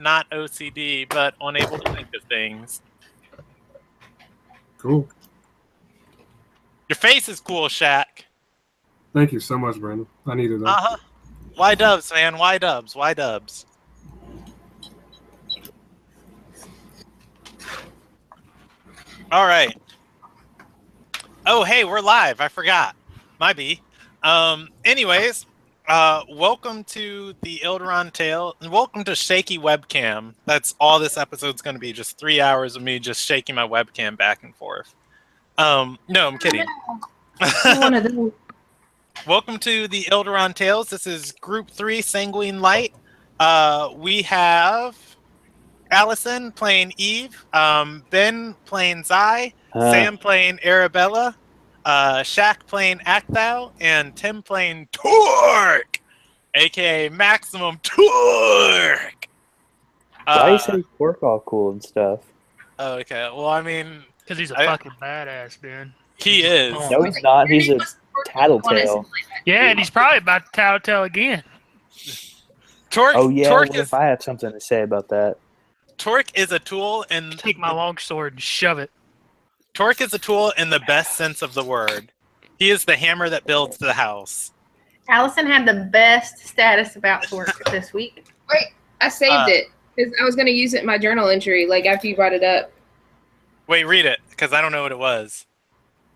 not OCD, but unable to think of things. Cool. Your face is cool, Shaq. Thank you so much, Brandon. I needed that. Why dubs, man? Why dubs? Why dubs? All right. Oh, hey, we're live. I forgot. My B. Anyways, welcome to the Ilderon Tales. Welcome to Shaky Webcam. That's all this episode's going to be. Just 3 hours of me just shaking my webcam back and forth. No, I'm kidding. Welcome to the Ilderon Tales. This is Group 3, Sanguine Light. We have Allison playing Eve, Ben playing Zai, Sam playing Arabella, Shaq playing Acthou, and Tim playing Torque, aka Maximum Torque. Why you say Torque all cool and stuff? Oh, okay. Well, I mean, because he's a fucking badass, man. He is. No, he's not. He's a tattletale. Yeah, and he's probably about to tattletale again. Torque. Oh yeah. What if I have something to say about that? Torque is a tool, and take my long sword and shove it. Torque is a tool in the best sense of the word. He is the hammer that builds the house. Allison had the best status about Torque this week. Wait, I saved it because I was going to use it in my journal entry. Like after you brought it up. Wait, read it because I don't know what it was.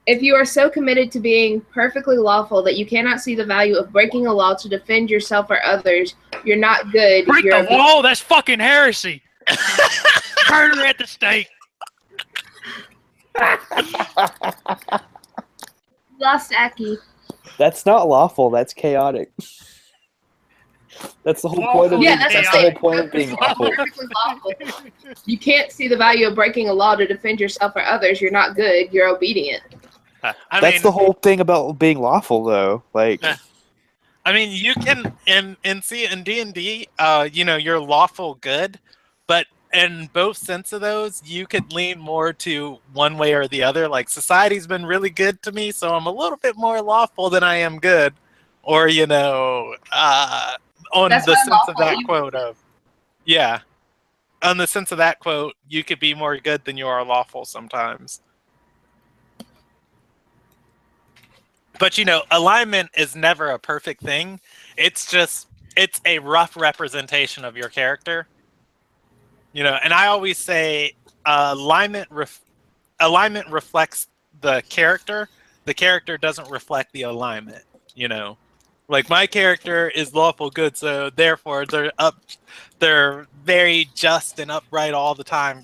If you are so committed to being perfectly lawful that you cannot see the value of breaking a law to defend yourself or others, you're not good. Break the law? That's fucking heresy. Murder at the stake. Lost Aki. That's not lawful. That's chaotic. That's the whole point of that's the whole point of being lawful. You can't see the value of breaking a law to defend yourself or others. You're not good. You're obedient. That's the whole thing about being lawful, though. Like, I mean, you can in D&D, you're lawful good, but in both sense of those, you could lean more to one way or the other. Like, society's been really good to me, so I'm a little bit more lawful than I am good, or on That's the sense of that you quote of, yeah, on the sense of that quote, you could be more good than you are lawful sometimes. But, alignment is never a perfect thing. It's a rough representation of your character. And I always say alignment reflects the character. The character doesn't reflect the alignment, Like, my character is lawful good, so therefore they're very just and upright all the time,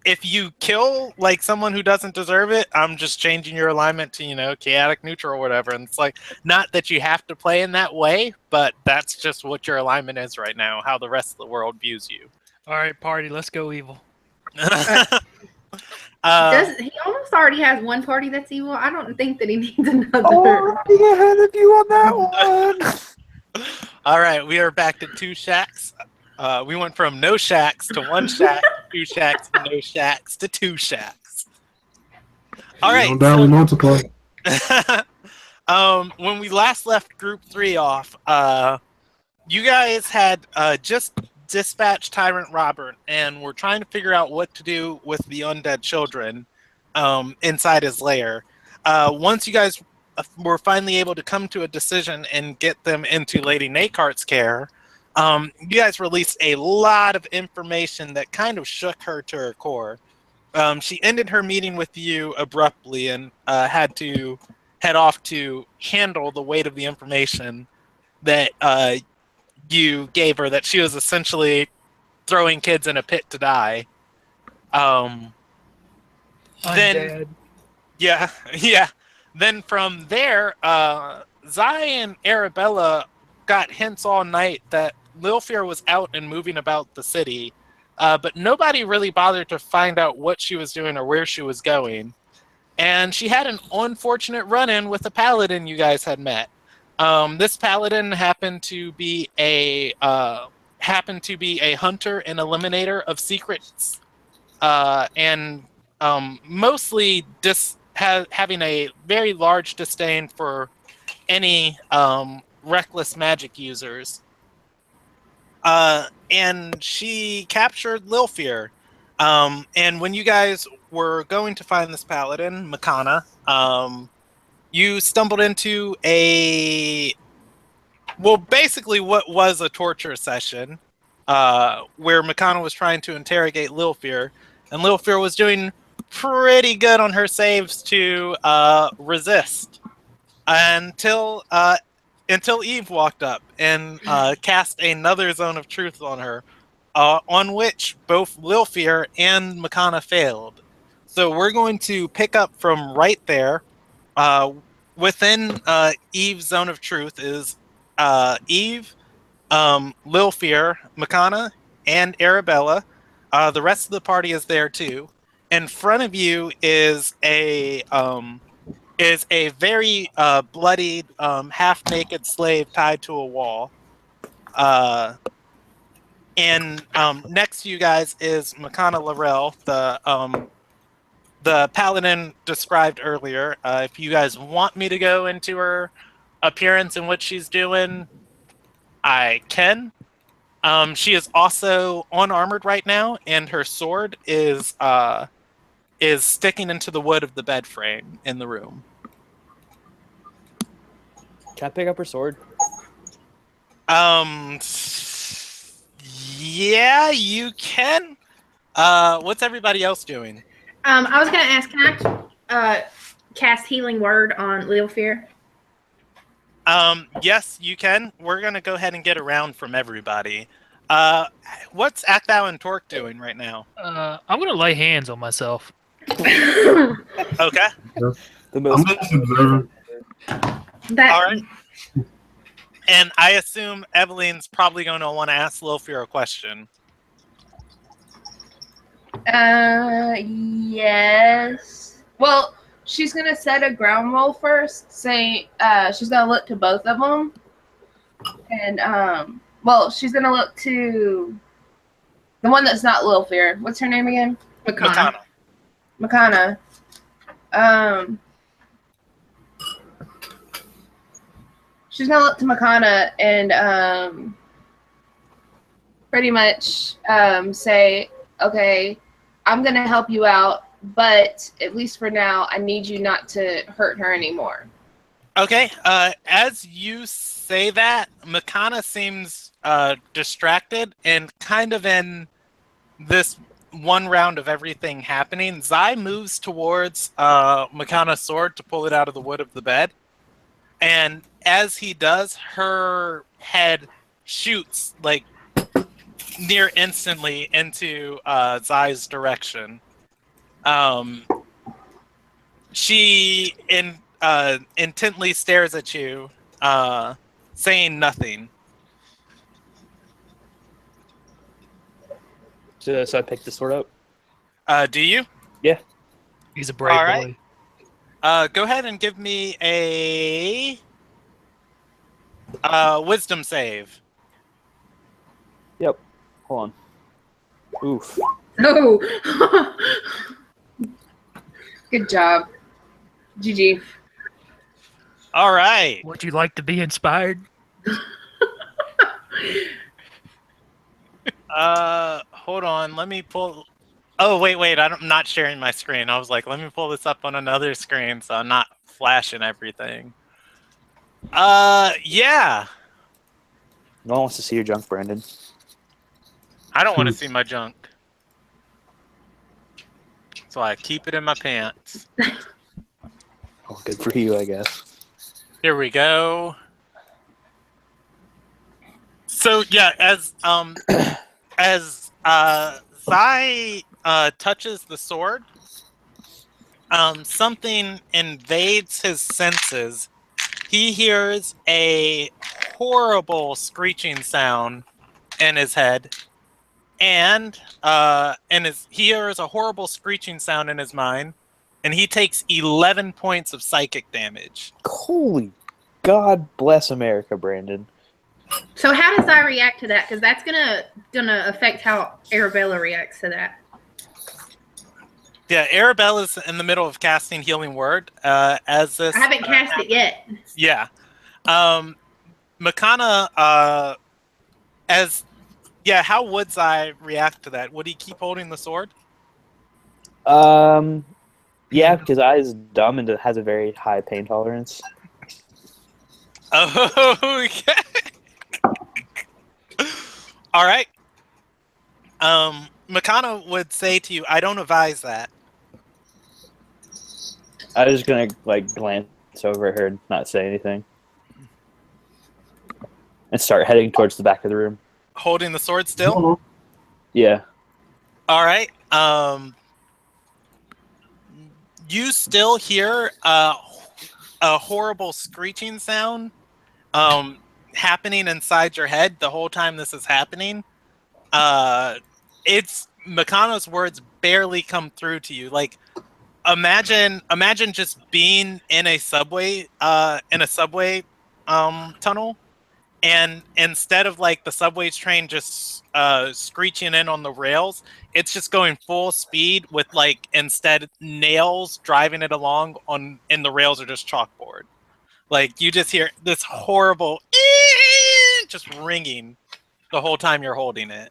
If you kill like someone who doesn't deserve it, I'm just changing your alignment to, chaotic neutral or whatever. And it's like, not that you have to play in that way, but that's just what your alignment is right now, how the rest of the world views you. All right, party, let's go evil. He almost already has one party that's evil. I don't think that he needs another. Already ahead of you on that one. All right, we are back to 2 shacks. We went from no shacks to 1 shack, 2 shacks to no shacks to 2 shacks. All right. No doubt we multiply. When we last left Group 3 off, you guys had just dispatched Tyrant Robert and were trying to figure out what to do with the undead children inside his lair. Once you guys were finally able to come to a decision and get them into Lady Nakart's care, you guys released a lot of information that kind of shook her to her core. She ended her meeting with you abruptly and had to head off to handle the weight of the information that you gave her, that she was essentially throwing kids in a pit to die. Then, yeah. Then from there, Zai and Arabella got hints all night that Lilfear was out and moving about the city, but nobody really bothered to find out what she was doing or where she was going. And she had an unfortunate run-in with a paladin you guys had met. This paladin happened to be a hunter and eliminator of secrets, and mostly having a very large disdain for any reckless magic users. and she captured Lilfear. And when you guys were going to find this paladin, Makana, you stumbled into basically what was a torture session, where Makana was trying to interrogate Lilfear, and Lilfear was doing pretty good on her saves to resist until Eve walked up and cast another zone of truth on her, on which both Lilfear and Makana failed. So we're going to pick up from right there. Within Eve's zone of truth is Eve, Lilfear, Makana, and Arabella. The rest of the party is there too. In front of you is a very bloodied, half-naked slave tied to a wall. And next to you guys is Makana Laurel, the paladin described earlier. If you guys want me to go into her appearance and what she's doing, I can. She is also unarmored right now, and her sword is sticking into the wood of the bed frame in the room. Can I pick up her sword? Yeah, you can. What's everybody else doing? I was gonna ask, can I cast Healing Word on Lilfear? Yes, you can. We're gonna go ahead and get around from everybody. What's Akthau and Torque doing right now? I'm gonna lay hands on myself. Okay. I'm just observing. All right. And I assume Evelyn's probably going to want to ask Lilfear a question. Yes. Well, she's gonna set a ground roll first, saying she's gonna look to both of them, and she's gonna look to the one that's not Lilfear. What's her name again? Makana. Makana. She's gonna look to Makana and pretty much say, okay, I'm gonna help you out, but at least for now, I need you not to hurt her anymore. Okay. As you say that, Makana seems distracted and kind of in this one round of everything happening. Zai moves towards Makana's sword to pull it out of the wood of the bed. And as he does, her head shoots like near instantly into Zai's direction. She intently stares at you, saying nothing. So I picked the sword up? Do you? Yeah. He's a brave boy. Go ahead and give me a wisdom save. Yep. Hold on. Oof. Oh. Good job. GG. All right. Would you like to be inspired? Hold on. Let me pull. Oh, wait. I'm not sharing my screen. I was like, let me pull this up on another screen so I'm not flashing everything. Yeah. No one wants to see your junk, Brandon. I don't want to see my junk. So I keep it in my pants. Oh, good for you, I guess. Here we go. So yeah, as Zai touches the sword, something invades his senses. He hears a horrible screeching sound in his head, and he hears a horrible screeching sound in his mind, and he takes 11 points of psychic damage. Holy God bless America, Brandon. So how does I react to that? Because that's gonna affect how Arabella reacts to that. Yeah, Arabella's in the middle of casting Healing Word. As this, I haven't cast it yet. Yeah, Makana, as Yeah, how would Zai react to that? Would he keep holding the sword? Yeah, because I is dumb and has a very high pain tolerance. Oh, okay. All right. Makana would say to you, I don't advise that. I was just gonna like glance over at her and not say anything. And start heading towards the back of the room. Holding the sword still? Yeah. All right. You still hear a horrible screeching sound happening inside your head the whole time this is happening. It's Makana's words barely come through to you. Like, imagine just being in a subway tunnel, and instead of like the subway train just screeching in on the rails, it's just going full speed with like instead nails driving it along on, and the rails are just chalkboard. Like you just hear this horrible just ringing the whole time you're holding it.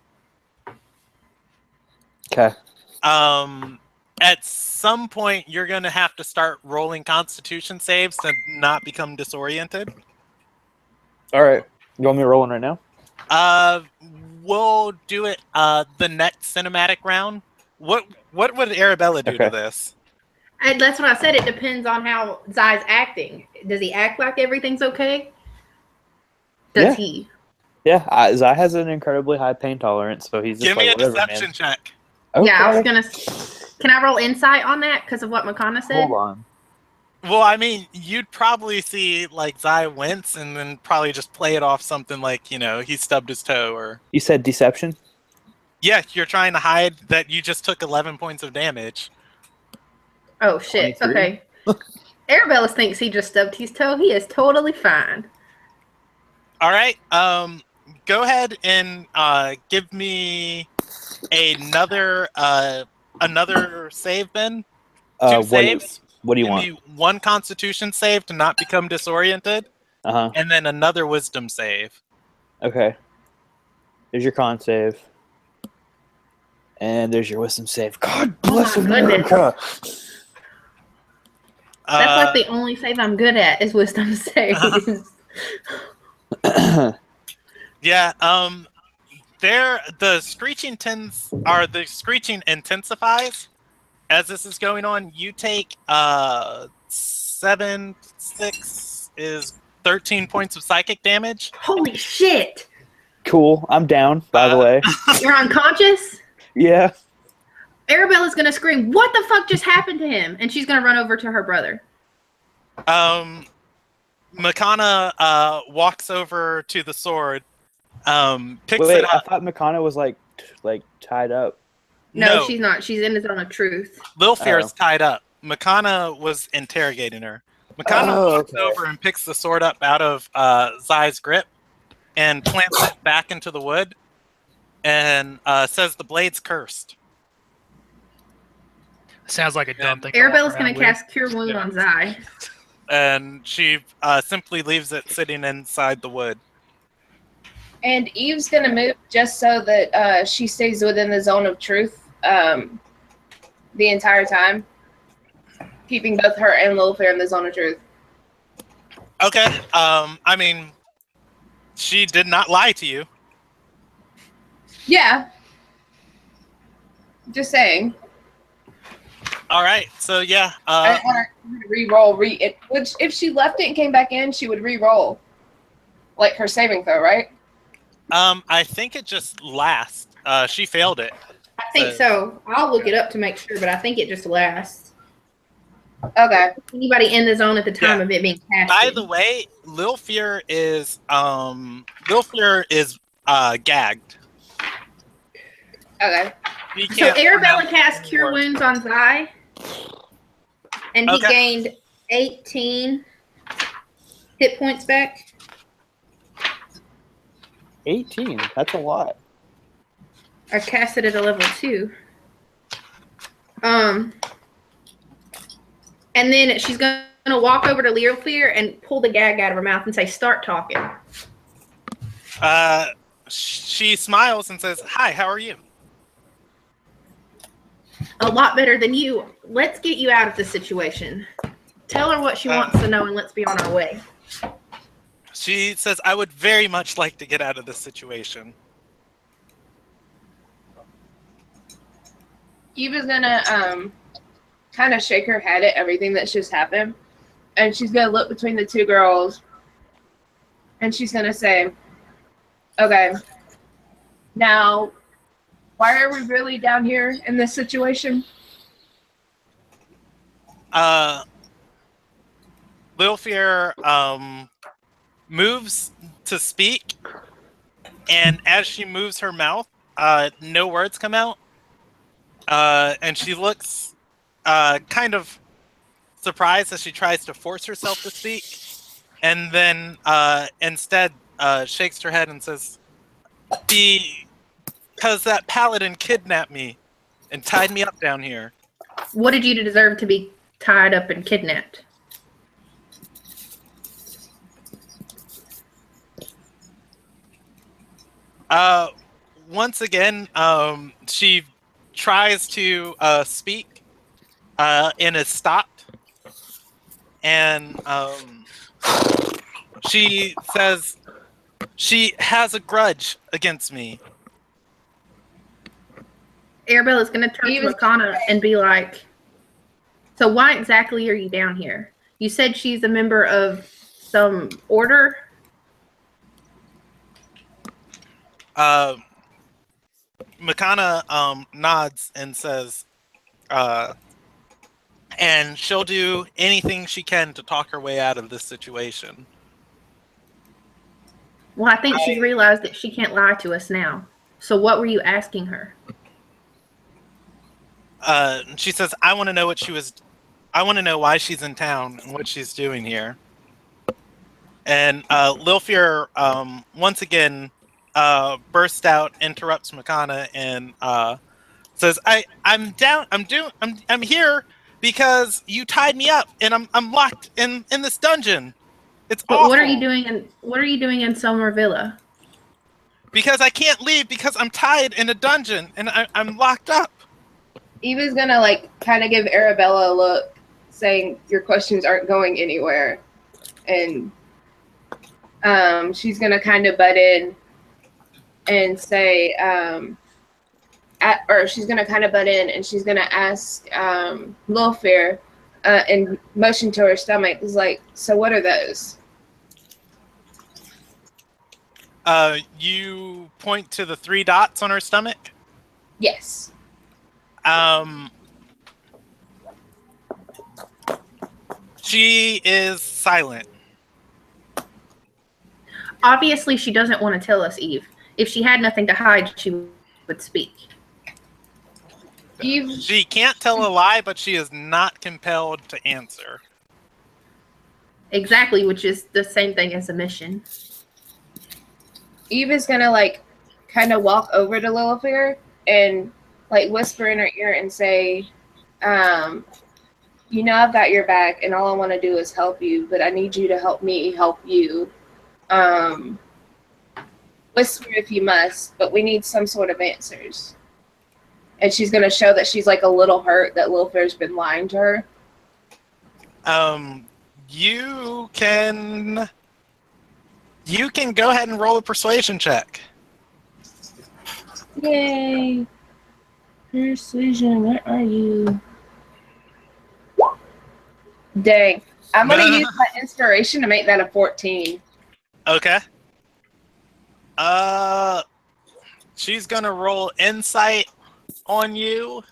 Okay. At some point you're gonna have to start rolling Constitution saves to not become disoriented. All right. You want me to roll one right now? We'll do it the next cinematic round. What would Arabella do to this? And that's what I said. It depends on how Zai's acting. Does he act like everything's okay? Does he? Yeah, Zai has an incredibly high pain tolerance, so he's just Give me like, a deception check. Okay. Yeah, I was gonna. Can I roll insight on that because of what Makana said? Hold on. Well, I mean, you'd probably see like Zai wince and then probably just play it off something like, you know, he stubbed his toe or. You said deception? Yeah, you're trying to hide that you just took 11 points of damage. Oh shit! 23? Okay. Arabella thinks he just stubbed his toe. He is totally fine. All right. Go ahead and give me another save, Ben. Two saves. What do you Give want? me one Constitution save to not become disoriented, and then another Wisdom save. Okay. There's your con save. And there's your Wisdom save. God bless America! That's like the only save I'm good at is Wisdom saves. Yeah. The screeching intensifies as this is going on. You take 7, 6 is 13 points of psychic damage. Holy shit! Cool. I'm down, by the way. You're unconscious? Yeah. Arabella's gonna scream, "What the fuck just happened to him?" And she's gonna run over to her brother. Makana walks over to the sword, picks Wait, it up. I thought Makana was like tied up. No, she's not. She's in the zone of truth. Lilfear's tied up. Makana was interrogating her. Makana walks over and picks the sword up out of Zai's grip and plants it back into the wood and says the blade's cursed. Sounds like a dumb thing. Arabella's going to cast Cure Wound on Zai. And she simply leaves it sitting inside the wood. And Eve's going to move just so that she stays within the zone of truth the entire time, keeping both her and Lilfair in the zone of truth. Okay. I mean, she did not lie to you. Yeah. Just saying. All right. So, yeah. I didn't want her to re-roll. Which, if she left it and came back in, she would re-roll. Like her saving throw, right? I think it just lasts. She failed it. I think so. I'll look it up to make sure, but I think it just lasts. Okay. Anybody in the zone at the time of it being casted. By the way, Lilfear is gagged. Okay. So Arabella cast Cure Wounds on Zai, and he gained 18 hit points back. 18? That's a lot. I cast it at a level 2. And then she's gonna walk over to Lilfear and pull the gag out of her mouth and say, "Start talking." she smiles and says, "Hi, how are you?" A lot better than you. Let's get you out of this situation. Tell her what she wants to know, and let's be on our way. She says, "I would very much like to get out of this situation." Eva's gonna kind of shake her head at everything that's just happened, and she's gonna look between the two girls, and she's gonna say, "Okay, now, why are we really down here in this situation?" Lil Fear moves to speak, and as she moves her mouth, no words come out, and she looks kind of surprised as she tries to force herself to speak, and then instead shakes her head and says, "Because that paladin kidnapped me and tied me up down here." What did you deserve to be tied up and kidnapped? Once again, she tries to speak and is stopped. And she says she has a grudge against me. Arabella's going to turn to Makana and be like, so why exactly are you down here? You said she's a member of some order? Makana nods and says, and she'll do anything she can to talk her way out of this situation. Well, I think she's realized that she can't lie to us now. So what were you asking her? She says, I want to know why she's in town and what she's doing here. And Lil Fear once again bursts out, interrupts Makana, and says, I'm here because you tied me up and I'm locked in this dungeon. It's awful. What are you doing in Summer Villa? Because I can't leave because I'm tied in a dungeon and I'm locked up. Eva's gonna like kind of give Arabella a look, saying your questions aren't going anywhere, and she's gonna kind of butt in and say, she's gonna kind of butt in and she's gonna ask Lil Fear and motion to her stomach is like, so what are those? You point to the 3 dots on her stomach? Yes. She is silent. Obviously, she doesn't want to tell us, Eve. If she had nothing to hide, she would speak. Eve, she can't tell a lie, but she is not compelled to answer. Exactly, which is the same thing as a mission. Eve is gonna like kind of walk over to Lilifere and like whisper in her ear and say, you know, I've got your back and all I want to do is help you, but I need you to help me help you. Whisper if you must, but we need some sort of answers. And she's going to show that she's like a little hurt that Lilfer's been lying to her. You can go ahead and roll a persuasion check. Yay. Persuasion, where are you? Dang. I'm going to use my inspiration to make that a 14. Okay. She's going to roll insight on you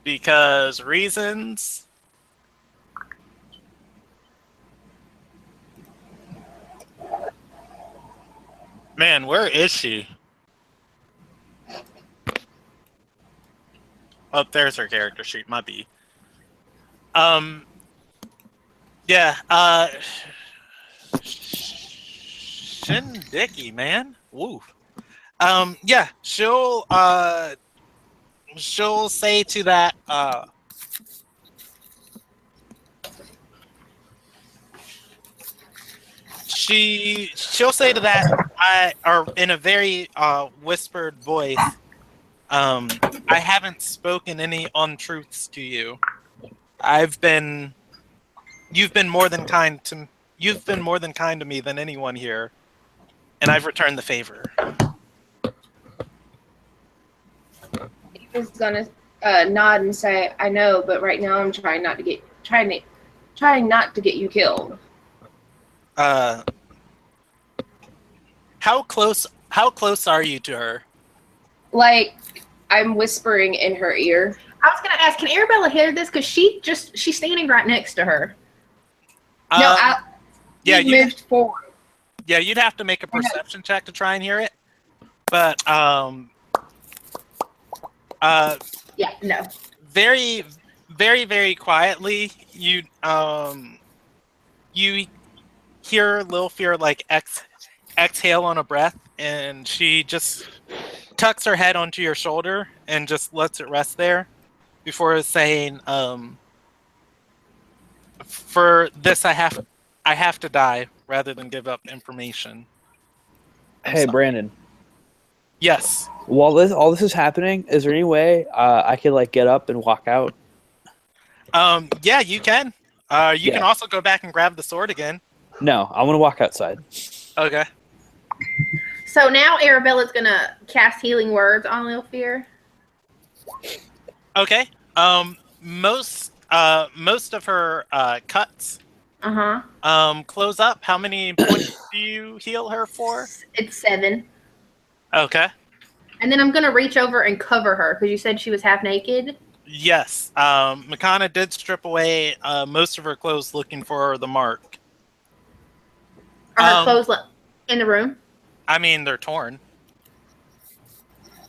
because reasons. Man, where is she? Oh, there's her character sheet. Might be. Yeah. Shindicky, man. Woo. Yeah. She'll say to that. she'll say to that, or in a very whispered voice, I haven't spoken any untruths to you. You've been more than kind to me than anyone here, and I've returned the favor. He was gonna nod and say, "I know, but right now I'm trying not to get you killed." How close are you to her? Like, I'm whispering in her ear. I was gonna ask, can Arabella hear this? Because she's standing right next to her. You moved forward. Yeah, you'd have to make a perception check to try and hear it. But yeah, no. Very, very, very quietly, you hear Lil Fear like exhale on a breath, and she just tucks her head onto your shoulder and just lets it rest there before saying, "For this, I have to die rather than give up information." Hey, Brandon. Yes. While all this is happening, is there any way I could like get up and walk out? Yeah, you can. You can also go back and grab the sword again. No, I want to walk outside. Okay. So now Arabella's gonna cast healing words on Lil Fear. Okay. Most of her cuts close up. How many points do you heal her for? It's 7. Okay. And then I'm gonna reach over and cover her because you said she was half naked. Yes. Makana did strip away most of her clothes looking for the mark. Are her clothes in the room? I mean, they're torn.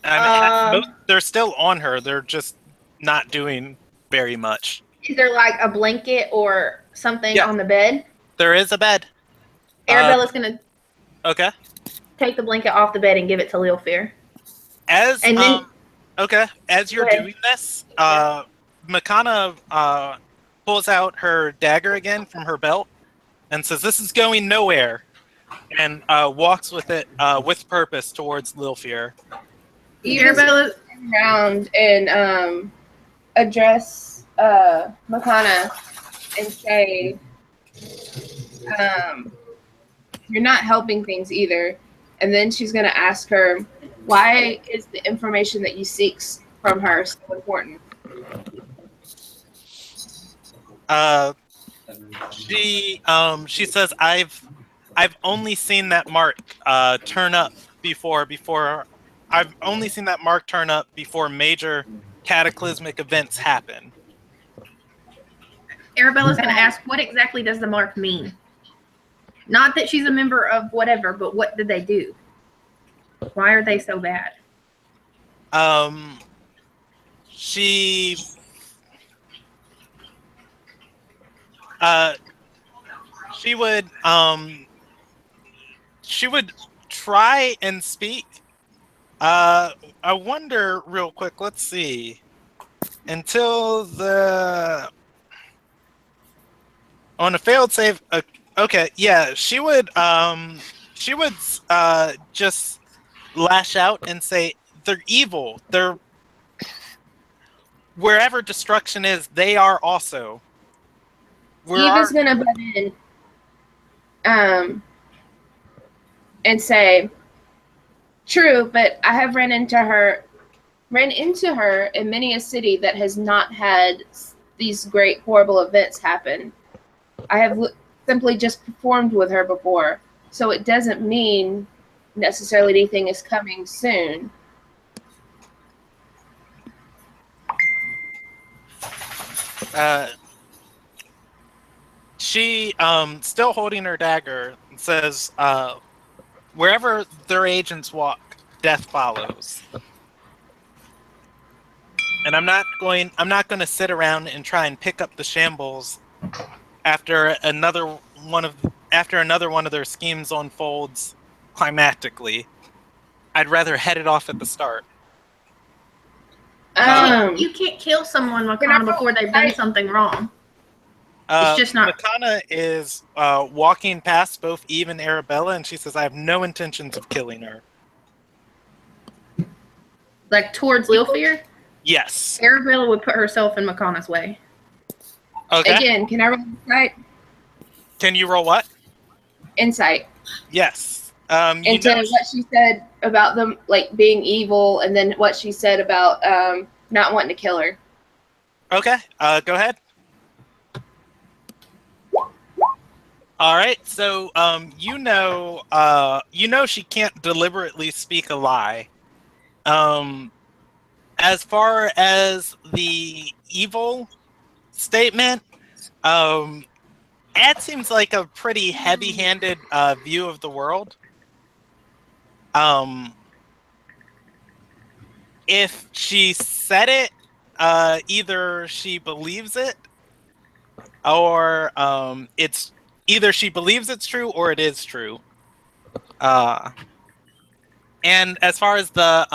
I mean, they're still on her. They're just not doing very much. Is there like a blanket or something on the bed? There is a bed. Arabella's gonna take the blanket off the bed and give it to Lil Fear. As you're doing this, Makana pulls out her dagger again from her belt and says, "This is going nowhere," and walks with it with purpose towards Lil Fear. Arabella around and address Makana and say, "You're not helping things either." And then she's going to ask her, "Why is the information that you seek from her so important?" She says, I've only seen that mark turn up before. I've only seen that mark turn up before major cataclysmic events happen. Arabella's going to ask, what exactly does the mark mean? Not that she's a member of whatever, but what did they do? Why are they so bad? She would try and speak. I wonder real quick, let's see. Until on a failed save, okay, yeah, she would just lash out and say, "They're evil. They're wherever destruction is, they are also." Eva's gonna butt in and say, "True, but I have ran into her in many a city that has not had these great horrible events happen. I have simply just performed with her before, so it doesn't mean necessarily anything is coming soon." She, still holding her dagger, says, "Wherever their agents walk, death follows." And I'm not going to sit around and try and pick up the shambles after another one of their schemes unfolds climactically. I'd rather head it off at the start. You can't kill someone before they've done something wrong. It's just not. Makana is walking past both Eve and Arabella, and she says, "I have no intentions of killing her." Like towards Lilfear, Yes. Arabella would put herself in Makana's way. Okay. Again, can I roll insight? Can you roll what? Insight. Yes. Into what she said about them like being evil, and then what she said about not wanting to kill her. Okay. Go ahead. All right. So, you know she can't deliberately speak a lie. As far as the evil statement, that seems like a pretty heavy-handed view of the world. If she said it, either she believes it, or it's either she believes it's true or it is true. And as far as the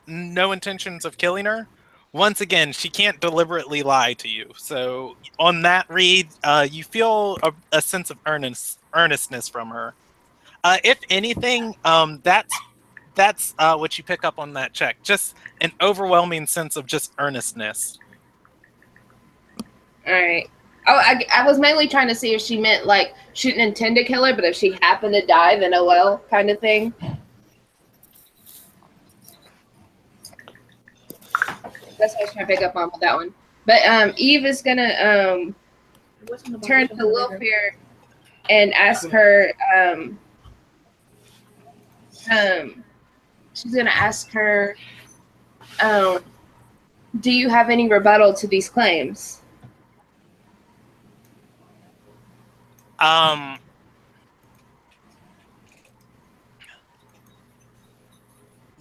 no intentions of killing her, once again, she can't deliberately lie to you. So on that read, you feel a sense of earnestness from her. If anything, that's what you pick up on that check. Just an overwhelming sense of just earnestness. All right. Oh, I was mainly trying to see if she meant like she didn't intend to kill her, but if she happened to die, then oh well, kind of thing. That's what I was trying to pick up on with that one. But Eve is gonna turn to Lilfear and ask her. She's gonna ask her, "Do you have any rebuttal to these claims?"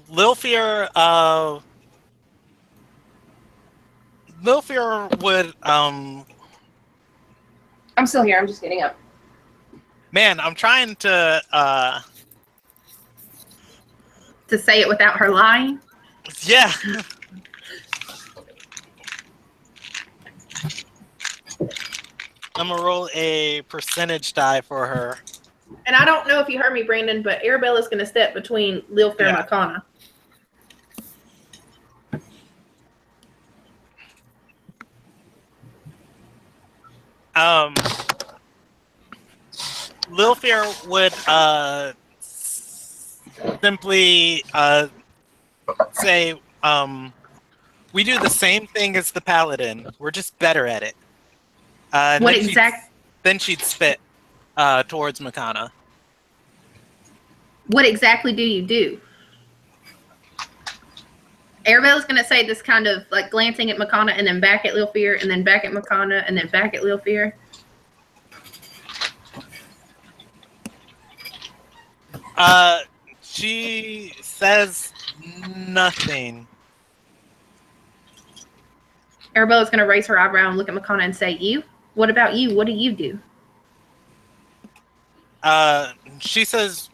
Lilfear would I'm still here. I'm just getting up. man, I'm trying to say it without her lying. yeah. I'm gonna roll a percentage die for her. And I don't know if you heard me, Brandon, but Arabella's going to step between Lilfear and Makana. Lilfear would simply say, we do the same thing as the paladin. We're just better at it. Then she'd spit towards Makana. What exactly do you do? Arabella's going to say this kind of like glancing at Makana and then back at Lilfear and then back at Makana and then back at Lilfear. She says nothing. Arabella's going to raise her eyebrow and look at Makana and say, "You? What about you? What do you do?" She says,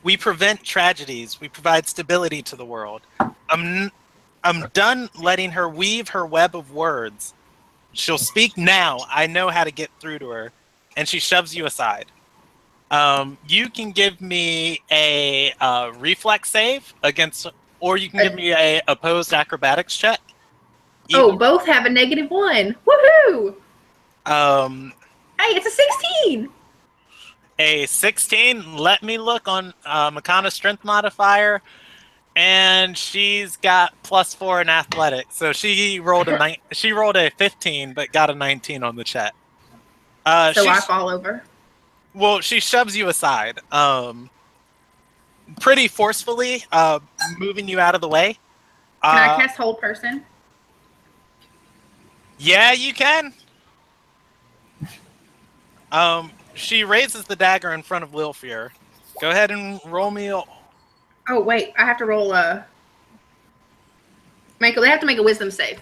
"We prevent tragedies. We provide stability to the world." I'm done letting her weave her web of words. She'll speak now. I know how to get through to her. And she shoves you aside. You can give me a reflex save against, or you can give me a opposed acrobatics check. Both have a -1. Woohoo! Hey, it's a 16. A 16. Let me look on Makana's strength modifier, and she's got +4 in athletics. So she rolled a 15, but got a 19 on the check. So I fall over. Well, she shoves you aside, pretty forcefully, moving you out of the way. Can I cast Hold Person? Yeah, you can. She raises the dagger in front of Lilfear. Go ahead and roll me. Oh wait, I have to roll a. They have to make a Wisdom save.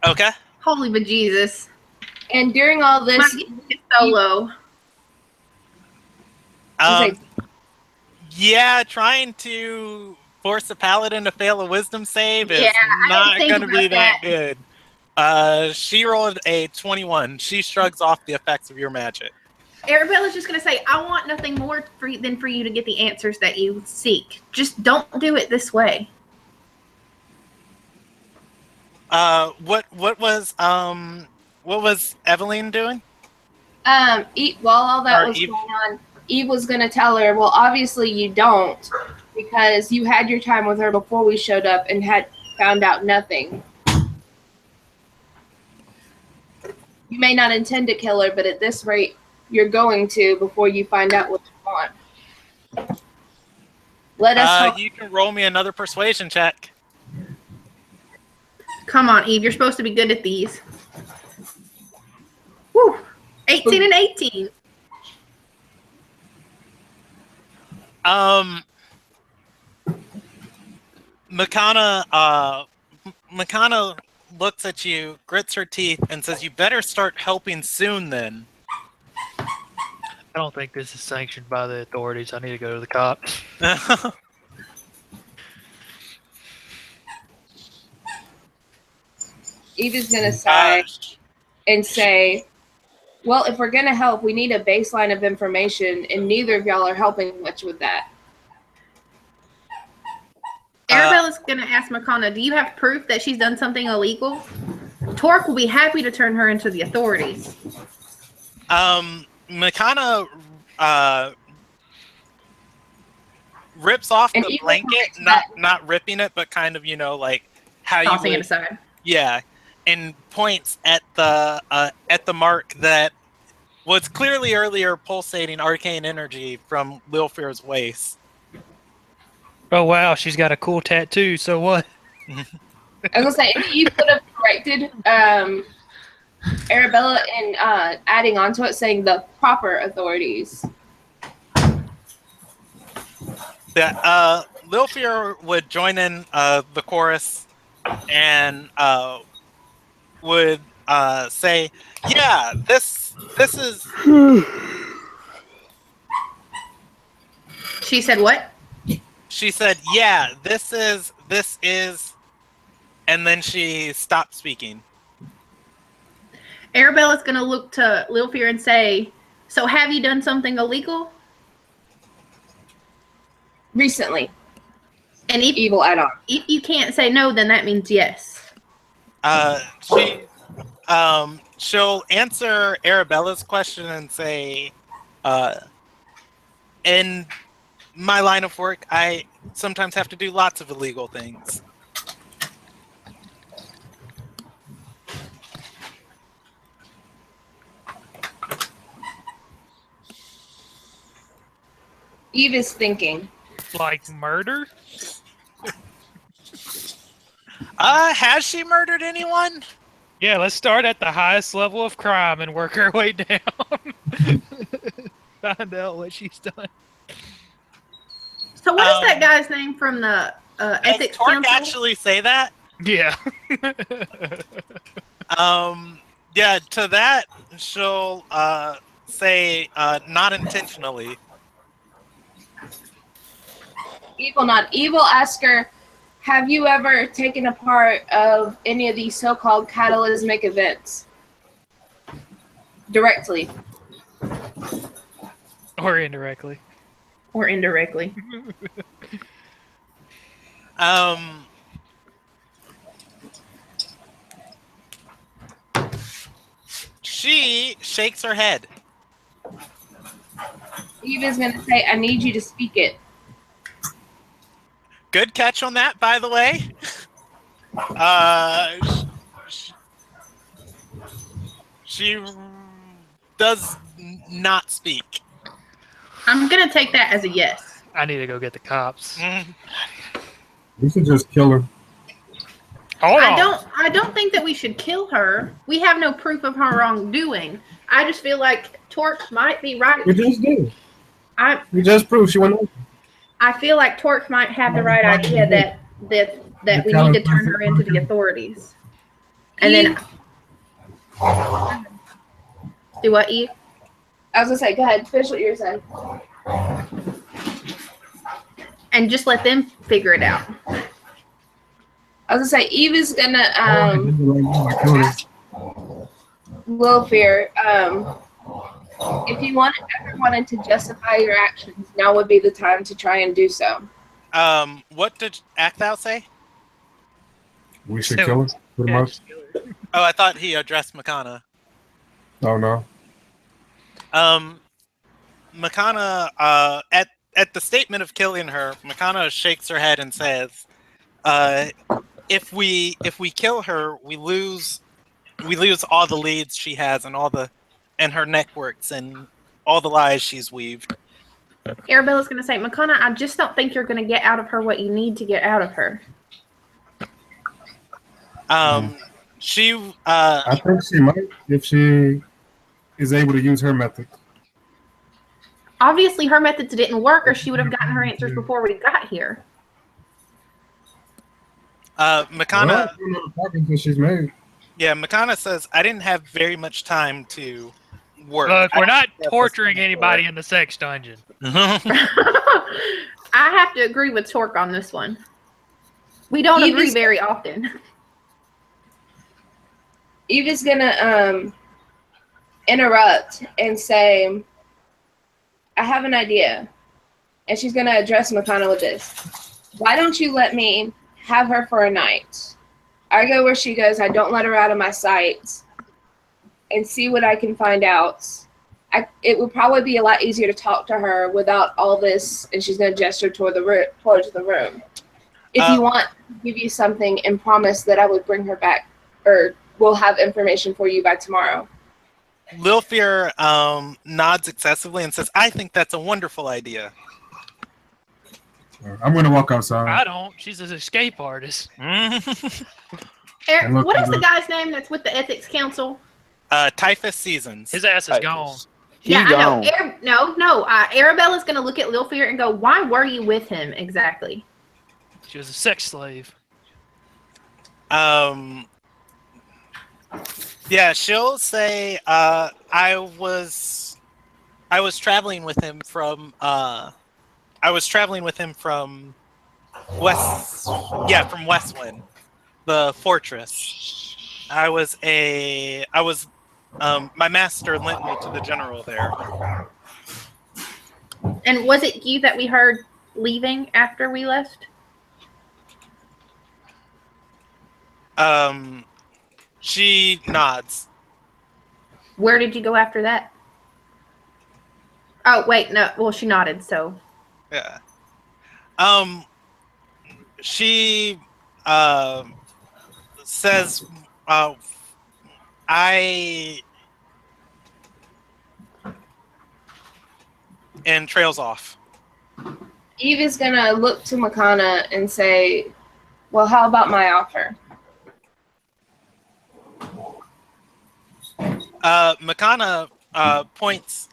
Okay. Holy bejesus! And during all this, it's so low. Yeah, trying to force a paladin to fail a Wisdom save is not going to be that good. She rolled a 21. She shrugs off the effects of your magic. Arabella's just going to say, I want nothing more than for you to get the answers that you seek. Just don't do it this way. What was Evelyn doing? While all that Or was Eve? going on, Eve was going to tell her, well, obviously you don't, because you had your time with her before we showed up and had found out nothing. You may not intend to kill her, but at this rate, you're going to before you find out what you want. Let us help. You can roll me another persuasion check. Come on, Eve. You're supposed to be good at these. Woo! 18 and 18. Makana looks at you, grits her teeth, and says, "You better start helping soon, then." I don't think this is sanctioned by the authorities. I need to go to the cops. Eve is going to sigh and say, well, if we're going to help, we need a baseline of information, and neither of y'all are helping much with that. Arabella's going to ask Makana, do you have proof that she's done something illegal? Torque will be happy to turn her into the authorities. Makana rips off And the Eve blanket, not ripping it, but kind of, like how you Tossing it would, aside. yeah, and points at the mark that was clearly earlier pulsating arcane energy from Lilfear's waist. Oh wow, she's got a cool tattoo. So what? I was going to say, if Eve could have corrected Arabella in adding on to it, saying the proper authorities. That Lilfear would join in the chorus and would say, "Yeah, this is." She said what? She said, "Yeah, this is," and then she stopped speaking. Arabella's going to look to Lilfear and say, so have you done something illegal? Recently. And if Evil add-on. If you can't say no, then that means yes. She'll answer Arabella's question and say, in my line of work, I sometimes have to do lots of illegal things. Eve is thinking. Like murder? Has she murdered anyone? Yeah, let's start at the highest level of crime and work our way down. Find out what she's done. So what is that guy's name from the ethics Does Torque council? actually say that? Yeah. Yeah, to that, she'll say, not intentionally. Evil, not evil. Ask her, have you ever taken a part of any of these so-called catalysmic events? Directly. Or indirectly. Or indirectly. She shakes her head. Eve is going to say, I need you to speak it. Good catch on that, by the way. She does not speak. I'm gonna take that as a yes. I need to go get the cops. We should just kill her. Hold on. I don't think that we should kill her. We have no proof of her wrongdoing. I just feel like Torque might be right. We just did. We just proved she went over. I feel like Torque might have the right idea that we need to turn her into the authorities. And then do what, Eve? I was going to say, go ahead, finish what you were saying. And just let them figure it out. I was gonna say Eve is gonna I killed her. Will Fear, if you ever wanted to justify your actions, now would be the time to try and do so. What did Acthou say? We should kill her, pretty Yeah, much. just kill her. Oh, I thought he addressed Makana. Oh, no. Makana, at the statement of killing her, Makana shakes her head and says, if we kill her, we lose all the leads she has and her networks and all the lies she's weaved. Arabella's going to say, Makana, I just don't think you're going to get out of her what you need to get out of her. I think she might if she is able to use her method. Obviously, her methods didn't work, or she would have gotten her answers before we got here. Makana, She's made. yeah, Makana says, I didn't have very much time to work. Look, we're not torturing anybody in the sex dungeon. I have to agree with Torque on this one. We don't agree very often. Eva's gonna interrupt and say, I have an idea. And she's gonna address Makana with this. Why don't you let me have her for a night? I go where she goes, I don't let her out of my sight, and see what I can find out. It would probably be a lot easier to talk to her without all this, and she's gonna gesture towards the room. If you want, I'll give you something and promise that I would bring her back, or we'll have information for you by tomorrow. Lil Fear nods excessively and says, I think that's a wonderful idea. I'm going to walk outside. I don't. She's an escape artist. Eric, what is the guy's name that's with the Ethics Council? Typhus Seasons. His ass is gone. Yeah, I gone. know. Arabella's going to look at Lil Fear and go, why were you with him exactly? She was a sex slave. Yeah, she'll say, I was traveling with him from Westwind, the fortress. My master lent me to the general there. And was it you that we heard leaving after we left? She nods. Where did you go after that? Oh, wait, no. Well, she nodded, so. Yeah. She says, and trails off. Eve is gonna look to Makana and say, well, how about my offer? Makana points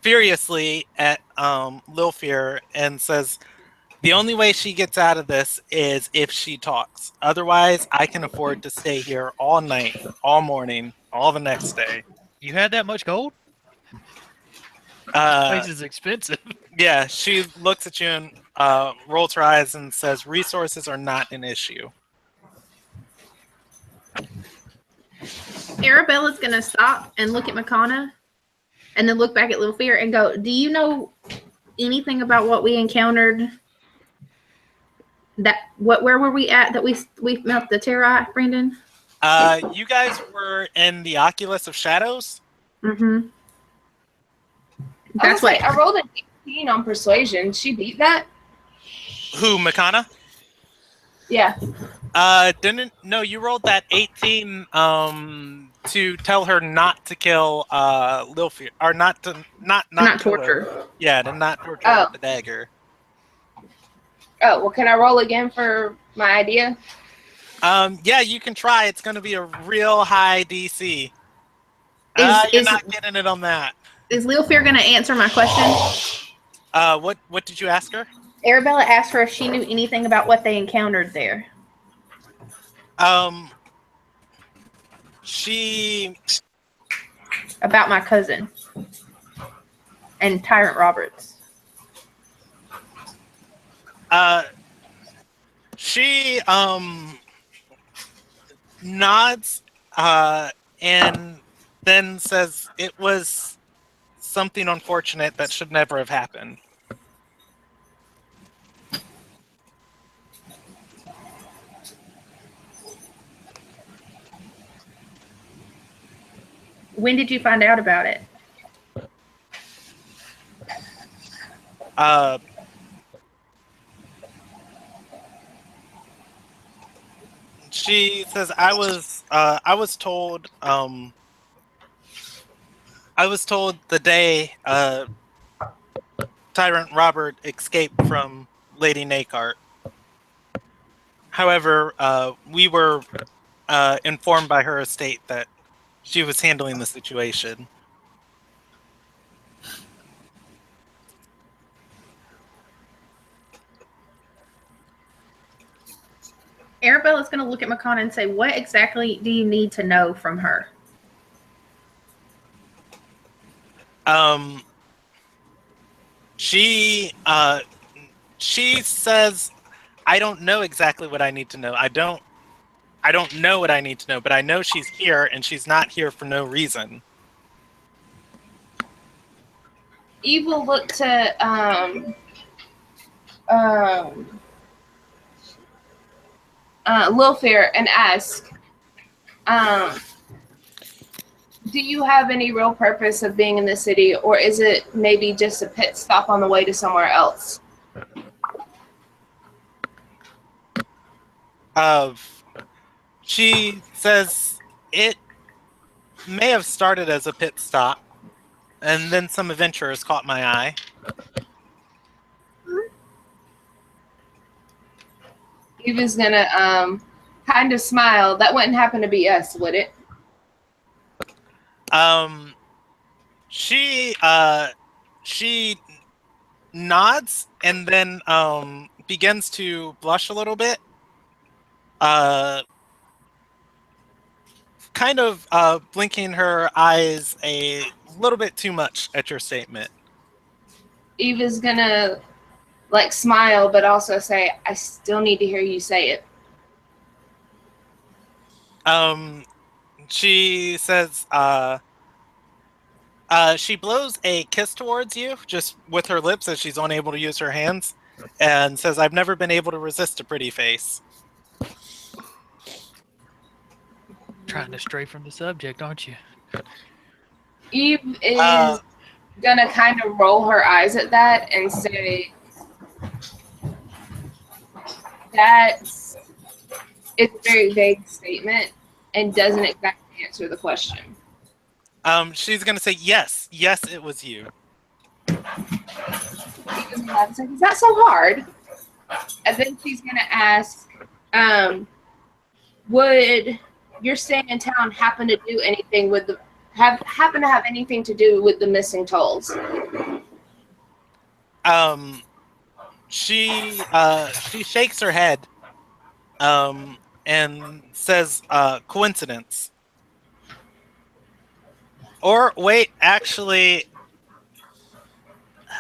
furiously at Lil Fear and says, the only way she gets out of this is if she talks. Otherwise, I can afford to stay here all night, all morning, all the next day. You had that much gold? This place is expensive. Yeah, she looks at you and rolls her eyes and says, resources are not an issue. Arabella's going to stop and look at Makana and then look back at Lil Fear and go, do you know anything about what we encountered? Where were we at that we met the Terra, Brandon? You guys were in the Oculus of Shadows? Mm-hmm. That's what I rolled an 18 on persuasion. She beat that? Who, Makana? Yeah. No, you rolled that 18 to tell her not to kill Lil Fear, or not torture. Yeah, to not torture her with the dagger. Oh, well, can I roll again for my idea? Yeah, you can try. It's going to be a real high DC. You're not getting it on that. Is Lil Fear going to answer my question? What did you ask her? Arabella asked her if she knew anything about what they encountered there. She... About my cousin. And Tyrant Roberts. She nods and then says it was something unfortunate that should never have happened. When did you find out about it? She says I was told the day Tyrant Robert escaped from Lady Nakart. However, we were informed by her estate that she was handling the situation. Arabella's going to look at Makana and say, what exactly do you need to know from her? She says, I don't know exactly what I need to know. I don't know what I need to know, but I know she's here, and she's not here for no reason. Eve will look to Lilfair and ask, do you have any real purpose of being in the city, or is it maybe just a pit stop on the way to somewhere else? She says it may have started as a pit stop, and then some adventurers caught my eye. Eva's gonna kind of smile. That wouldn't happen to be us, would it? She nods and then begins to blush a little bit. Kind of blinking her eyes a little bit too much at your statement. Eva's gonna like smile, but also say, I still need to hear you say it. She says, she blows a kiss towards you, just with her lips as she's unable to use her hands, and says, I've never been able to resist a pretty face. Trying to stray from the subject, aren't you? Eve is gonna kind of roll her eyes at that and say, it's a very vague statement and doesn't exactly answer the question. She's gonna say, yes, it was you. Eva's gonna laugh and say, is that so hard? And then she's gonna ask, would your staying in town happen to do anything with the happen to have anything to do with the missing tolls? She shakes her head and says, coincidence. Or wait, actually,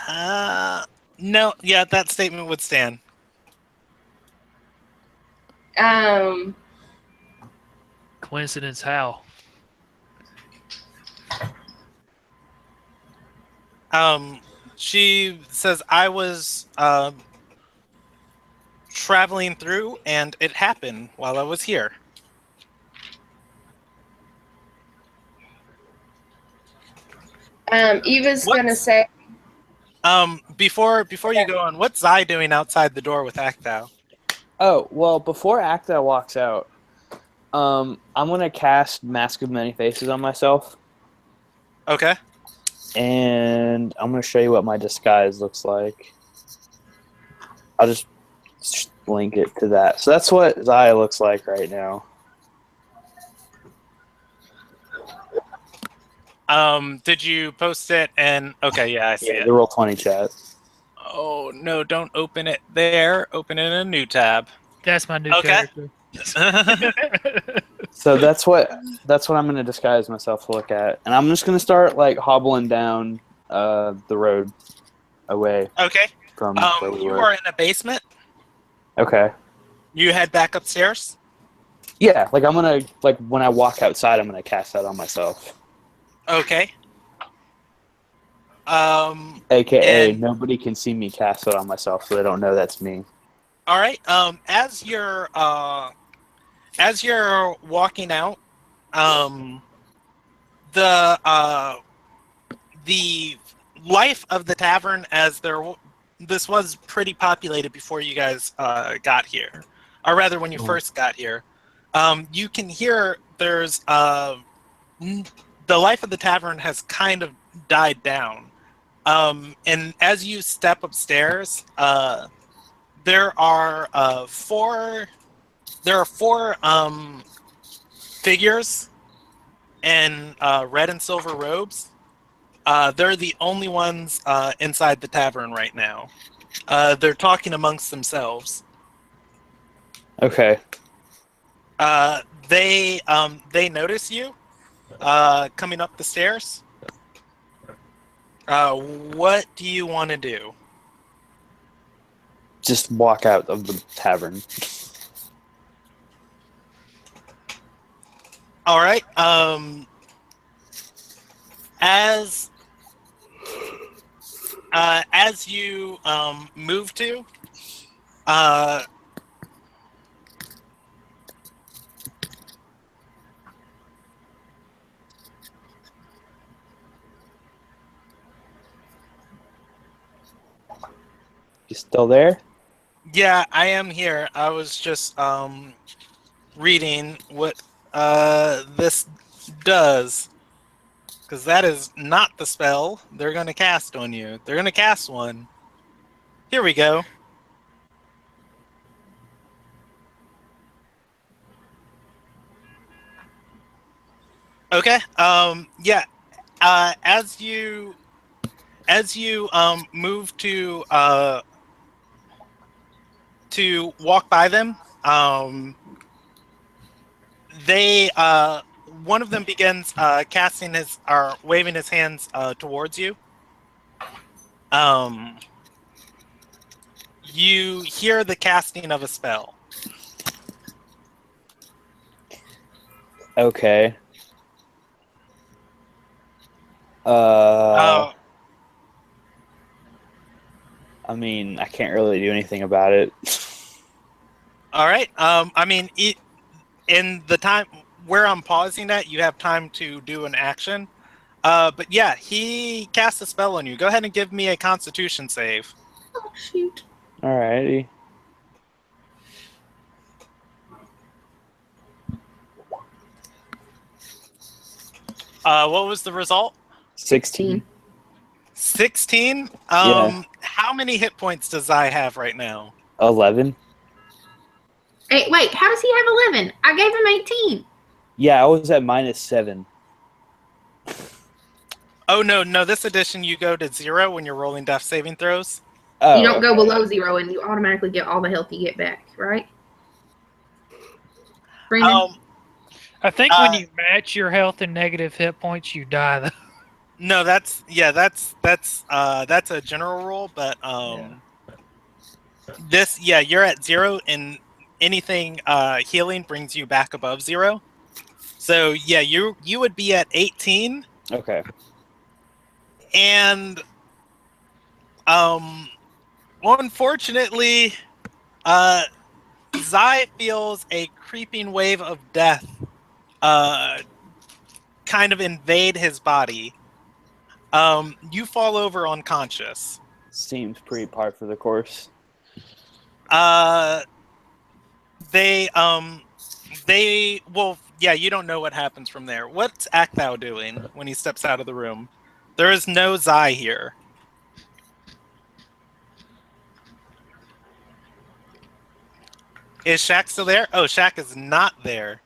no, yeah, that statement would stand. Coincidence how? She says, I was traveling through and it happened while I was here. Eva's gonna say, before you go on, what's Zai doing outside the door with Actao? Oh, well, before Acta walks out, I'm going to cast Mask of Many Faces on myself. Okay. And I'm going to show you what my disguise looks like. I'll just link it to that. So that's what Zaya looks like right now. Did you post it? And okay, yeah, I see it. The Roll20 chat. Oh no! Don't open it there. Open it in a new tab. That's my new Okay. character. So that's what I'm going to disguise myself to look at, and I'm just going to start like hobbling down the road away Okay. from where we You were. are in a basement. Okay. You head back upstairs? Yeah, like I'm gonna when I walk outside, I'm gonna cast that on myself. Okay. AKA, And nobody can see me cast it on myself, so they don't know that's me. all right. As you're walking out, the life of the tavern, this was pretty populated before you guys got here, or rather when you first got here. You can hear there's the life of the tavern has kind of died down. And as you step upstairs, there are four figures in red and silver robes. They're the only ones inside the tavern right now. They're talking amongst themselves. Okay. They notice you coming up the stairs. What do you want to do? Just walk out of the tavern. All right. As you move to, You still there? yeah, I am here. I was just reading what this does, because that is not the spell they're going to cast on you. They're going to cast one. Here we go. Okay. Yeah. As you move to walk by them, they one of them begins casting his or waving his hands towards you. You hear the casting of a spell. Okay. I mean, I can't really do anything about it. All right. I mean, in the time where I'm pausing at, you have time to do an action. But yeah, he casts a spell on you. Go ahead and give me a Constitution save. Oh shoot! Alrighty. What was the result? 16. 16? Yeah. How many hit points does I have right now? 11. Hey, wait, how does he have 11? I gave him 18. Yeah, I was at -7. Oh, no, this edition you go to 0 when you're rolling death saving throws. Oh, You don't go okay. below 0 and you automatically get all the health you get back, right? Freeman? I think when you match your health and negative hit points, you die. Though. No, that's a general rule, but you're at 0 and anything healing brings you back above 0. So yeah, you would be at 18. Okay. And unfortunately, Zai feels a creeping wave of death kind of invade his body. You fall over unconscious. Seems pretty par for the course. You don't know what happens from there. What's Akthau doing when he steps out of the room? There is no Zai here. Is Shaq still there? Oh, Shaq is not there.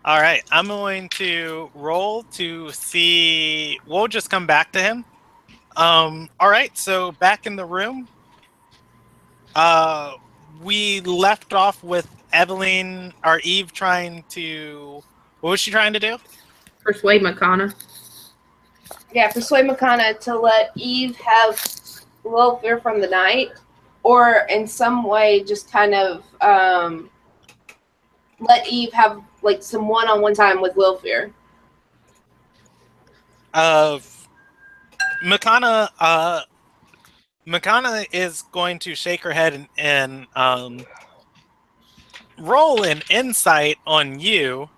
All right, I'm going to roll to see. We'll just come back to him. All right, so back in the room. We left off with Evelyn or Eve trying to. What was she trying to do? Persuade Makana. Yeah, persuade Makana to let Eve have welfare from the night, or in some way just kind of let Eve have like some one-on-one time with Wilfir. Makana is going to shake her head and roll an insight on you,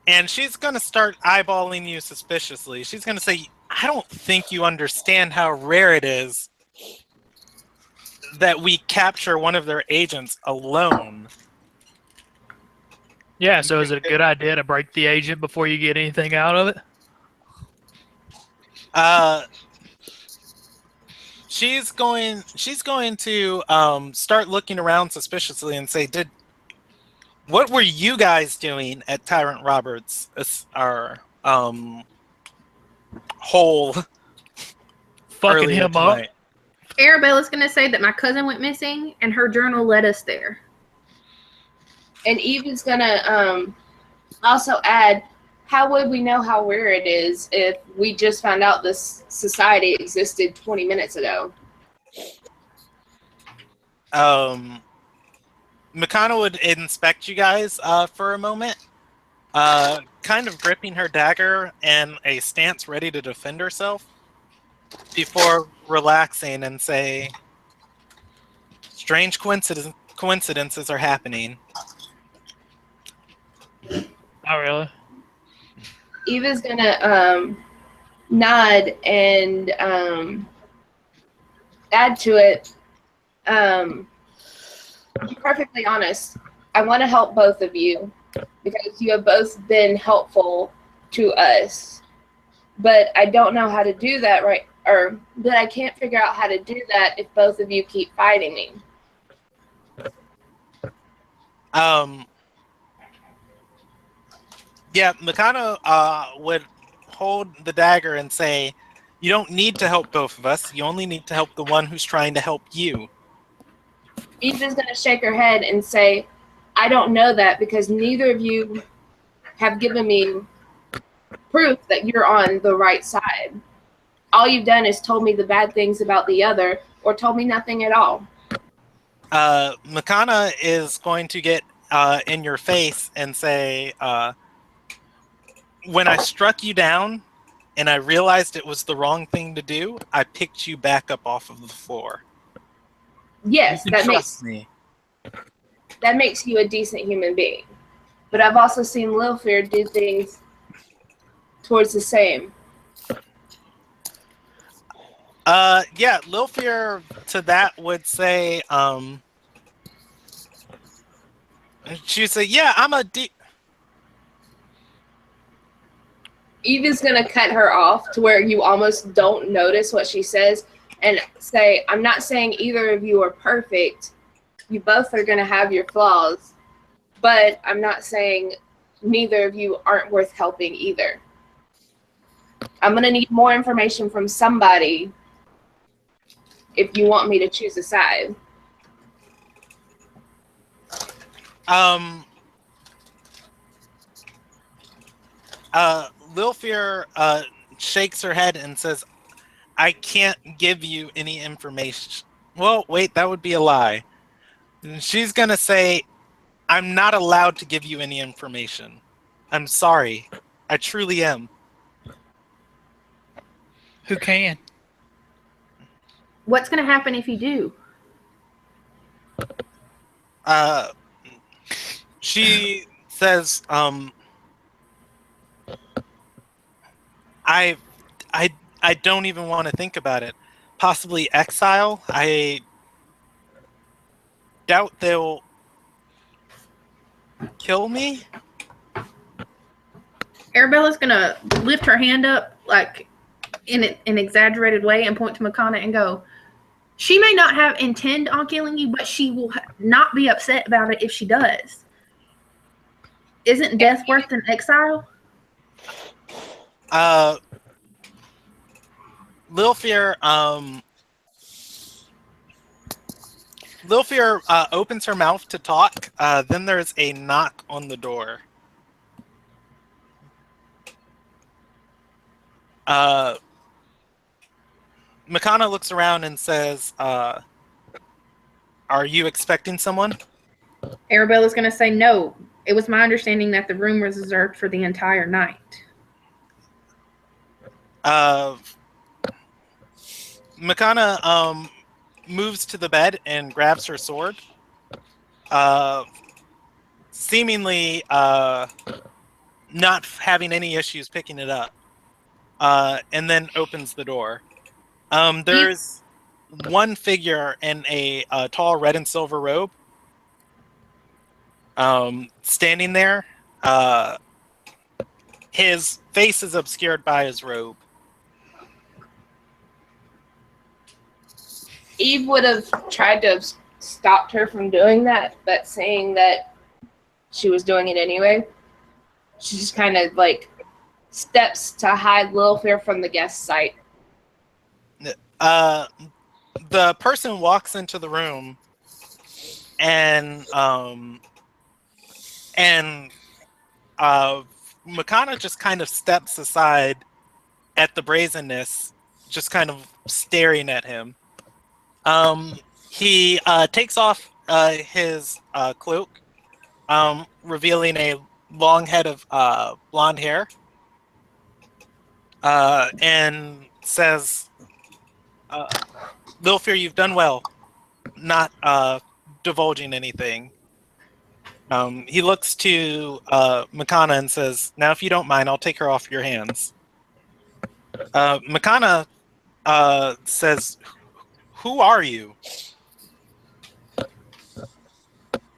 and she's going to start eyeballing you suspiciously. She's going to say, I don't think you understand how rare it is that we capture one of their agents alone. Yeah, so is it a good idea to break the agent before you get anything out of it? She's going to start looking around suspiciously and say, what were you guys doing at Tyrant Roberts' our hole Fucking earlier him up. tonight? Arabella's going to say that my cousin went missing and her journal led us there. And Eve is going to also add, how would we know how rare it is if we just found out this society existed 20 minutes ago? Makana would inspect you guys for a moment, kind of gripping her dagger in a stance ready to defend herself, before relaxing and say, strange coincidences are happening. Oh, really? Eve is going to nod and add to it. To be perfectly honest, I want to help both of you because you have both been helpful to us. But I don't know how to do that but I can't figure out how to do that if both of you keep fighting me. Yeah, Makana would hold the dagger and say, you don't need to help both of us. You only need to help the one who's trying to help you. Eve is going to shake her head and say, I don't know that because neither of you have given me proof that you're on the right side. All you've done is told me the bad things about the other or told me nothing at all. Makana is going to get in your face and say, when I struck you down and I realized it was the wrong thing to do, I picked you back up off of the floor. Yes, that makes you a decent human being. But I've also seen Lilfir do things towards the same. Yeah, Lilfir to that would say, she'd say, yeah, I'm a Eve is going to cut her off to where you almost don't notice what she says and say, I'm not saying either of you are perfect. You both are going to have your flaws. But I'm not saying neither of you aren't worth helping either. I'm going to need more information from somebody if you want me to choose a side. Lilfir shakes her head and says, I can't give you any information. Well, wait, that would be a lie. She's going to say, I'm not allowed to give you any information. I'm sorry. I truly am. Who can? What's going to happen if you do? She says, I don't even want to think about it. Possibly exile. I doubt they'll kill me. Arabella's going to lift her hand up like in an exaggerated way and point to Makana and go, she may not have intend on killing you, but she will not be upset about it if she does. Isn't death worse than exile? Lilfir opens her mouth to talk. Then there's a knock on the door. Makana looks around and says, Are you expecting someone? Arabella's going to say no. It was my understanding that the room was reserved for the entire night. Makana moves to the bed and grabs her sword. Seemingly not having any issues picking it up. And then opens the door. There's one figure in a tall red and silver robe standing there. His face is obscured by his robe. Eve would have tried to have stopped her from doing that, but saying that she was doing it anyway, she just kind of like steps to hide Lilfair from the guest sight. The person walks into the room and Makana just kind of steps aside at the brazenness, just kind of staring at him. He takes off his cloak, revealing a long head of blonde hair, and says, Lilfair, you've done well, not divulging anything. He looks to Makana and says, now if you don't mind, I'll take her off your hands. Makana says, who are you?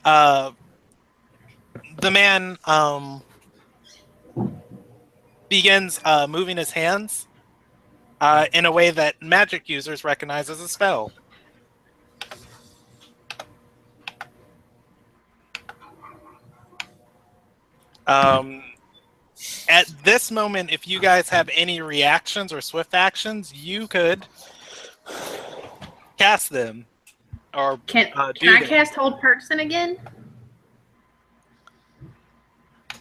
The man begins moving his hands in a way that magic users recognize as a spell. At this moment, if you guys have any reactions or swift actions, you could cast them. Or Can I cast Hold Person again?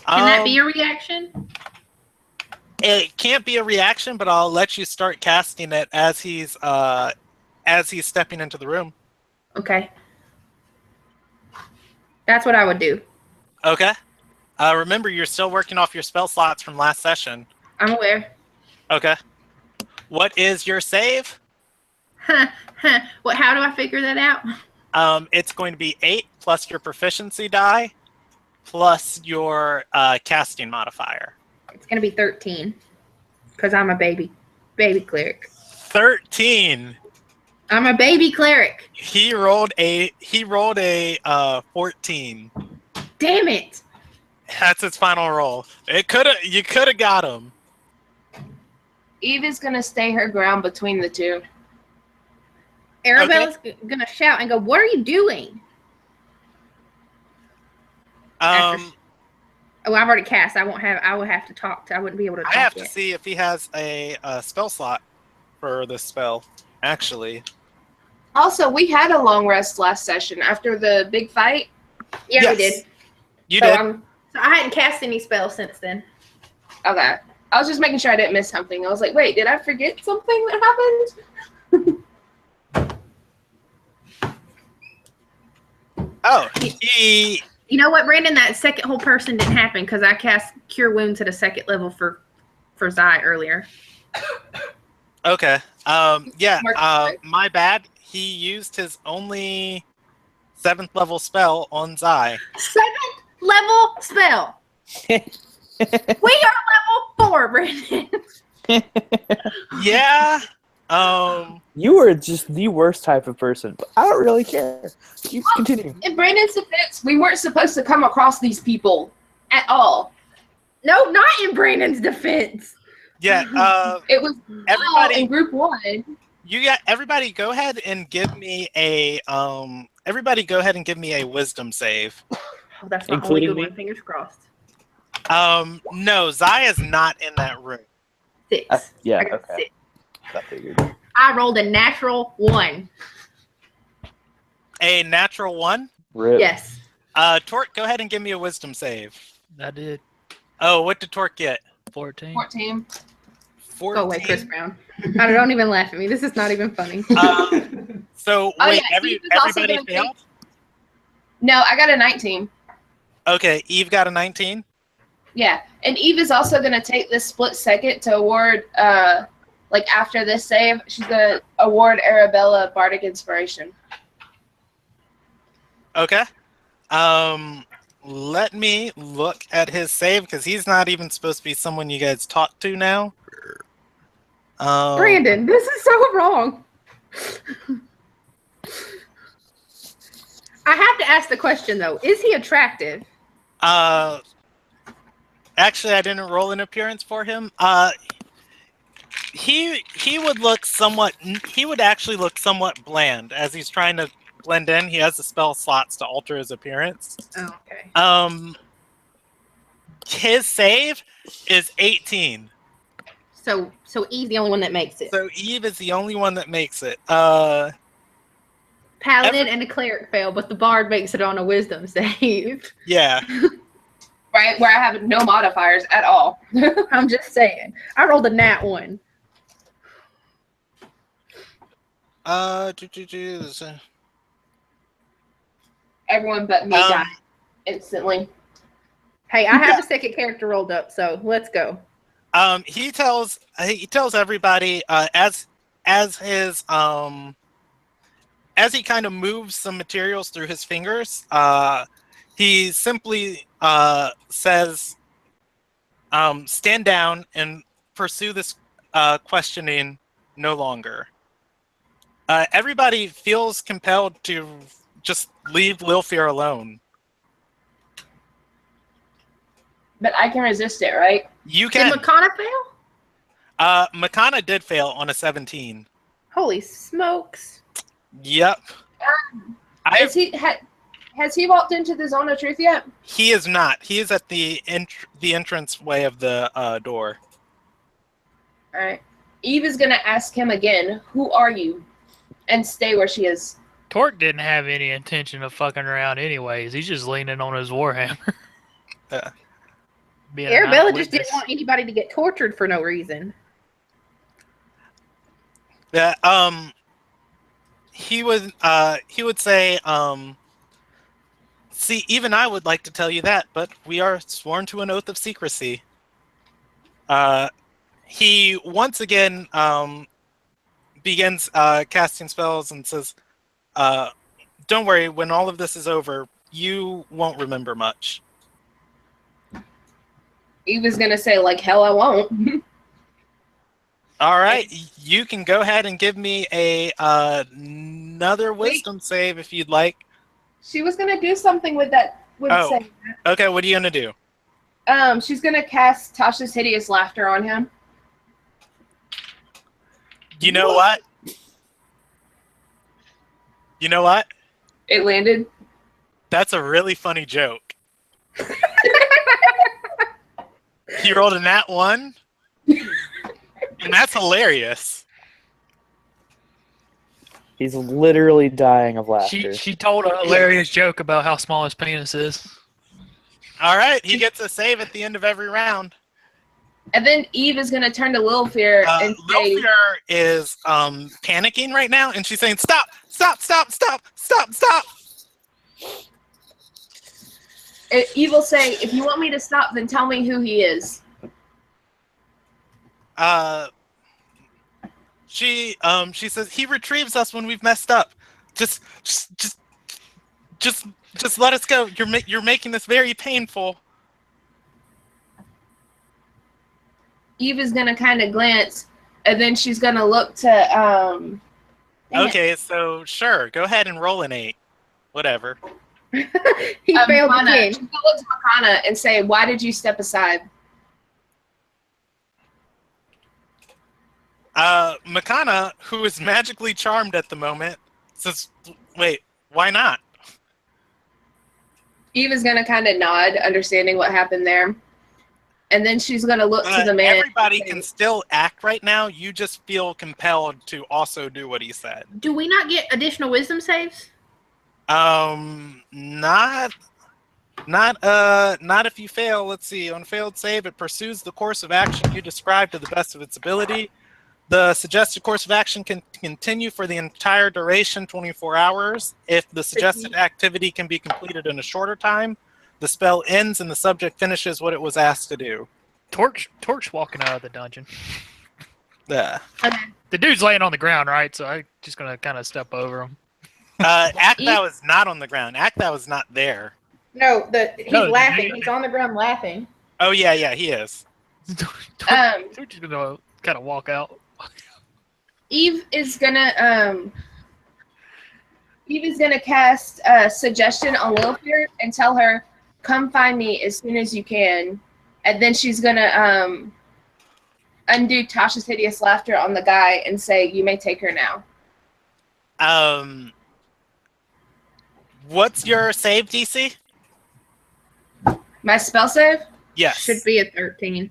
Can that be a reaction? It can't be a reaction, but I'll let you start casting it as he's stepping into the room. Okay. That's what I would do. Okay. Remember, you're still working off your spell slots from last session. I'm aware. Okay. What is your save? What? How do I figure that out? It's going to be 8 plus your proficiency die plus your casting modifier. It's going to be 13 because I'm a baby cleric. 13. I'm a baby cleric. He rolled a 14. Damn it. That's his final roll. You could have got him. Eve is gonna stay her ground between the two. Arabella's gonna shout and go, "What are you doing?" Oh, I've already cast. I will have to talk to. I wouldn't be able to talk I have yet. to see if he has a spell slot for this spell, actually. Also, we had a long rest last session after the big fight. Yeah, Yes. we did. You did. So I hadn't cast any spells since then. Okay. I was just making sure I didn't miss something. I was like, wait, did I forget something that happened? Oh, he... You know what, Brandon? That second whole person didn't happen because I cast Cure Wounds at a second level for Zai earlier. Okay. Yeah, my bad. He used his only 7th level spell on Zai. 7th level spell. We are level 4, Brandon. Yeah. You are just the worst type of person, but I don't really care. You continue. In Brandon's defense, we weren't supposed to come across these people at all. No, not in Brandon's defense. Yeah. It was Everybody all in group 1. You got everybody. Go ahead and give me a Everybody, go ahead and give me a wisdom save. Oh, that's not Including only good me? one. Fingers crossed. No, Zai is not in that room. 6. Yeah, I got okay. 6. I figured. I rolled a natural 1. A natural 1. Rip. Yes. Torque, go ahead and give me a wisdom save. I did Oh, what did Torque get? 14. 14. 14. Go away, Chris Brown. Don't even laugh at me. This is not even funny. So Oh, wait, yeah, Eve is also everybody gonna failed? No, I got a 19. Okay, Eve got a 19. Yeah, and Eve is also going to take this split second to award, like after this save, she's going to award Arabella Bardic Inspiration. Okay. Let me look at his save because he's not even supposed to be someone you guys talk to now. Brandon, this is so wrong. I have to ask the question though: is he attractive? Actually, I didn't roll an appearance for him. He would look somewhat. He would actually look somewhat bland as he's trying to blend in. He has the spell slots to alter his appearance. Oh, okay. His save is 18. So Eve's the only one that makes it. So Eve is the only one that makes it. Paladin and a cleric fail, but the bard makes it on a wisdom save. Yeah. Right, where I have no modifiers at all. I'm just saying. I rolled a nat 1. Everyone but me died instantly. Hey, I have a second character rolled up, so let's go. He tells everybody as he kind of moves some materials through his fingers, he simply says, stand down and pursue this questioning no longer. Everybody feels compelled to just leave Lilfir alone. But I can resist it, right? You can. Did Makana fail? Makana did fail on a 17. Holy smokes. Yep. Has he walked into the zone of truth yet? He is not. He is at the entrance way of the door. All right. Eve is going to ask him again, who are you? And stay where she is. Torque didn't have any intention of fucking around anyways. He's just leaning on his warhammer. Arabella just didn't want anybody to get tortured for no reason. Yeah. He would say, see, even I would like to tell you that, but we are sworn to an oath of secrecy. He once again begins casting spells and says, don't worry, when all of this is over, you won't remember much. Eve is going to say, like, hell I won't. All right, you can go ahead and give me another wisdom save if you'd like. She was going to do something with that. Okay, what are you going to do? She's going to cast Tasha's Hideous Laughter on him. You know what? You know what? It landed. That's a really funny joke. He rolled a nat 1, and that's hilarious. He's literally dying of laughter. She told a hilarious joke about how small his penis is. All right, he gets a save at the end of every round. And then Eve is going to turn to Lilfir and say... Lilfir is panicking right now, and she's saying, stop, stop, stop, stop, stop, stop. Eve will say, if you want me to stop, then tell me who he is. She says, he retrieves us when we've messed up. Just let us go. You're making this very painful. Eve is going to kind of glance, and then she's going to look to... Okay, so sure. Go ahead and roll an 8. Whatever. He failed again. She's going to look to Makana and say, why did you step aside? Makana, who is magically charmed at the moment, says, wait, why not? Eve is going to kind of nod, understanding what happened there. And then she's going to look to the man. Everybody can still act right now. You just feel compelled to also do what he said. Do we not get additional wisdom saves? Not Not if you fail. Let's see. On failed save, it pursues the course of action you described to the best of its ability. The suggested course of action can continue for the entire duration, 24 hours. If the suggested activity can be completed in a shorter time, the spell ends and the subject finishes what it was asked to do. Torch walking out of the dungeon. Yeah. Okay. The dude's laying on the ground, right? So I'm just gonna kind of step over him. Akthau is not on the ground. Akthau is not there. No, he's No, laughing. the- He's on the ground laughing. Oh yeah, he is. Torch is gonna kind of walk out. Eve is gonna cast a suggestion on Lilfir and tell her, "Come find me as soon as you can." And then she's gonna undo Tasha's hideous laughter on the guy and say, "You may take her now." What's your save DC? My spell save? Yes. Should be a 13.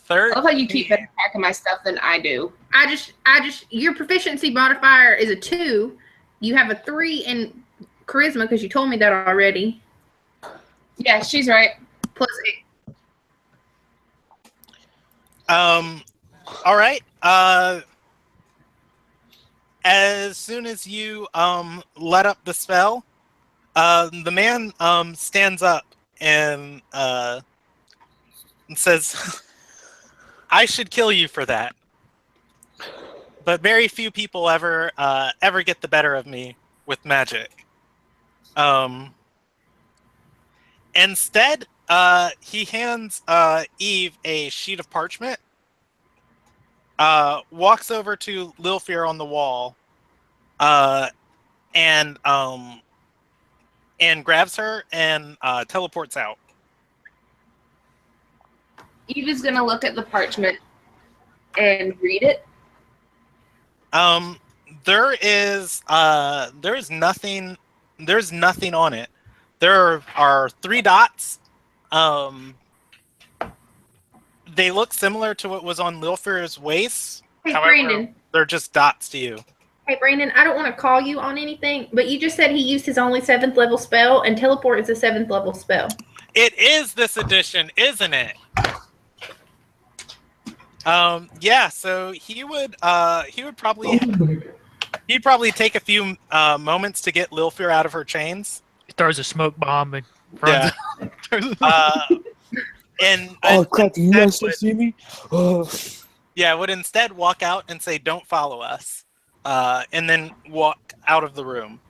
Third. I love how you keep better track of my stuff than I do. I just your proficiency modifier is a 2. You have a 3 in charisma because you told me that already. Yeah, she's right. Plus 8. All right. As soon as you let up the spell, the man stands up and says, "I should kill you for that, but very few people ever get the better of me with magic." Instead, he hands Eve a sheet of parchment. Walks over to Lilfir on the wall, and grabs her and teleports out. Eve is gonna look at the parchment and read it. There's nothing on it. There are 3 dots. They look similar to what was on Lilfir's waist. Hey, However, Brandon. they're just dots to you. Hey, Brandon, I don't want to call you on anything, but you just said he used his only 7th level spell, and teleport is a 7th level spell. It is this edition, isn't it? Yeah, so he would probably take a few moments to get Lilfir out of her chains. He throws a smoke bomb and runs. Yeah. And crap! Do you guys would- still see me? Oh. Yeah, would instead walk out and say, "Don't follow us," and then walk out of the room.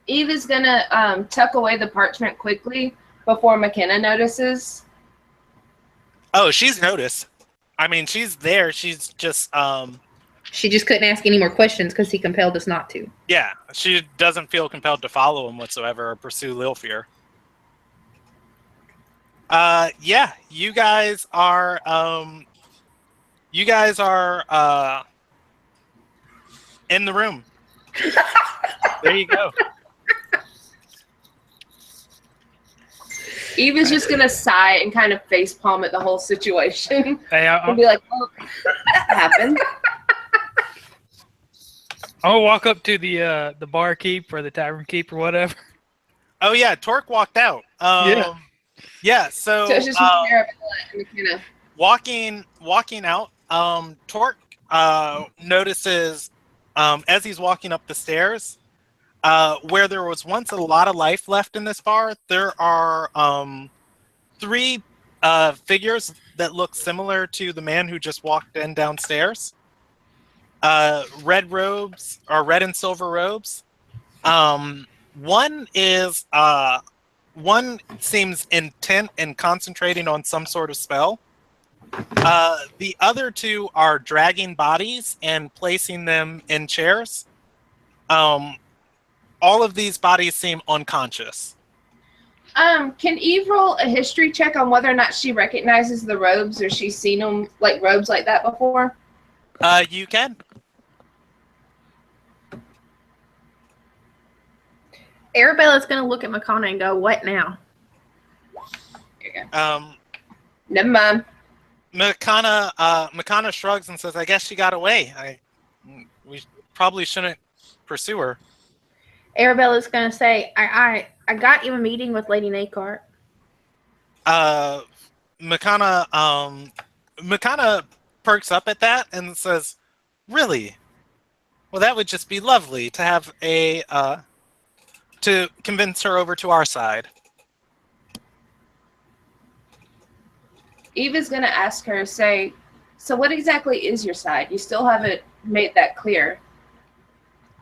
Eve is gonna tuck away the parchment quickly before McKenna notices. Oh, she's noticed. I mean, she's there. She's just, She just couldn't ask any more questions because he compelled us not to. yeah, she doesn't feel compelled to follow him whatsoever or pursue Lilfir. Yeah, you guys are in the room. There you go. Eve is just gonna sigh and kind of facepalm at the whole situation Hey, and be like, "Oh, that happened." I'm gonna walk up to the barkeep or the tavern keep or whatever. Oh yeah, Torque walked out. Yeah. So So it's just Arabella and McKenna. walking out, Torque notices as he's walking up the stairs, where there was once a lot of life left in this bar, there are 3 figures that look similar to the man who just walked in downstairs. Red robes, or red and silver robes. One seems intent and concentrating on some sort of spell. The other 2 are dragging bodies and placing them in chairs. All of these bodies seem unconscious. Can Eve roll a history check on whether or not she recognizes the robes or she's seen them like robes like that before? You can. Arabella's going to look at Makana and go, "What now?" Here you go. Um, Never mind. Makana shrugs and says, "I guess she got away. We probably shouldn't pursue her." Arabella's gonna say, I got you a meeting with Lady Nakart. Makana perks up at that and says, "Really? Well, that would just be lovely to have to convince her over to our side." Eva's gonna ask her, say, so what exactly is your side? You still haven't made that clear.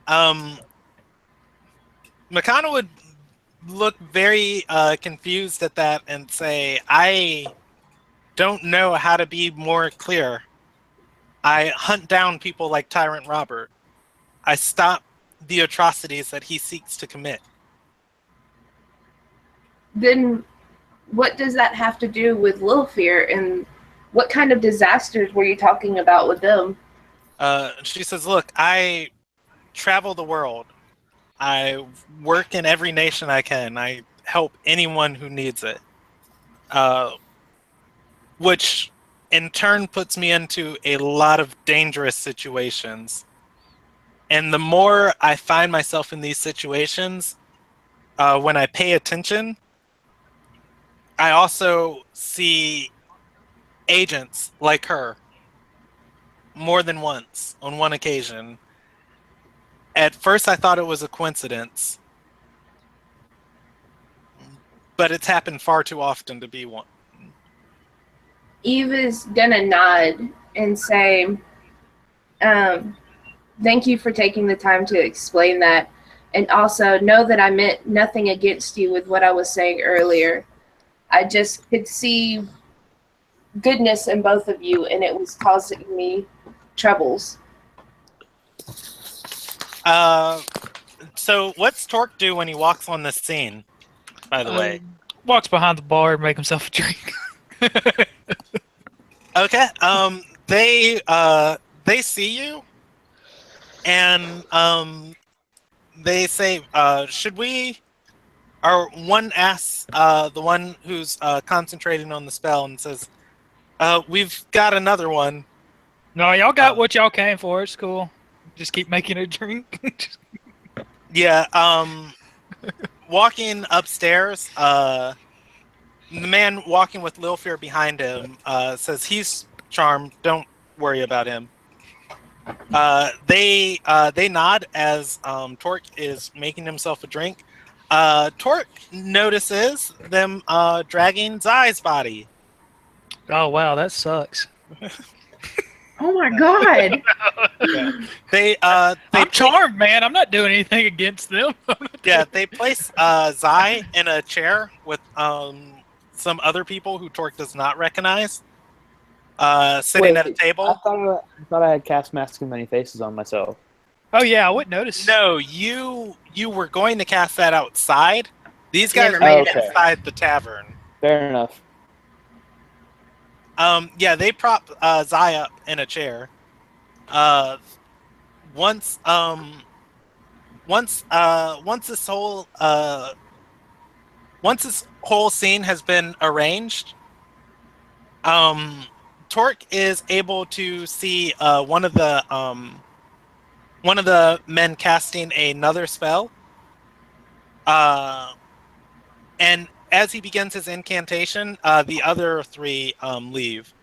Makana would look very confused at that and say, "I don't know how to be more clear. I hunt down people like Tyrant Robert. I stop the atrocities that he seeks to commit." Then what does that have to do with Lilfear, and what kind of disasters were you talking about with them? She says, "Look, I travel the world. I work in every nation I can. I help anyone who needs it. Which in turn puts me into a lot of dangerous situations. And the more I find myself in these situations, when I pay attention, I also see agents like her more than once on one occasion. At first I thought it was a coincidence, but it's happened far too often to be one." Eva's gonna nod and say, thank you for taking the time to explain that. And also know that I meant nothing against you with what I was saying earlier. I just could see goodness in both of you, and it was causing me troubles. So what's Torque do when he walks on this scene, by the way? Walks behind the bar and make himself a drink. Okay. They see you, and they say, "Should we?" Or one asks the one who's concentrating on the spell and says, "We've got another one." No, y'all got what y'all came for. It's cool. Just keep making a drink. Yeah. Walking upstairs, the man walking with Lilfear behind him says he's charmed. Don't worry about him. They nod as Torque is making himself a drink. Torque notices them dragging Zai's body. Oh wow, that sucks. Oh my god! Yeah. I'm charmed, man. I'm not doing anything against them. Yeah, they place Zai in a chair with some other people who Torque does not recognize, sitting at a table. I thought I had cast Mask of Many Faces on myself. Oh yeah, I wouldn't notice. No, you were going to cast that outside. These guys Never made made it it. inside the tavern. Fair enough. Yeah, they prop Zai up in a chair. Once this whole scene has been arranged, Torque is able to see one of the men casting another spell, and as he begins his incantation, the other three leave.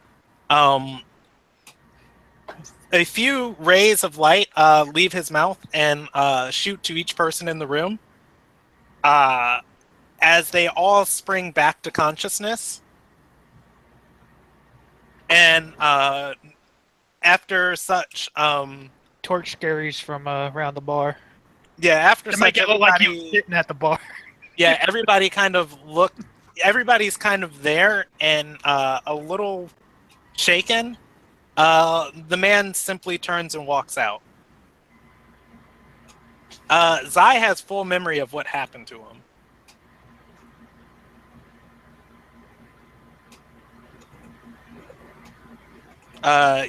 A few rays of light leave his mouth and shoot to each person in the room. As they all spring back to consciousness. And after such... Torch scaries from around the bar. Yeah, after To such... make it look like you were sitting at the bar. Yeah, everybody kind of everybody's kind of there and a little shaken. The man simply turns and walks out. Zai has full memory of what happened to him.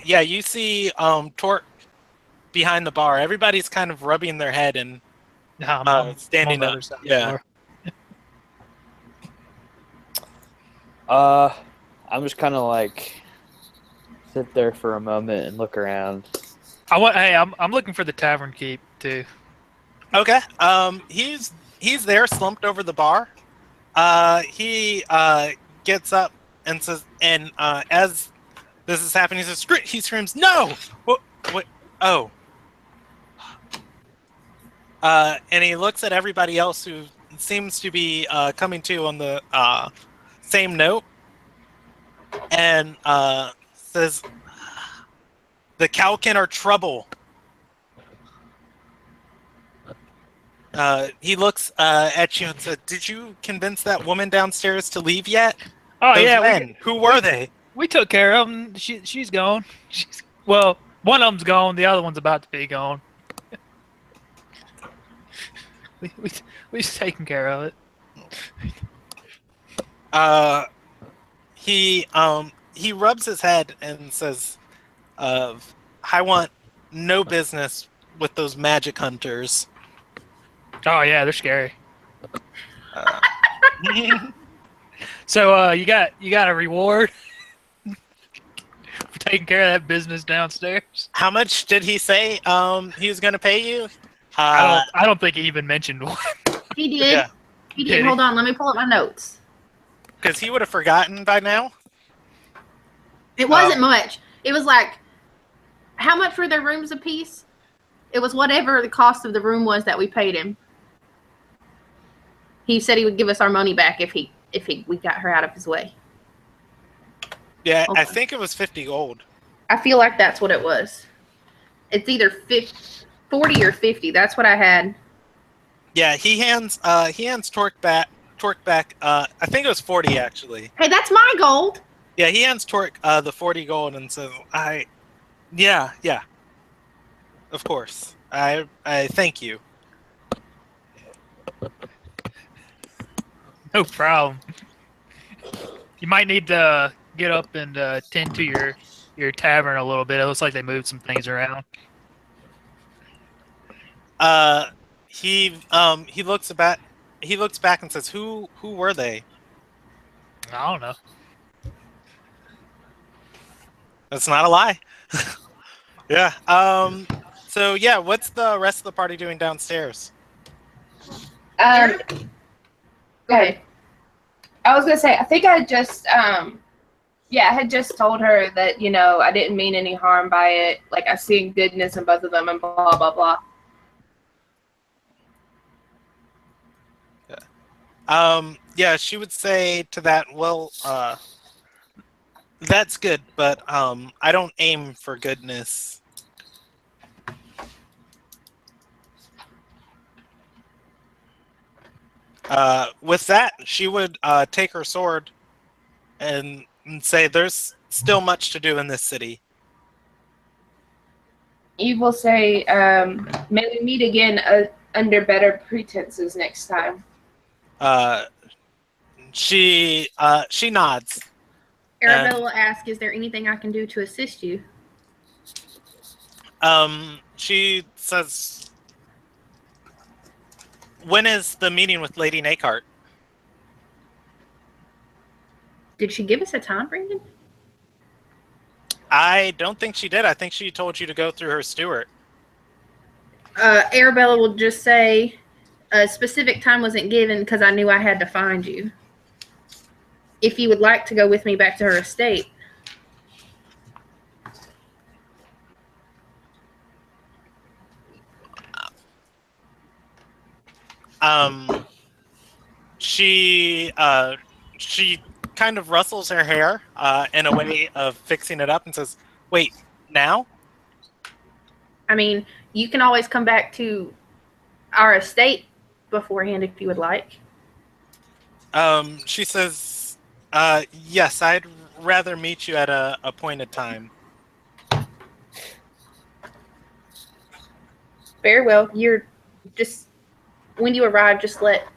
Yeah, you see Torque behind the bar. Everybody's kind of rubbing their head and standing on the up. other side of the Yeah. bar. I'm just kind of like sit there for a moment and look around. I'm looking for the tavern keep too. Okay. He's there, slumped over the bar. He gets up and says, and as this is happening, he screams, "No! What? Oh!" And he looks at everybody else who seems to be coming to on the same note, and says, "The Kalkin are trouble." He looks at you and says, "Did you convince that woman downstairs to leave yet?" Oh Those yeah, men, who were they? we took care of them. She's gone. Well, one of them's gone. The other one's about to be gone. we just taken care of it. He rubs his head and says, "I want no business with those magic hunters." Oh yeah, they're scary. So you got a reward for taking care of that business downstairs. How much did he say he was going to pay you? I don't think he even mentioned one. He did. Yeah. He Did did. he? Hold on. Let me pull up my notes. Because he would have forgotten by now. It wasn't much. It was like, how much were their rooms a piece? It was whatever the cost of the room was that we paid him. He said he would give us our money back if we got her out of his way. Yeah, Okay. I think it was 50 gold. I feel like that's what it was. It's either 40 or 50. That's what I had. Yeah, he hands Torque back. I think it was 40 actually. Hey, that's my gold. Yeah, he hands Torque the 40 gold and says, yeah, of course. I thank you. No problem. You might need to get up and tend to your tavern a little bit. It looks like they moved some things around. He looks back and says, Who were they? I don't know. That's not a lie. Yeah. So yeah, what's the rest of the party doing downstairs? Go ahead. I was gonna say, I think I just, I had just told her that, I didn't mean any harm by it. Like, I see goodness in both of them and blah, blah, blah. Yeah, she would say to that, well, that's good, but I don't aim for goodness. With that, she would take her sword and say, there's still much to do in this city. You will say, may we meet again under better pretenses next time. She nods. Arabella will ask, is there anything I can do to assist you? She says, when is the meeting with Lady Nakehart? Did she give us a time, Brandon? I don't think she did. I think she told you to go through her steward. Arabella will just say, a specific time wasn't given because I knew I had to find you. If you would like to go with me back to her estate. She kind of rustles her hair in a way of fixing it up and says, wait, now? I mean, you can always come back to our estate beforehand if you would like. She says, yes, I'd rather meet you at a appointed time. Very well. You're just, when you arrive, just let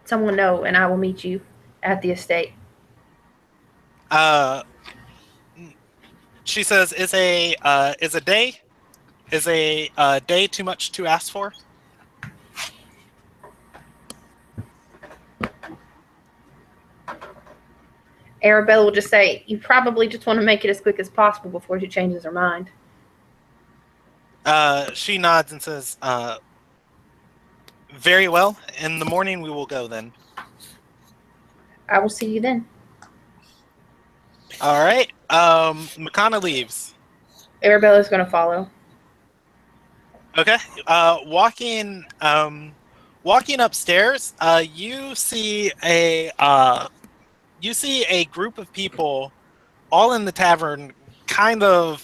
someone know and I will meet you at the estate. She says, is a day too much to ask for? Arabella will just say, you probably just want to make it as quick as possible before she changes her mind. She nods and says, very well. In the morning we will go then. I will see you then. All right. Makana leaves. Arabella's going to follow. Okay. Walking upstairs, you see a group of people all in the tavern kind of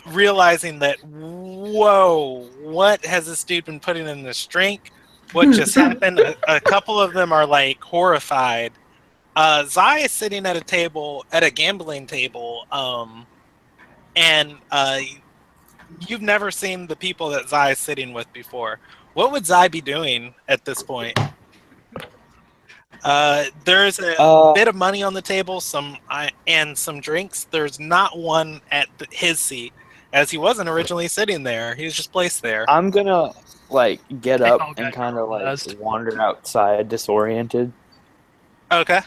realizing that, whoa, what has this dude been putting in this drink? What just happened? A couple of them are like horrified. Zai is sitting at a gambling table, and you've never seen the people that Zai is sitting with before. What would Zai be doing at this point? There's a bit of money on the table, and some drinks. There's not one at his seat, as he wasn't originally sitting there. He was just placed there. I'm gonna get up and kind of wander outside, disoriented. Okay.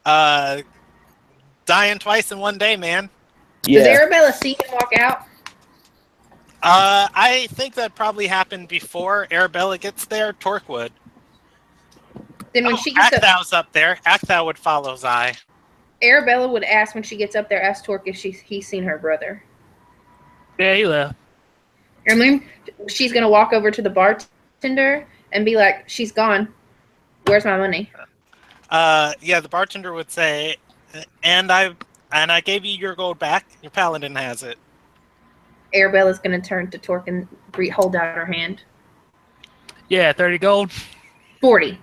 Dying twice in one day, man. Yeah. Does Arabella see him walk out? I think that probably happened before Arabella gets there. Torque would. Then when she gets Acthau's up there. Acthau would follow Zai. Arabella would ask when she gets up there, ask Torque if he's seen her brother. Yeah, he left. And then she's going to walk over to the bartender and be like, she's gone. Where's my money? Yeah, the bartender would say, and I gave you your gold back. Your paladin has it. Arabella's going to turn to Torque and hold out her hand. Yeah, 30 gold. 40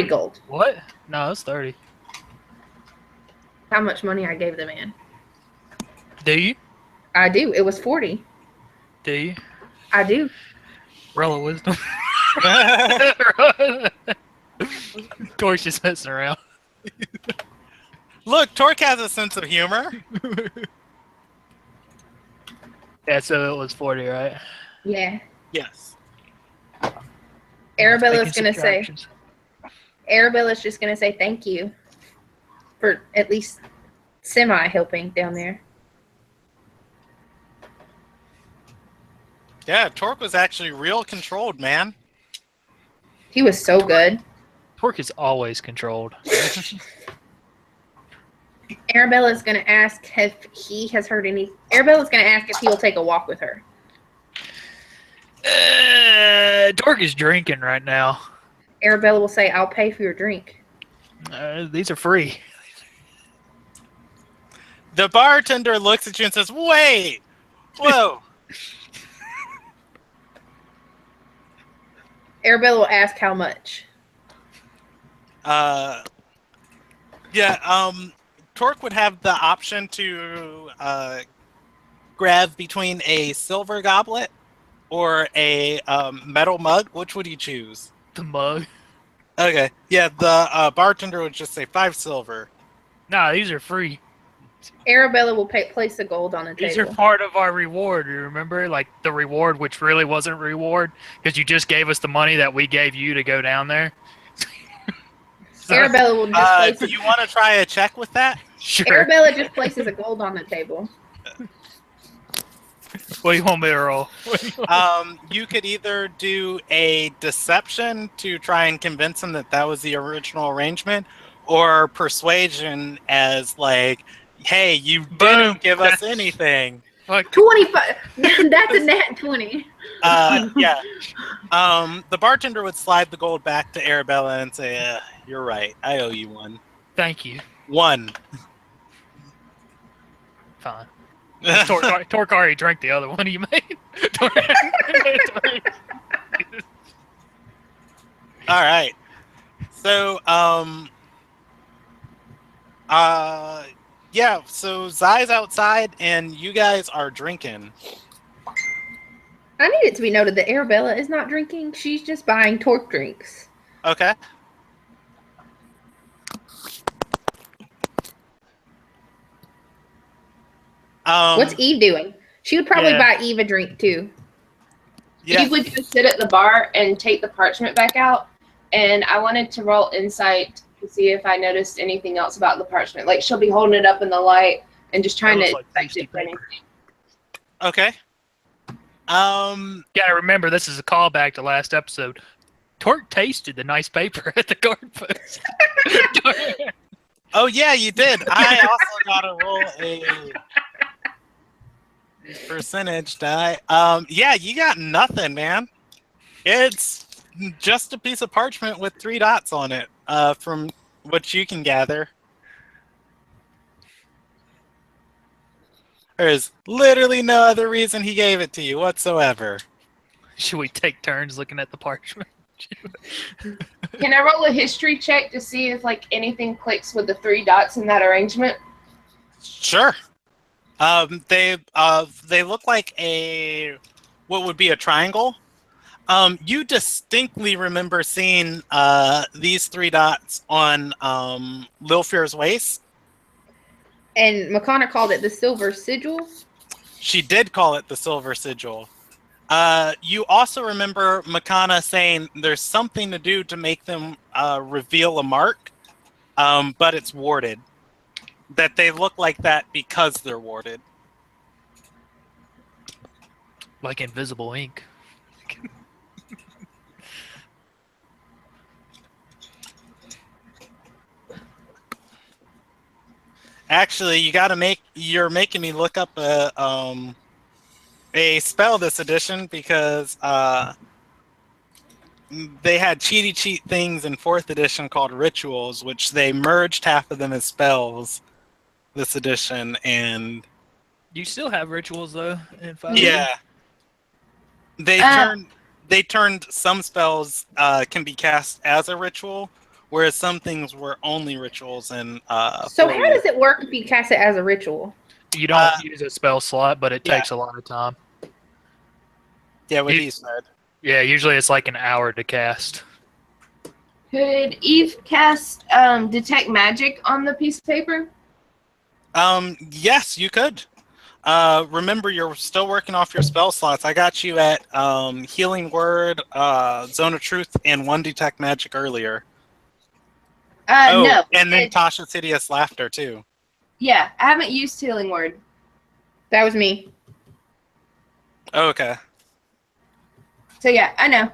gold. What? No, it's 30. How much money I gave the man? Do you? I do. It was 40. Do you? I do. Roll of wisdom. Torque's just messing around. Look, Torque has a sense of humor. Yeah, so it was 40, right? Yeah. Yes. Arabella's just gonna say thank you for at least semi-helping down there. Yeah, Torque was actually real controlled, man. He was so good. Torque is always controlled. Arabella's going to ask if he has heard any... Arabella's going to ask if he will take a walk with her. Torque is drinking right now. Arabella will say, I'll pay for your drink. These are free. The bartender looks at you and says, wait! Whoa! Arabella will ask how much. Torque would have the option to grab between a silver goblet or a metal mug. Which would you choose? The mug. Okay. Yeah, the bartender would just say 5 silver. Nah, these are free. Arabella will place the gold on the table. These are part of our reward, you remember? Like, the reward, which really wasn't reward, because you just gave us the money that we gave you to go down there. So, Arabella will just place do you want to try a check with that? Sure. Arabella just places a gold on the table. What do you want me to roll? You could either do a deception to try and convince him that that was the original arrangement, or persuasion as like, hey, you didn't give us anything. Like 25. That's a nat 20. Yeah. The bartender would slide the gold back to Arabella and say, you're right. I owe you one. Thank you. 1. Fine. Torque already drank the other one you made. All right. So, yeah, so Zai's outside and you guys are drinking. I need it to be noted that Arabella is not drinking. She's just buying Torque drinks. Okay. What's Eve doing? She would probably buy Eve a drink too. Yeah. Eve would just sit at the bar and take the parchment back out, and I wanted to roll insight to see if I noticed anything else about the parchment. Like, she'll be holding it up in the light and just trying to expect it for anything. Okay. Gotta remember, this is a callback to last episode. Torque tasted the nice paper at the garden post. Oh yeah, you did. I also gotta roll a percentage die. Yeah, you got nothing, man. It's just a piece of parchment with 3 dots on it. From what you can gather, there's literally no other reason he gave it to you whatsoever. Should we take turns looking at the parchment? Can I roll a history check to see if like anything clicks with the 3 dots in that arrangement? Sure. They look like what would be a triangle. You distinctly remember seeing these 3 dots on Lilfear's waist. And Makana called it the silver sigil. She did call it the silver sigil. You also remember Makana saying there's something to do to make them reveal a mark, but it's warded. That they look like that because they're warded. Like invisible ink. Actually, you're making me look up a spell this edition because they had cheaty cheat things in 4th edition called rituals, which they merged half of them as spells this edition, and You still have rituals though in 5. yeah, they turned some spells can be cast as a ritual, whereas some things were only rituals. And So how does it work if you cast it as a ritual? You don't use a spell slot, but it takes a lot of time. Yeah, what he said. Yeah, usually it's like an hour to cast. Could Eve cast detect magic on the piece of paper? Yes, you could. Remember, you're still working off your spell slots. I got you at Healing Word, Zone of Truth, and 1 Detect Magic earlier. No. And then Tasha's Hideous Laughter, too. Yeah, I haven't used Healing Word. That was me. Oh, okay. So yeah, I know.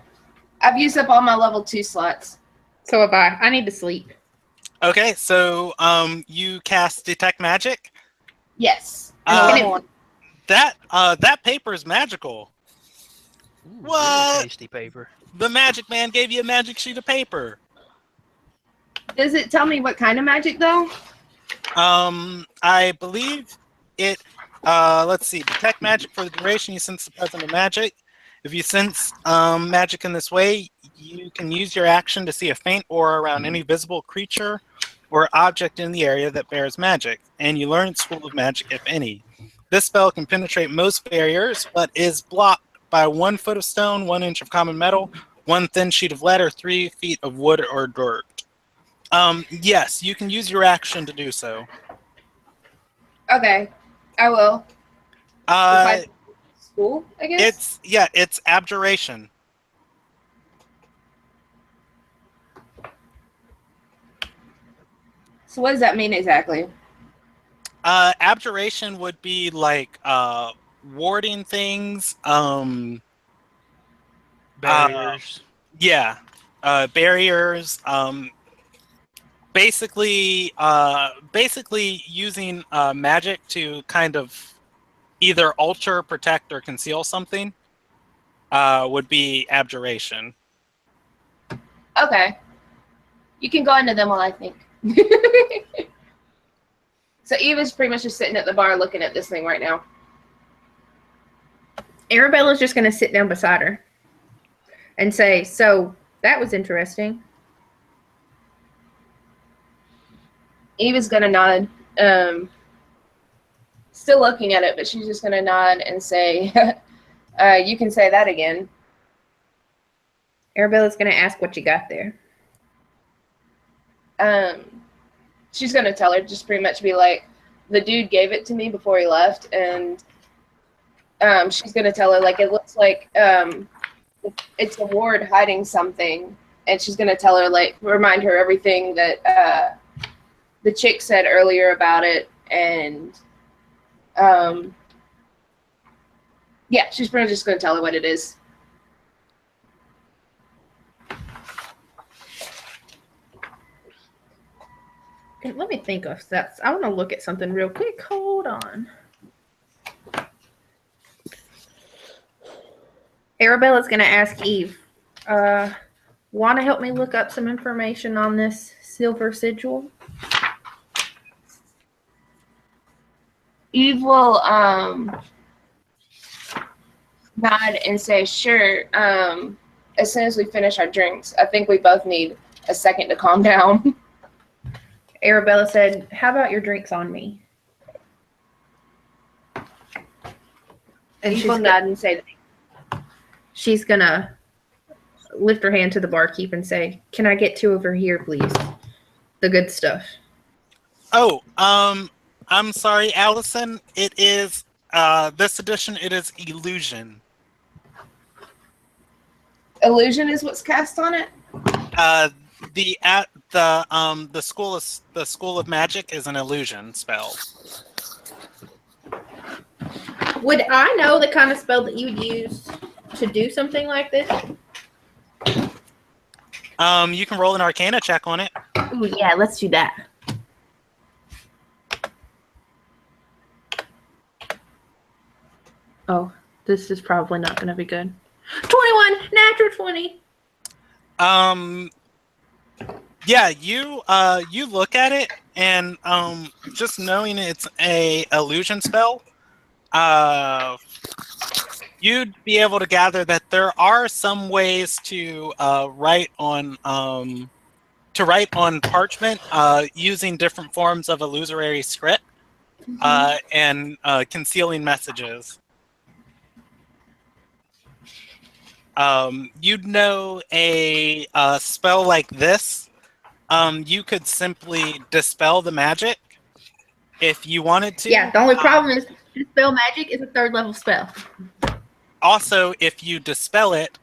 I've used up all my level 2 slots. So have I. I need to sleep. Okay, so you cast Detect Magic? Yes. That paper is magical. Ooh, What? really tasty paper. The Magic Man gave you a magic sheet of paper. Does it tell me what kind of magic though? I believe it. Let's see. Detect magic for the duration you sense the presence of magic. If you sense magic in this way, you can use your action to see a faint aura around any visible creature or object in the area that bears magic, and you learn its school of magic, if any. This spell can penetrate most barriers, but is blocked by 1 foot of stone, 1 inch of common metal, 1 thin sheet of lead, or 3 feet of wood or dirt. Yes, you can use your action to do so. Okay, I will. School, I guess. It's abjuration. So what does that mean exactly? Abjuration would be like warding things. Barriers. Barriers. Basically using magic to kind of either alter, protect, or conceal something would be abjuration. Okay. You can go into them while I think. So Eva's pretty much just sitting at the bar looking at this thing right now. Arabella's just going to sit down beside her and say, so that was interesting. Eva's going to nod. Still looking at it, but she's just going to nod and say, you can say that again. Arabella's going to ask what you got there. She's going to tell her, just pretty much be like, the dude gave it to me before he left, and she's going to tell her, like, it looks like it's a ward hiding something, and she's going to tell her, like, remind her everything that the chick said earlier about it, and Yeah, she's pretty much just going to tell her what it is. Let me think of that. I want to look at something real quick. Hold on. Arabella's going to ask Eve, want to help me look up some information on this silver sigil? Eve will nod and say, sure, as soon as we finish our drinks. I think we both need a second to calm down. Arabella said, how about your drinks on me? And Eve will nod and say, she's going to lift her hand to the barkeep and say, can I get 2 over here, please? The good stuff. Oh, I'm sorry, Allison. It is, this edition, it is Illusion. illusion is what's cast on it? The school of magic is an illusion spell. Would I know the kind of spell that you would use to do something like this? You can roll an Arcana check on it. Ooh, yeah, let's do that. Oh, this is probably not going to be good. 21, natural 20. Yeah, you look at it and just knowing it's a illusion spell, you'd be able to gather that there are some ways to write on parchment using different forms of illusory script and concealing messages. You'd know a spell like this. You could simply dispel the magic if you wanted to. Yeah, the only problem is dispel magic is a 3rd level spell. Also, if you dispel it,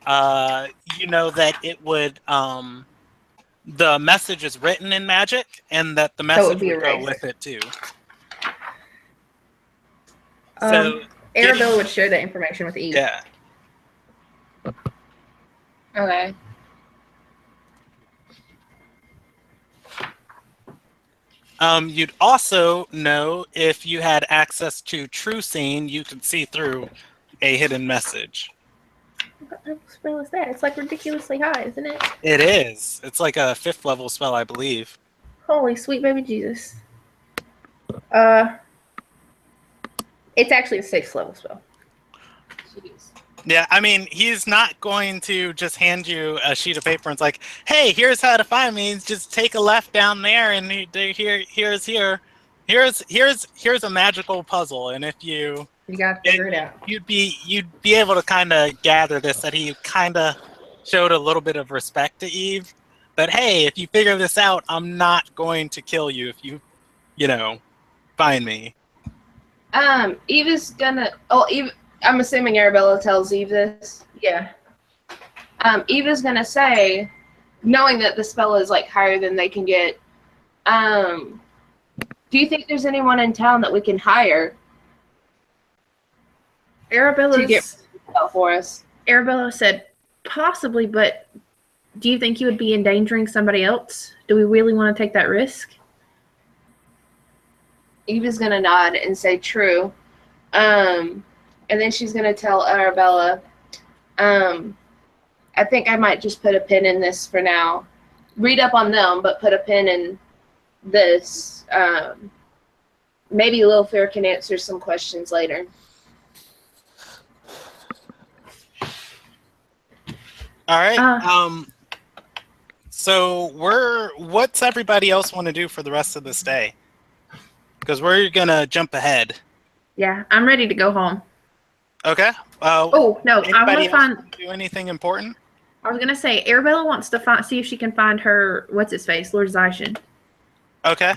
you know that it would the message is written in magic, and that the message would go with it too. So Arabella would share that information with Eve. Yeah. Okay. You'd also know if you had access to True Seeing, you could see through a hidden message. What level spell is that? It's like ridiculously high, isn't it? It is. It's like a 5th level spell, I believe. Holy sweet baby Jesus. It's actually a 6th level spell. Jeez. Yeah, I mean, he's not going to just hand you a sheet of paper and it's like, hey, here's how to find me. Just take a left down there and here's a magical puzzle. And if you gotta figure it out. You'd be able to kind of gather this, that he kind of showed a little bit of respect to Eve. But hey, if you figure this out, I'm not going to kill you if you find me. Eve is gonna. Oh, Eve. I'm assuming Arabella tells Eve this. Yeah. Eve is gonna say, knowing that the spell is like higher than they can get. Do you think there's anyone in town that we can hire to get spell for us? Arabella said, possibly, but do you think you would be endangering somebody else? Do we really want to take that risk? Eve is gonna nod and say, true. And then she's going to tell Arabella, I think I might just put a pin in this for now. Read up on them, but put a pin in this. Maybe Lilfair can answer some questions later. All right. So what's everybody else want to do for the rest of this day? Because we're going to jump ahead. Yeah, I'm ready to go home. Okay. Oh, no, I want to find... Do anything important? I was going to say, Arabella wants to see if she can find her, what's-his-face, Lord Zyshin. Okay.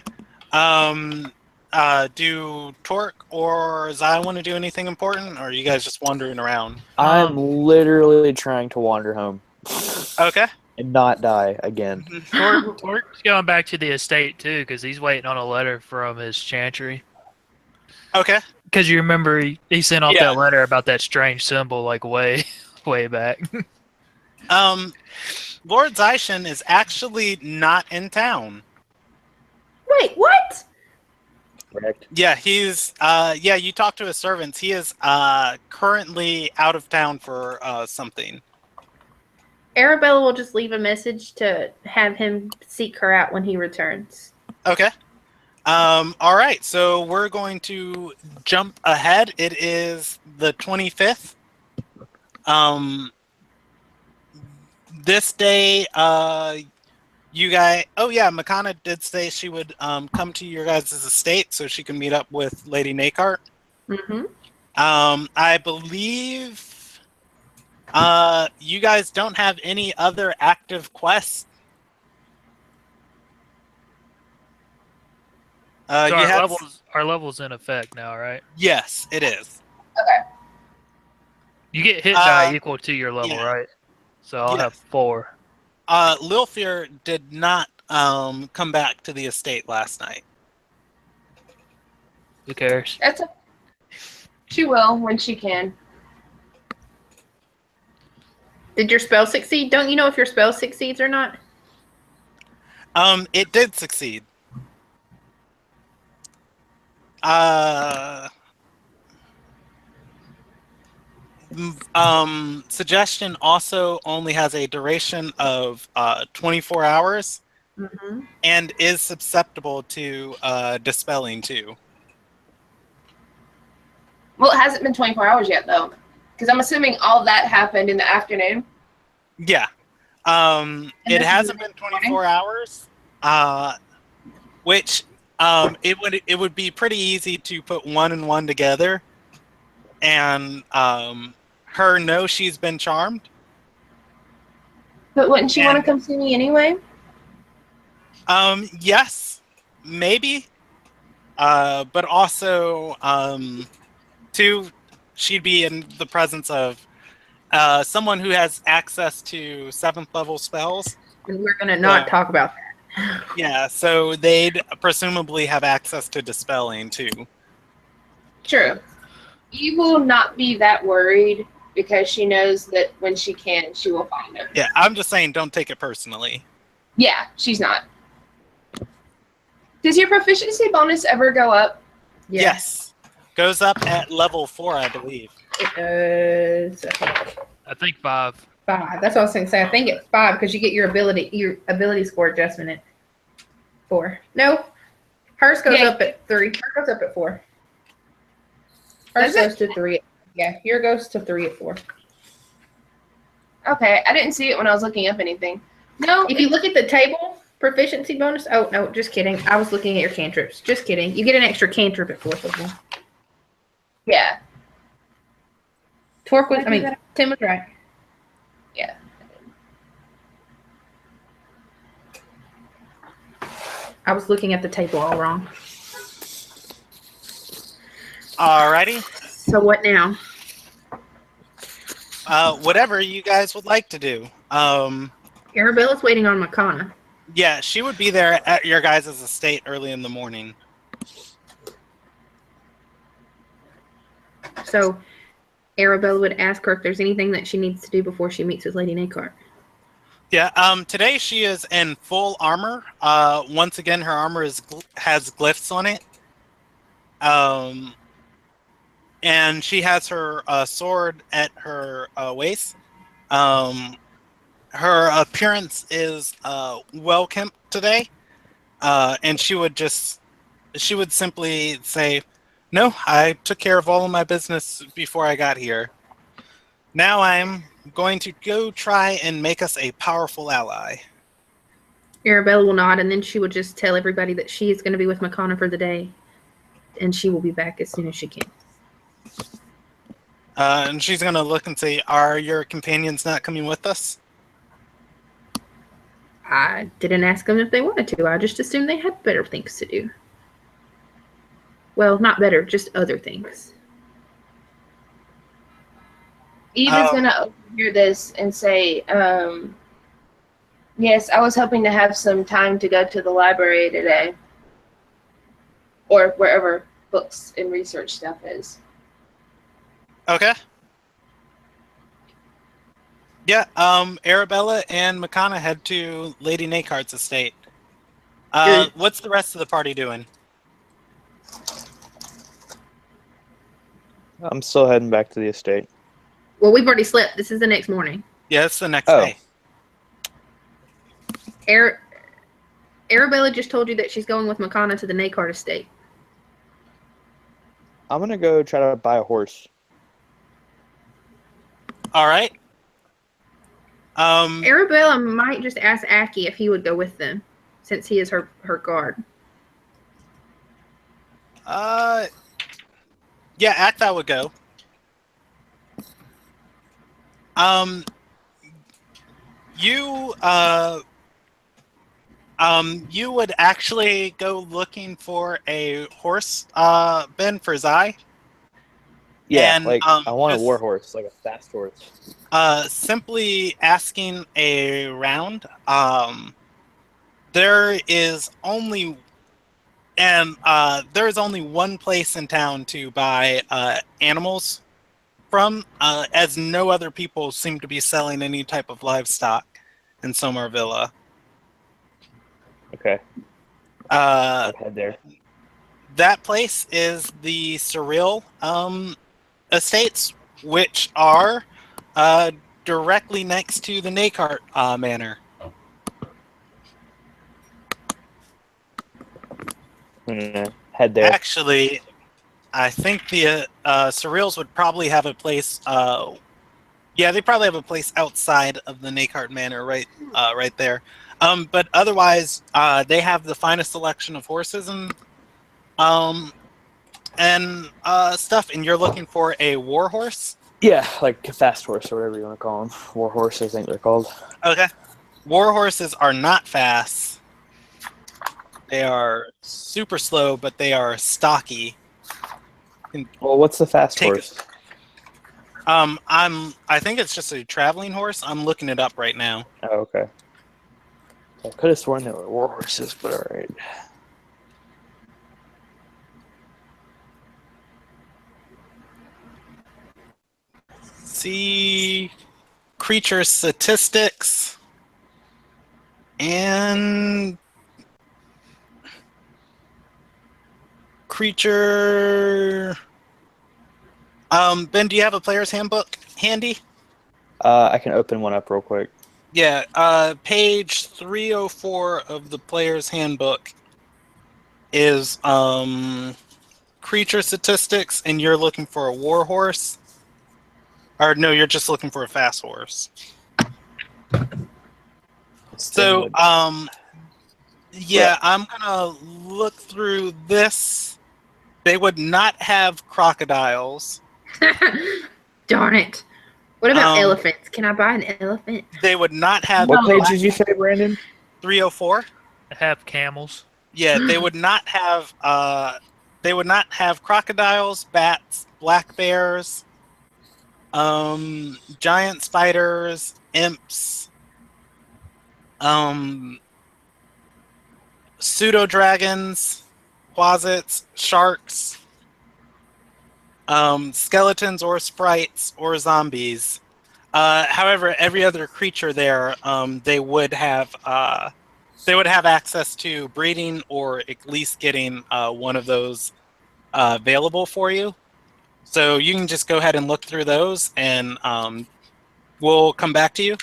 Do Torque or Zai want to do anything important, or are you guys just wandering around? I'm literally trying to wander home. Okay. And not die again. Torque's going back to the estate, too, because he's waiting on a letter from his chantry. Okay. Because you remember he sent off Yeah. that letter about that strange symbol like way back. Lord Zyshin is actually not in town. Wait, what? Correct. Yeah, he's you talked to his servants. He is currently out of town for something. Arabella will just leave a message to have him seek her out when he returns. Okay. All right, so we're going to jump ahead. It is the 25th. This day, you guys. Oh yeah, Makana did say she would come to your guys' estate so she can meet up with Lady Nakart. Mm-hmm. I believe you guys don't have any other active quests. So You have our levels in effect now, right? yes, it is. You get hit die equal to your level, yeah. right? So I'll Yes. have 4. Lilfear did not come back to the estate last night. Who cares? She will when she can. Did your spell succeed? Don't you know if your spell succeeds or not? It did succeed. Suggestion also only has a duration of 24 hours Mm-hmm. and is susceptible to dispelling too. Well, it hasn't been 24 hours yet, though. Because I'm assuming all that happened in the afternoon. Yeah. It hasn't been 24 hours, which it would be pretty easy to put 1 and 1 together, and her know she's been charmed. But wouldn't she want to come see me anyway? Yes, maybe, but also too, she'd be in the presence of someone who has access to 7th level spells. And we're gonna not talk about that. Yeah, so they'd presumably have access to dispelling too. True. You will not be that worried because she knows that when she can, she will find him. Yeah, I'm just saying, don't take it personally. Yeah, she's not. Does your proficiency bonus ever go up? Yeah. Yes, goes up at level 4, I believe. It does. I think 5. 5. That's what I was going to say. I think it's 5 because you get your ability score adjustment at 4. No, hers goes up at 3. Hers goes up at 4. Hers goes to 3. Yeah, yours goes to 3 at 4. Okay, I didn't see it when I was looking up anything. No, If you look at the table, proficiency bonus. Oh no, just kidding. I was looking at your cantrips. Just kidding. You get an extra cantrip at 4th level. yeah. Torque was. I mean, Tim was right. Yeah. I was looking at the table all wrong. Alrighty. So what now? Whatever you guys would like to do. Arabella's waiting on Makana. Yeah, she would be there at your guys' estate early in the morning. So Arabella would ask her if there's anything that she needs to do before she meets with Lady Nakart. Yeah, today she is in full armor. Once again, her armor has glyphs on it. And she has her sword at her waist. Her appearance is well kempt today, and she would simply say, "No, I took care of all of my business before I got here. Now I'm going to go try and make us a powerful ally." Arabella will nod, and then she would just tell everybody that she is going to be with Makana for the day, and she will be back as soon as she can. And she's going to look and say, "Are your companions not coming with us?" I didn't ask them if they wanted to. I just assumed they had better things to do. Well, not better, just other things. Eva's going to overhear this and say, yes, I was hoping to have some time to go to the library today. Or wherever books and research stuff is. Okay. Yeah, Arabella and Makana head to Lady Nakart's estate. What's the rest of the party doing? I'm still heading back to the estate. Well, we've already slept. This is the next morning. Yeah, it's the next Oh. day. Arabella just told you that she's going with Makana to the Nakart estate. I'm gonna go try to buy a horse. All right. Arabella might just ask Aki if he would go with them, since he is her guard. Yeah, Akva would go. You would actually go looking for a horse, Ben, for Zai. Yeah, And, I want a just- war horse, like a fast horse. Simply asking around. There is only one place in town to buy animals from, as no other people seem to be selling any type of livestock in Somar Villa. Okay, Uh, I'll head there. that place is the Surreal estates, which are directly next to the Nakart Manor. I'm gonna head there. Actually, I think the Surreals would probably have a place. Yeah, they probably have a place outside of the Nakart Manor, right there. But otherwise, they have the finest selection of horses and stuff. And you're looking for a war horse. Yeah, like a fast horse or whatever you want to call them. War horse, I think they're called. Okay. War horses are not fast. They are super slow, but they are stocky. Well, what's the fast Take horse? I think it's just a traveling horse. I'm looking it up right now. Oh, okay. I could have sworn they were war horses, but all right. See creature statistics and creature. Ben, do you have a player's handbook handy? I can open one up real quick. Yeah, page 304 of the player's handbook is creature statistics, and you're looking for a war horse. Or no, you're just looking for a fast horse. So, yeah, I'm gonna look through this. They would not have crocodiles. Darn it. What about elephants? Can I buy an elephant? They would not have. What page did you say, Brandon? 304. Have camels. Yeah, they would not have. They would not have crocodiles, bats, black bears, giant spiders, imps, pseudo dragons, quasits, sharks, skeletons or sprites or zombies. However, every other creature there, they would have access to breeding or at least getting one of those available for you. So you can just go ahead and look through those, and we'll come back to you.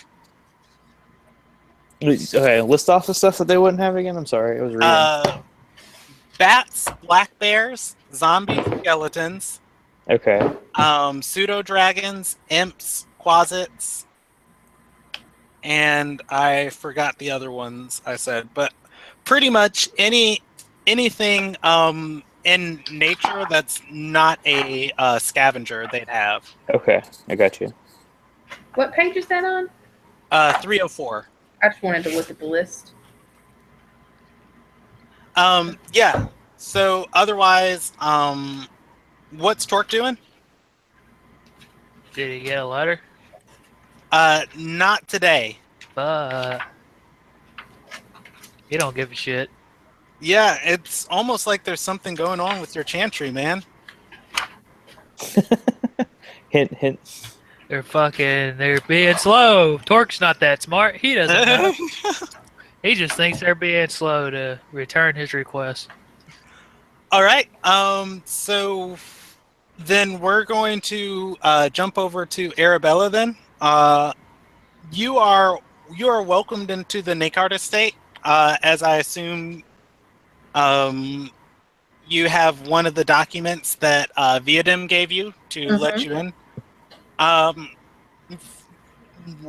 Okay, list off the stuff that they wouldn't have again. I'm sorry, I was reading. Bats, black bears, zombie skeletons, Okay. pseudo dragons, imps, quasits, and I forgot the other ones I said, but pretty much anything in nature that's not a scavenger they'd have. Okay, I got you. What page is that on? 304. I just wanted to look at the list. Yeah. So otherwise, what's Torque doing? Did he get a letter? Not today. But he don't give a shit. Yeah, it's almost like there's something going on with your chantry, man. Hint, hint. They're being slow. Torque's not that smart. He doesn't know. He just thinks they're being slow to return his request. All right. So then we're going to jump over to Arabella. Then you are welcomed into the Nakart estate. As I assume, you have one of the documents that Viadim gave you to let you in.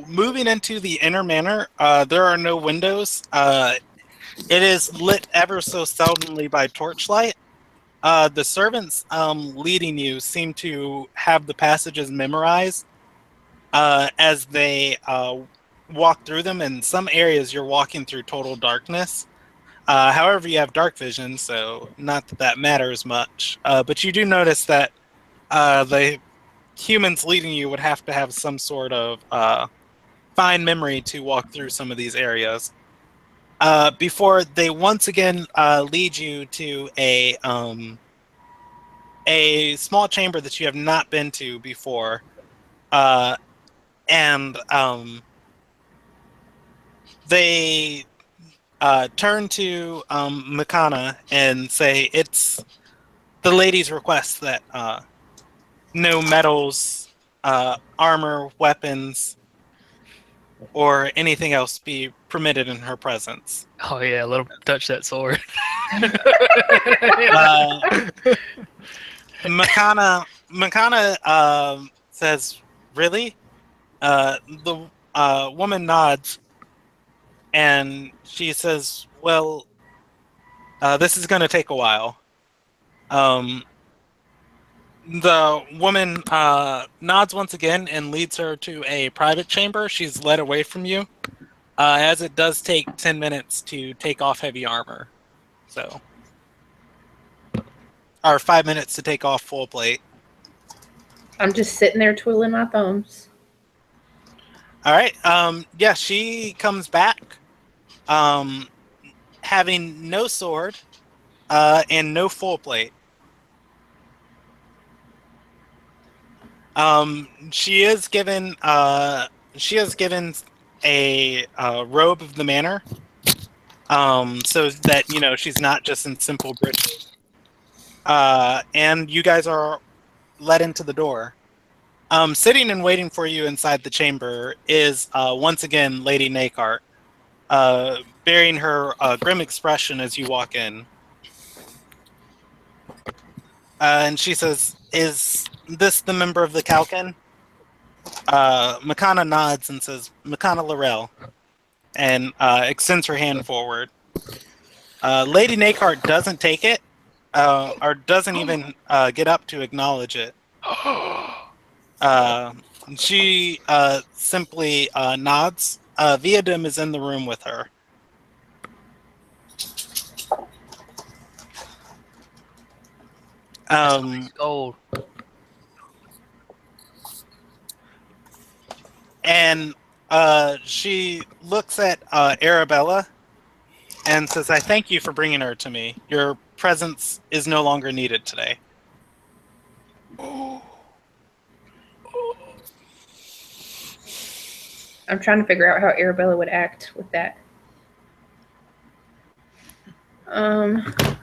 Moving into the inner manor, there are no windows. It is lit ever so seldomly by torchlight. The servants leading you seem to have the passages memorized as they walk through them. In some areas, you're walking through total darkness. However, you have dark vision, so not that that matters much. But you do notice that the humans leading you would have to have some sort of fine memory to walk through some of these areas. Before they once again lead you to a small chamber that you have not been to before, and they turn to Makana and say, "It's the lady's request that no metals, armor, weapons, or anything else be permitted in her presence." Oh yeah, let him touch that sword. Makana says, "Really?" The woman nods, and she says, "Well, this is going to take a while." The woman nods once again and leads her to a private chamber. She's led away from you, as it does take 10 minutes to take off heavy armor. So, or 5 minutes to take off full plate. I'm just sitting there twiddling my thumbs. All right. Yeah, she comes back, having no sword, and no full plate. She is given a robe of the manor, so that she's not just in simple breeches. And you guys are led into the door. Sitting and waiting for you inside the chamber is once again Lady Nakart, bearing her grim expression as you walk in. And she says, "Is this the member of the Kalkin?" Makana nods and says, "Makana Laurel," and extends her hand forward. Lady Nakart doesn't take it, or doesn't even get up to acknowledge it. She simply nods. Viadim is in the room with her. Gold. And she looks at Arabella and says, "I thank you for bringing her to me. Your presence is no longer needed today." I'm trying to figure out how Arabella would act with that.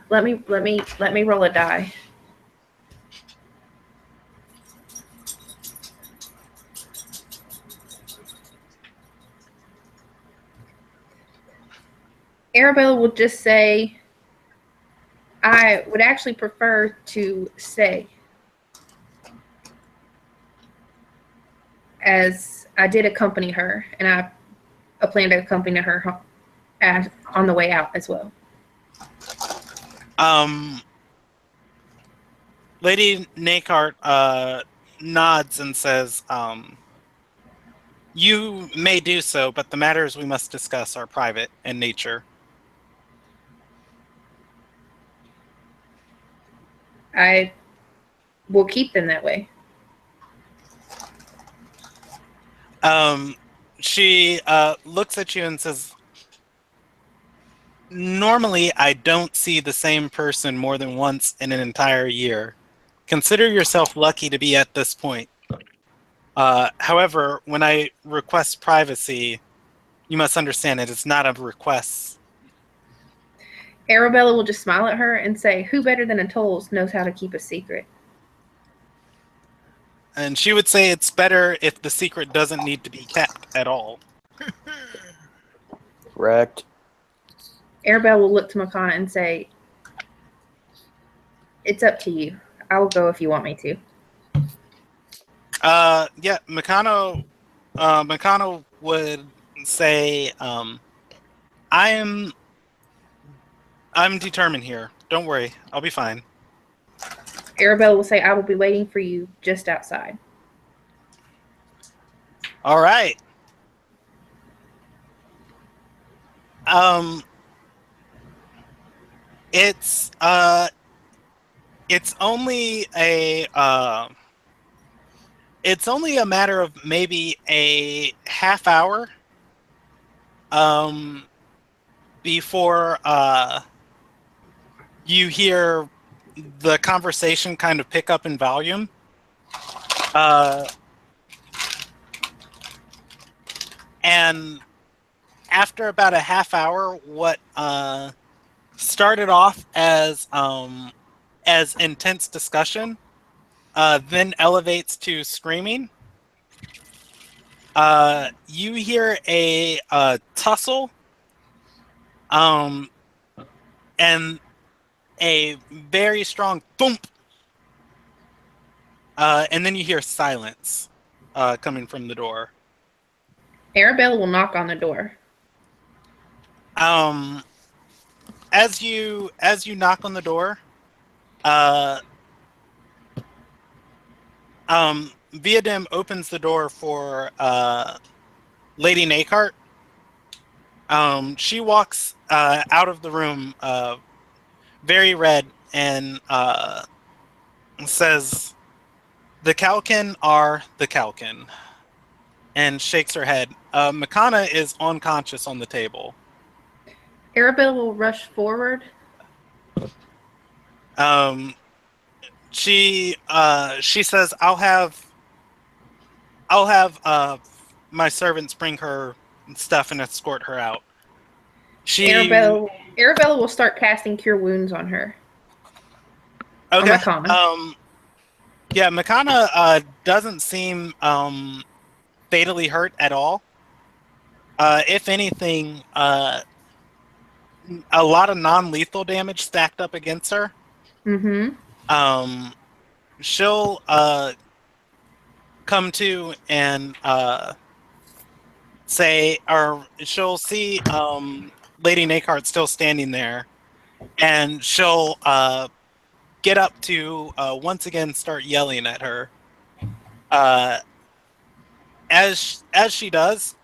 Let me roll a die. Arabella will just say, "I would actually prefer to stay, as I did accompany her, and I plan to accompany her on the way out as well." Lady Nakart nods and says, "You may do so, but the matters we must discuss are private in nature." I will keep them that way. She looks at you and says, Normally, I don't see the same person more than once in an entire year. Consider yourself lucky to be at this point. However, when I request privacy, you must understand it is not a request. Arabella will just smile at her and say, "Who better than a Tolls knows how to keep a secret?" And she would say it's better if the secret doesn't need to be kept at all. Correct. Arabella will look to Makana and say, "It's up to you. I will go if you want me to." Yeah, Mikano would say, I'm determined here. Don't worry, I'll be fine. Arabella will say, "I will be waiting for you just outside." All right. It's only a matter of maybe a half hour before you hear the conversation kind of pick up in volume. And after about a half hour, what started off as intense discussion then elevates to screaming. You hear a tussle, and a very strong thump, and then you hear silence coming from the door. Arabella will knock on the door. As you knock on the door, Viadim opens the door for Lady Nakart. She walks out of the room, very red, and says, "The Kalkin are the Kalkin," and shakes her head. Makana is unconscious on the table. Arabella will rush forward. She says, "I'll have my servants bring her stuff and escort her out." Arabella will start casting Cure Wounds on her. Okay. On Makana. Yeah, Makana doesn't seem fatally hurt at all. If anything, a lot of non-lethal damage stacked up against her. Mm-hmm. She'll come to and say, or she'll see Lady Nakart still standing there, and she'll get up to once again start yelling at her. As she does,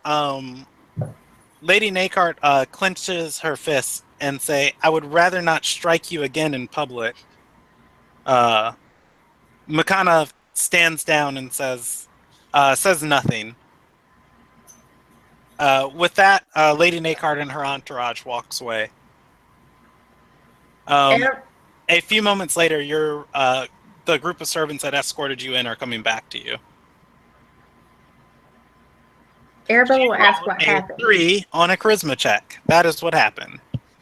Lady Nakart clenches her fists and say, "I would rather not strike you again in public." Makana stands down and says nothing. With that, Lady Nakart and her entourage walks away. A few moments later, the group of servants that escorted you in are coming back to you. Arabella will ask what happened. 3 on a charisma check. That is what happened.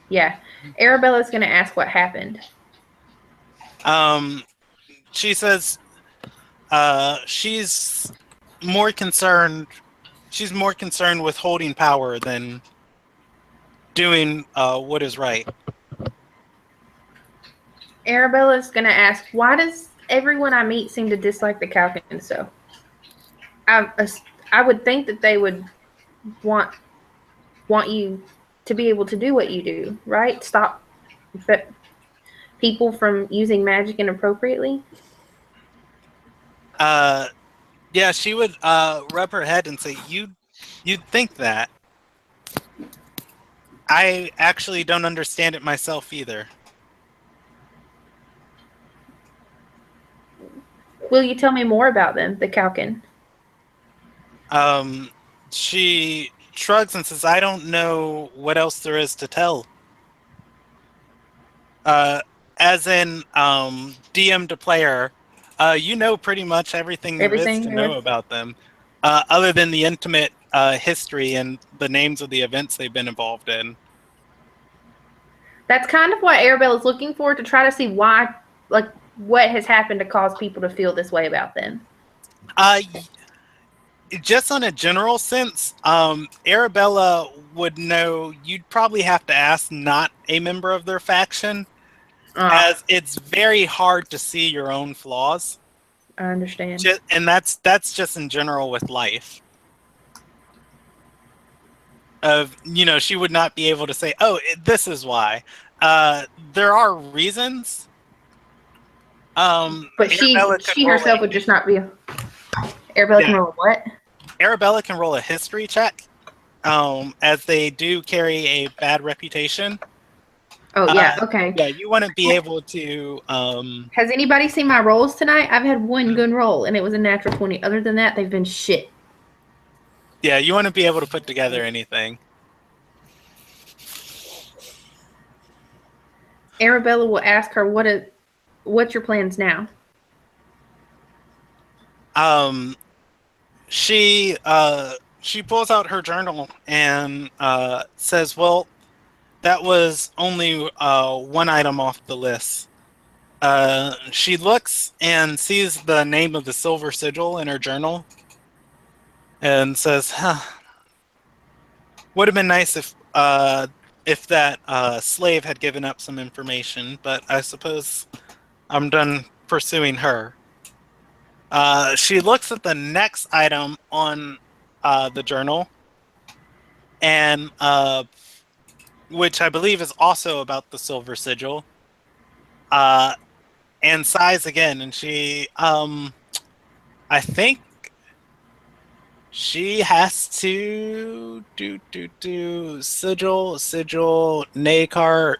Yeah. Arabella's going to ask what happened. She says she's more concerned with holding power than doing what is right. Arabella's going to ask, why does everyone I meet seem to dislike the Kalkin so? I would think that they would want you to be able to do what you do, right? Stop people from using magic inappropriately. Yeah, she would rub her head and say, "You'd think that. I actually don't understand it myself either." Will you tell me more about them, the Kalkin? She shrugs and says, "I don't know what else there is to tell. As in DM to player, you know pretty much everything there is to know about them, other than the intimate history and the names of the events they've been involved in. That's kind of what Arabelle is looking for, to try to see why, like, what has happened to cause people to feel this way about them. Just on a general sense, Arabella would know. You'd probably have to ask not a member of their faction, as it's very hard to see your own flaws. I understand. And that's just in general with life. She would not be able to say, "Oh, this is why." There are reasons. But she herself would just not be. Arabella can roll a what? Arabella can roll a history check, as they do carry a bad reputation. Oh, yeah, okay. Yeah, you wouldn't be able to... Has anybody seen my rolls tonight? I've had one good roll, and it was a natural 20. Other than that, they've been shit. Yeah, you wouldn't be able to put together anything. Arabella will ask her, what's your plans now? She pulls out her journal and says, "Well, that was only one item off the list." She looks and sees the name of the silver sigil in her journal and says, would have been nice if that slave had given up some information, but I suppose I'm done pursuing her. She looks at the next item on the journal, and which I believe is also about the silver sigil, and sighs again, and she, I think she has to do sigil, Nakart.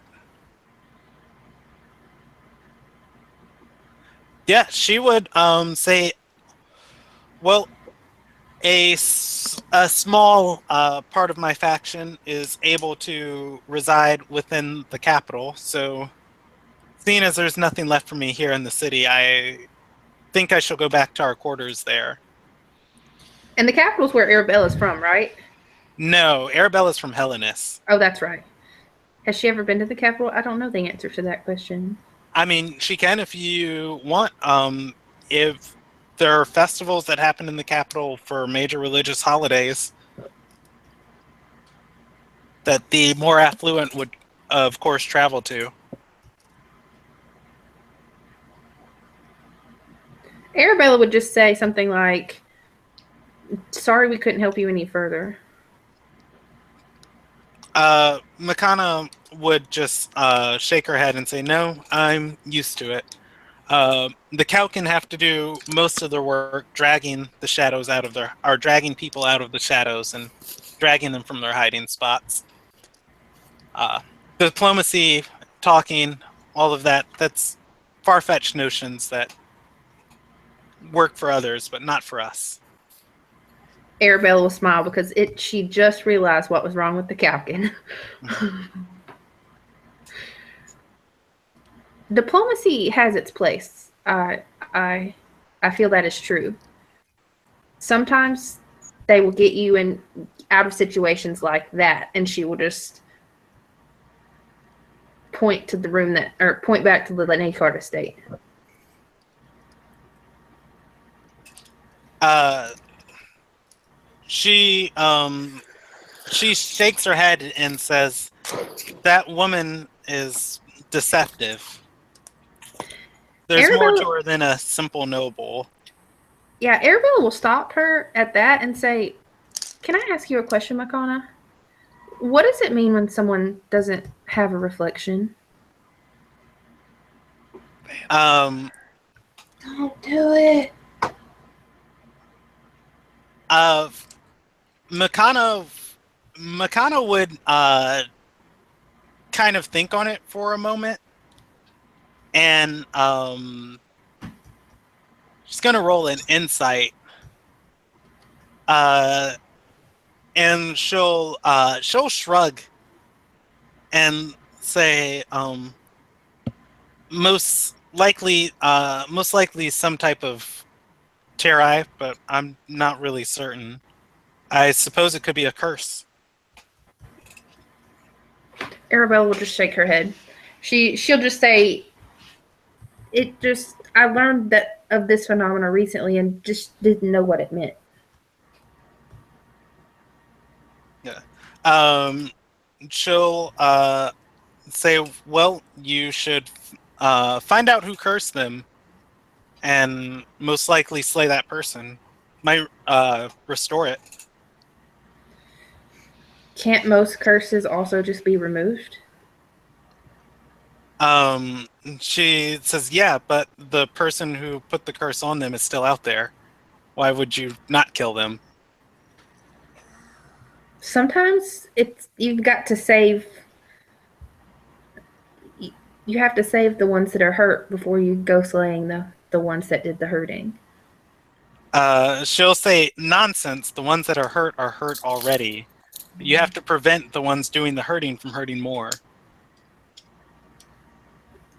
Yeah, she would say, well, a small part of my faction is able to reside within the capital, so seeing as there's nothing left for me here in the city, I think I shall go back to our quarters there. And the capital's where Arabella's from, right? No, Arabella's from Hellenis. Oh, that's right. Has she ever been to the capital? I don't know the answer to that question. I mean, she can if you want. If there are festivals that happen in the capital for major religious holidays that the more affluent would, of course, travel to. Arabella would just say something like, "Sorry we couldn't help you any further." Makana would just shake her head and say, "No, I'm used to it. The cow can have to do most of their work dragging the shadows out of dragging people out of the shadows and dragging them from their hiding spots. Diplomacy, talking, all of that's far-fetched notions that work for others, but not for us." Arabella will smile because she just realized what was wrong with the Calkin. Diplomacy has its place. I feel that is true. Sometimes they will get you out of situations like that, and she will just point to the room point back to the Nakart estate. She shakes her head and says, "That woman is deceptive. There's more to her than a simple noble." Yeah, Arabella will stop her at that and say, "Can I ask you a question, Makana? What does it mean when someone doesn't have a reflection?" Don't do it. Makana would kind of think on it for a moment, and she's gonna roll an insight, and she'll shrug and say, most likely some type of terrai, but I'm not really certain. I suppose it could be a curse. Arabella will just shake her head. She'll just say, I learned that of this phenomena recently and just didn't know what it meant. Yeah. She'll say, well, you should find out who cursed them and most likely slay that person. Might restore it. Can't most curses also just be removed? She says, yeah, but the person who put the curse on them is still out there. Why would you not kill them? Sometimes you've got to save. You have to save the ones that are hurt before you go slaying the ones that did the hurting. She'll say, nonsense. The ones that are hurt already. You have to prevent the ones doing the hurting from hurting more.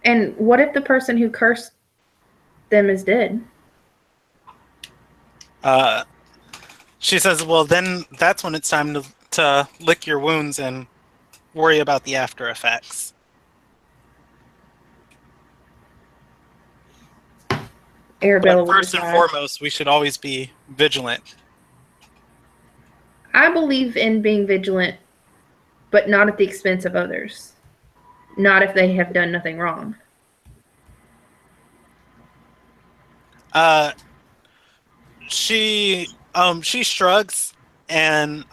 And what if the person who cursed them is dead? She says, well, then that's when it's time to lick your wounds and worry about the after effects. Arabella But first and foremost, we should always be vigilant. I believe in being vigilant, but not at the expense of others. Not if they have done nothing wrong. She shrugs and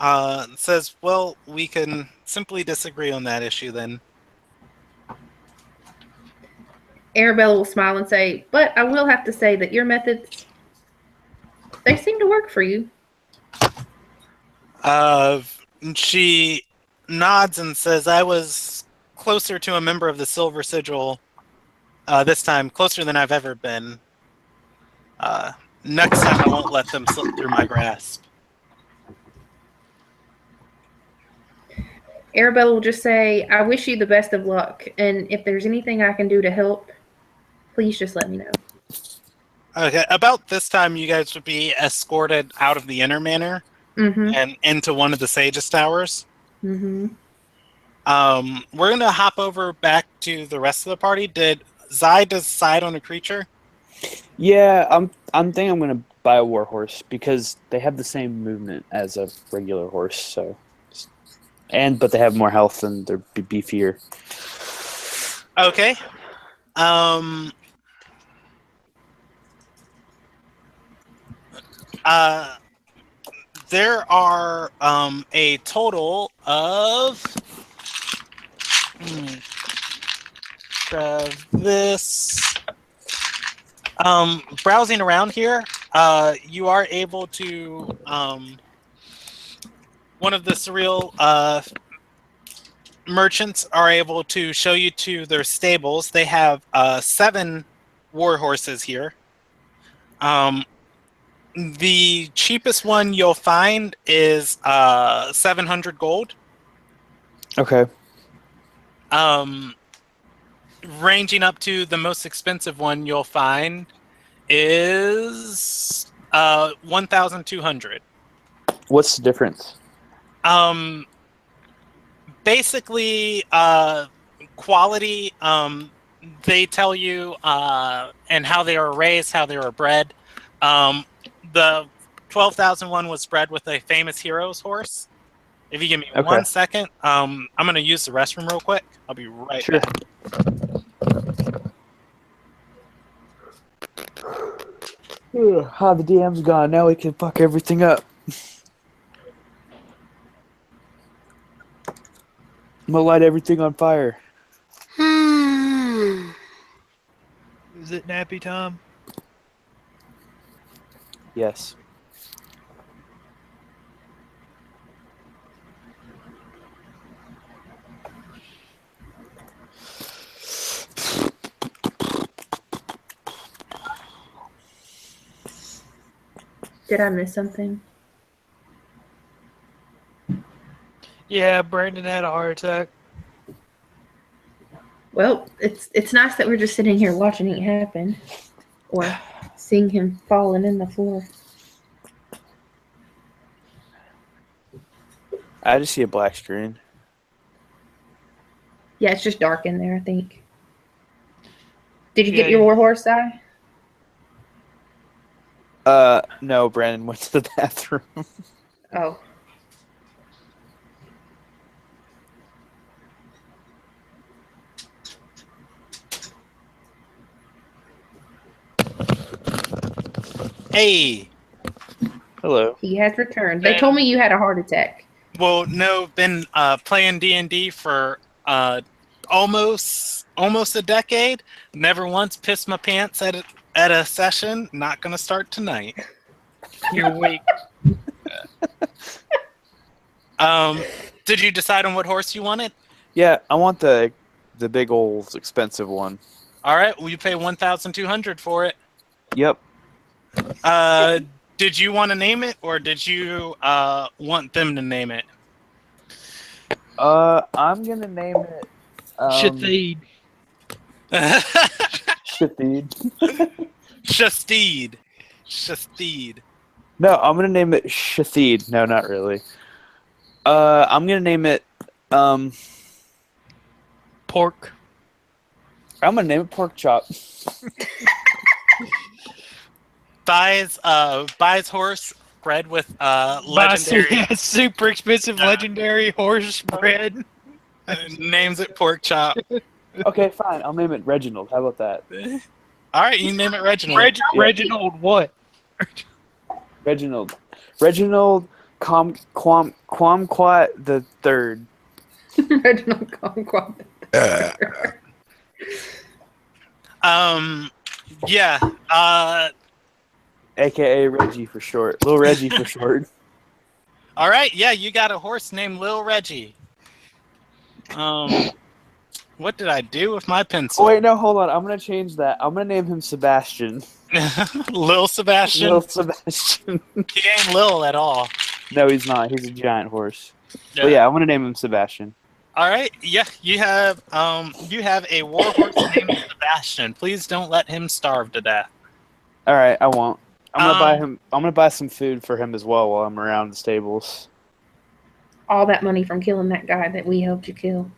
says, well, we can simply disagree on that issue then. Arabella will smile and say, but I will have to say that your methods, they seem to work for you. She nods and says, I was closer to a member of the Silver Sigil this time, closer than I've ever been. Next time I won't let them slip through my grasp. Arabella will just say, I wish you the best of luck, and if there's anything I can do to help, please just let me know. Okay, about this time you guys would be escorted out of the inner manor and into one of the Sage's towers. Mm-hmm. We're gonna hop over back to the rest of the party. Did Zai decide on a creature? Yeah, I'm thinking I'm gonna buy a warhorse because they have the same movement as a regular horse. So, but they have more health and they're beefier. Okay. There are a total of grab this. Browsing around here, you are able to one of the surreal merchants are able to show you to their stables. They have 7 war horses here. The cheapest one you'll find is 700 gold. Okay. Ranging up to the most expensive one you'll find is 1,200. What's the difference? Basically, quality. They tell you and how they were raised, how they were bred. The 12,000 one was bred with a famous hero's horse. If you give me 1 second, I'm going to use the restroom real quick. I'll be right back. The DM's gone. Now we can fuck everything up. I'm gonna light everything on fire. Is it nappy time? Yes. Did I miss something? Yeah, Brandon had a heart attack. Well, it's nice that we're just sitting here watching it happen, or seeing him falling in the floor. I just see a black screen. Yeah, it's just dark in there, I think. Did you Yeah, get your warhorse die? No, Brandon went to the bathroom. Oh. Hey. Hello. He has returned. They told me you had a heart attack. Well, no, been playing D&D for almost a decade. Never once pissed my pants at a session. Not gonna start tonight. You're weak. Did you decide on what horse you wanted? Yeah, I want the big old expensive one. All right, well, you pay 1,200 for it. Yep. Did you want to name it, or did you want them to name it? I'm gonna name it. Shathid. Shathid. Shastid. No, I'm gonna name it Shathid. No, not really. I'm gonna name it. Pork. I'm gonna name it Pork Chop. Buys horse bred with legendary. Super expensive legendary horse bread. Names it Pork Chop. Okay, fine. I'll name it Reginald. How about that? All right, you name it Reginald. Reginald what? Reginald Quamquat the Third. Reginald Conquest. Yeah. AKA Reggie for short. Little Reggie for short. All right. Yeah, you got a horse named Lil Reggie. What did I do with my pencil? Oh wait, no, hold on. I'm gonna change that. I'm gonna name him Sebastian. Lil Sebastian. Little Sebastian. He ain't Lil at all. No, he's not. He's a giant horse. But yeah, I'm gonna name him Sebastian. All right. Yeah, you have a war horse named Sebastian. Please don't let him starve to death. All right, I won't. I'm gonna buy him. I'm gonna buy some food for him as well while I'm around the stables. All that money from killing that guy that we helped you kill.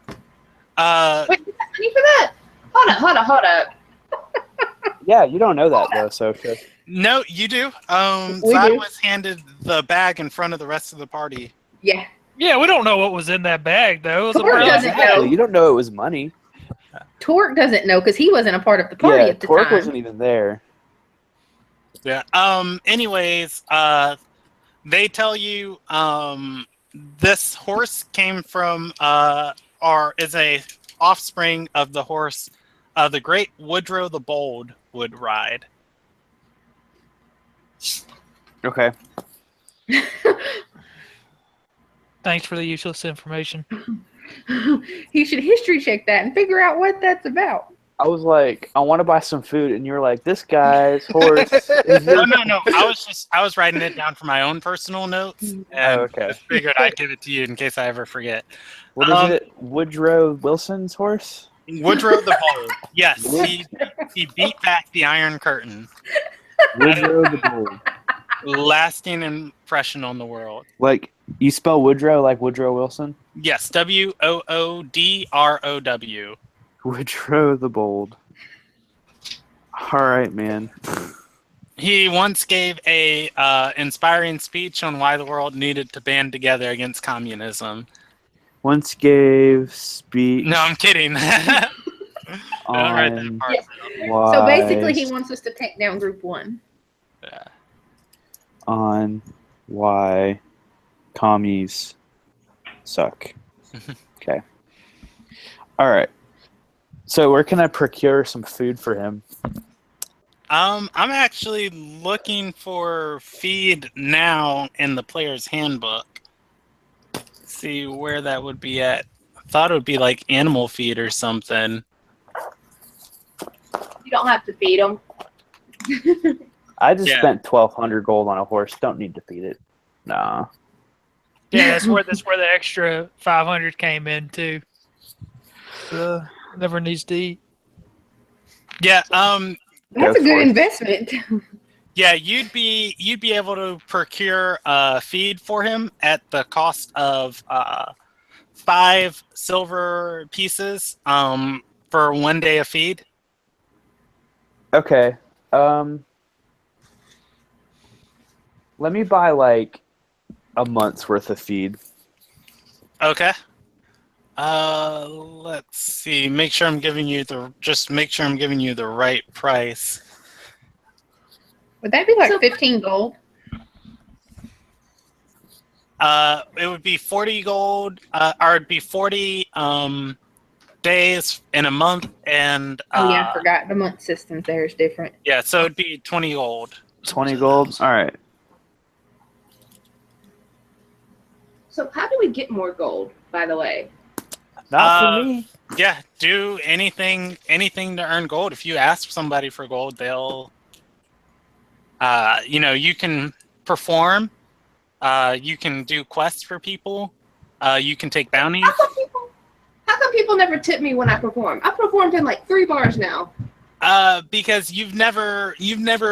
Wait, you got money for that? Hold up. Yeah, you don't know that though, so sure. No, you do. We Zod do. was handed the bag in front of the rest of the party. Yeah. Yeah, we don't know what was in that bag though. It was a Torque brown doesn't bag. know. Exactly. You don't know it was money. Torque doesn't know because he wasn't a part of the party Yeah, at the Torque time. wasn't even there. Yeah. Anyways, they tell you this horse came from or is a offspring of the horse the great Woodrow the Bold would ride. Okay. Thanks for the useless information. He should history check that and figure out what that's about. I was like, I want to buy some food, and you were like, this guy's horse. Is No. I was writing it down for my own personal notes, and okay. just figured I'd give it to you in case I ever forget. What is it? Woodrow Wilson's horse? Woodrow the Bold. Yes, he beat back the Iron Curtain, Woodrow the Bold. lasting impression on the world. Like, you spell Woodrow like Woodrow Wilson? Yes, Woodrow. Woodrow the Bold. All right, man. He once gave a inspiring speech on why the world needed to band together against communism. Once gave speech. No, I'm kidding. I don't write that part. why, So basically, he wants us to take down Group 1. Yeah. on why commies suck. Okay. All right. So where can I procure some food for him? I'm actually looking for feed now in the player's handbook. See where that would be at. I thought it would be like animal feed or something. You don't have to feed them. I just Yeah. spent 1,200 gold on a horse. Don't need to feed it. Nah. Yeah, that's where the extra 500 came in too. never needs to eat. Yeah. That's a for good it. investment. Yeah, you'd be able to procure feed for him at the cost of 5 silver pieces for 1 day of feed. Okay. Let me buy like a month's worth of feed. Okay. Let's see. Make sure I'm giving you the right price. Would that be like So- 15 gold? It would be 40 gold, or it'd be 40 days in a month, and Oh yeah, I forgot. The month system there is different. yeah, so it'd be 20 gold. 20 gold. All right. So how do we get more gold, by the way? Not for me. Yeah, do anything to earn gold. If you ask somebody for gold, they'll you can perform, you can do quests for people, you can take bounties. How come people never tip me when I perform? I performed in like 3 bars now. Because you've never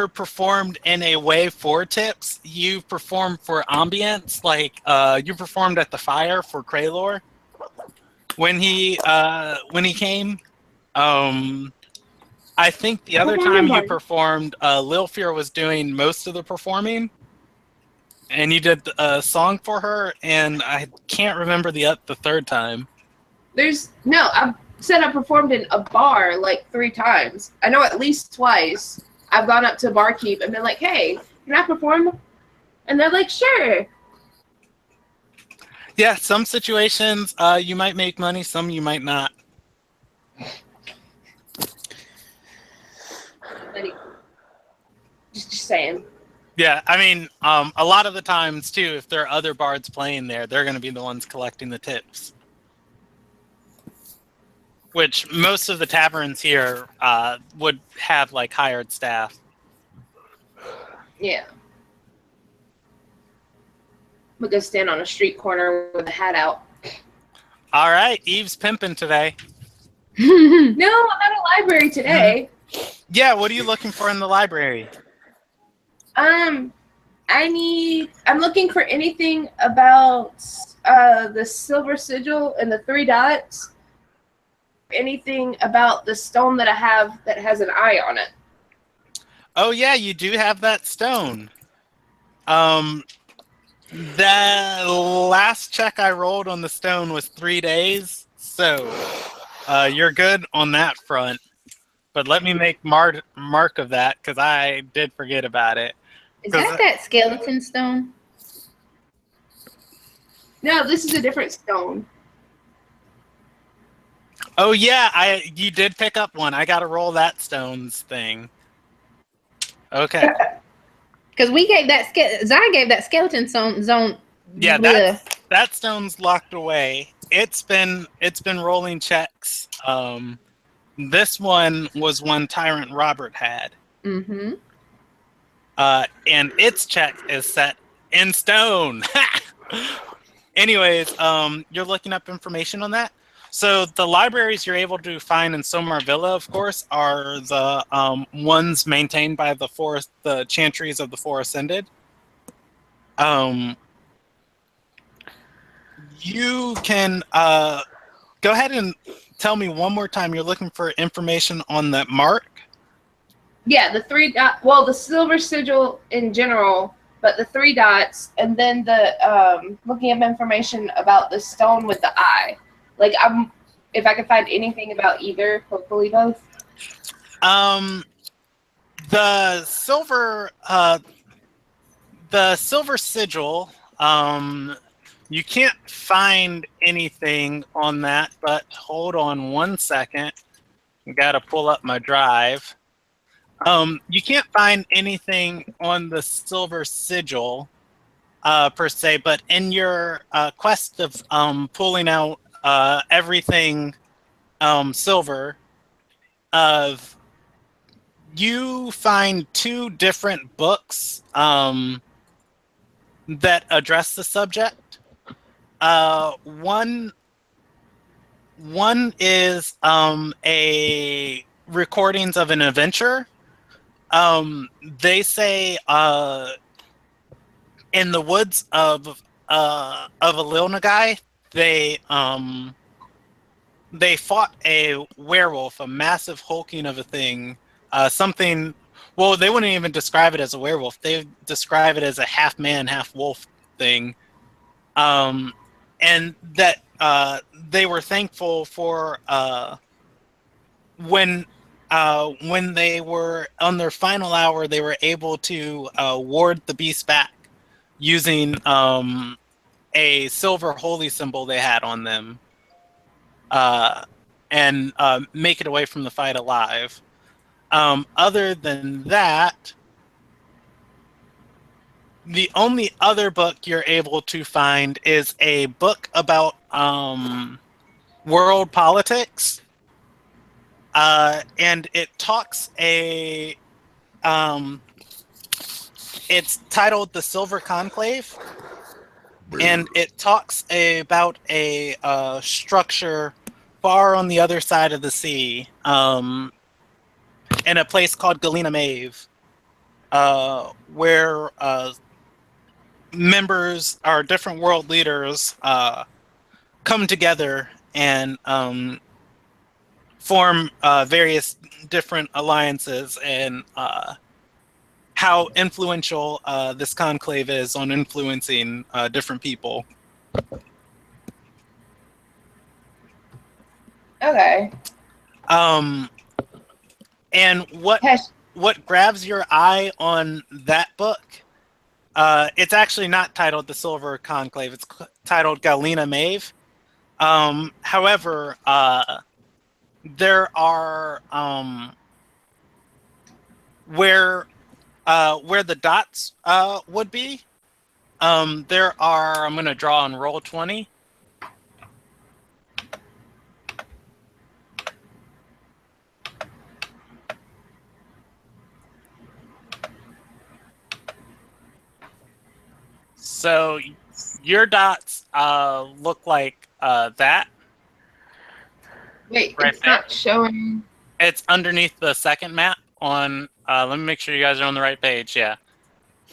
performed in a way for tips. You've performed for ambience, like you performed at the fire for Kraylor when he came. I think the other time you performed, Lilfear was doing most of the performing, and you did a song for her, and I can't remember the third time. I've said I performed in a bar like 3 times. I know at least twice I've gone up to barkeep and been like, hey, can I perform? And they're like, sure. Yeah, some situations you might make money, some you might not. Just saying. Yeah, I mean, a lot of the times too, if there are other bards playing there, they're going to be the ones collecting the tips. Which most of the taverns here would have like hired staff. Yeah. I'm gonna go stand on a street corner with a hat out. All right, Eve's pimping today. No, I'm at a library today. Yeah, what are you looking for in the library? I'm looking for anything about the silver sigil and the 3 dots. Anything about the stone that I have that has an eye on it. Oh yeah, you do have that stone. The last check I rolled on the stone was 3 days, so you're good on that front. But let me make mark of that, because I did forget about it. Is that skeleton stone? No, this is a different stone. Oh yeah, you did pick up one. I gotta roll that stones thing. Okay. Because we gave Zai gave that skeleton zone. Yeah, that stone's locked away. It's been rolling checks. This one was one Tyrant Robert had. Mm-hmm. And its check is set in stone. Anyways, you're looking up information on that. So the libraries you're able to find in Somar Villa, of course, are the ones maintained by the Chantries of the Four Ascended. You can go ahead and tell me one more time. You're looking for information on that mark. Yeah, the 3 dot. Well, the silver sigil in general, but the 3 dots, and then the looking up information about the stone with the eye. Like, if I could find anything about either, hopefully both. The silver sigil. You can't find anything on that, but hold on one second. I gotta pull up my drive. You can't find anything on the silver sigil per se, but in your quest of pulling out everything silver, you find 2 different books that address the subject. One One is a recordings of an adventure. They say in the woods of Ililnagai, they fought a werewolf, a massive hulking of a thing, something. Well, they wouldn't even describe it as a werewolf. They describe it as a half man, half wolf thing, and that they were thankful for when they were on their final hour, they were able to ward the beast back using a silver holy symbol they had on them, and make it away from the fight alive. Other than that, the only other book you're able to find is a book about world politics, and it talks it's titled The Silver Conclave, and it talks about a structure far on the other side of the sea, in a place called Galena Mave, where members or different world leaders come together and form various different alliances, and how influential this conclave is on influencing different people. Okay. And what grabs your eye on that book? It's actually not titled The Silver Conclave. It's titled Galena Mave. However, there are where the dots would be. There are. I'm going to draw on roll 20. So your dots look like that. Wait, Right it's there. not showing. It's underneath the second map on. Let me make sure you guys are on the right page. Yeah,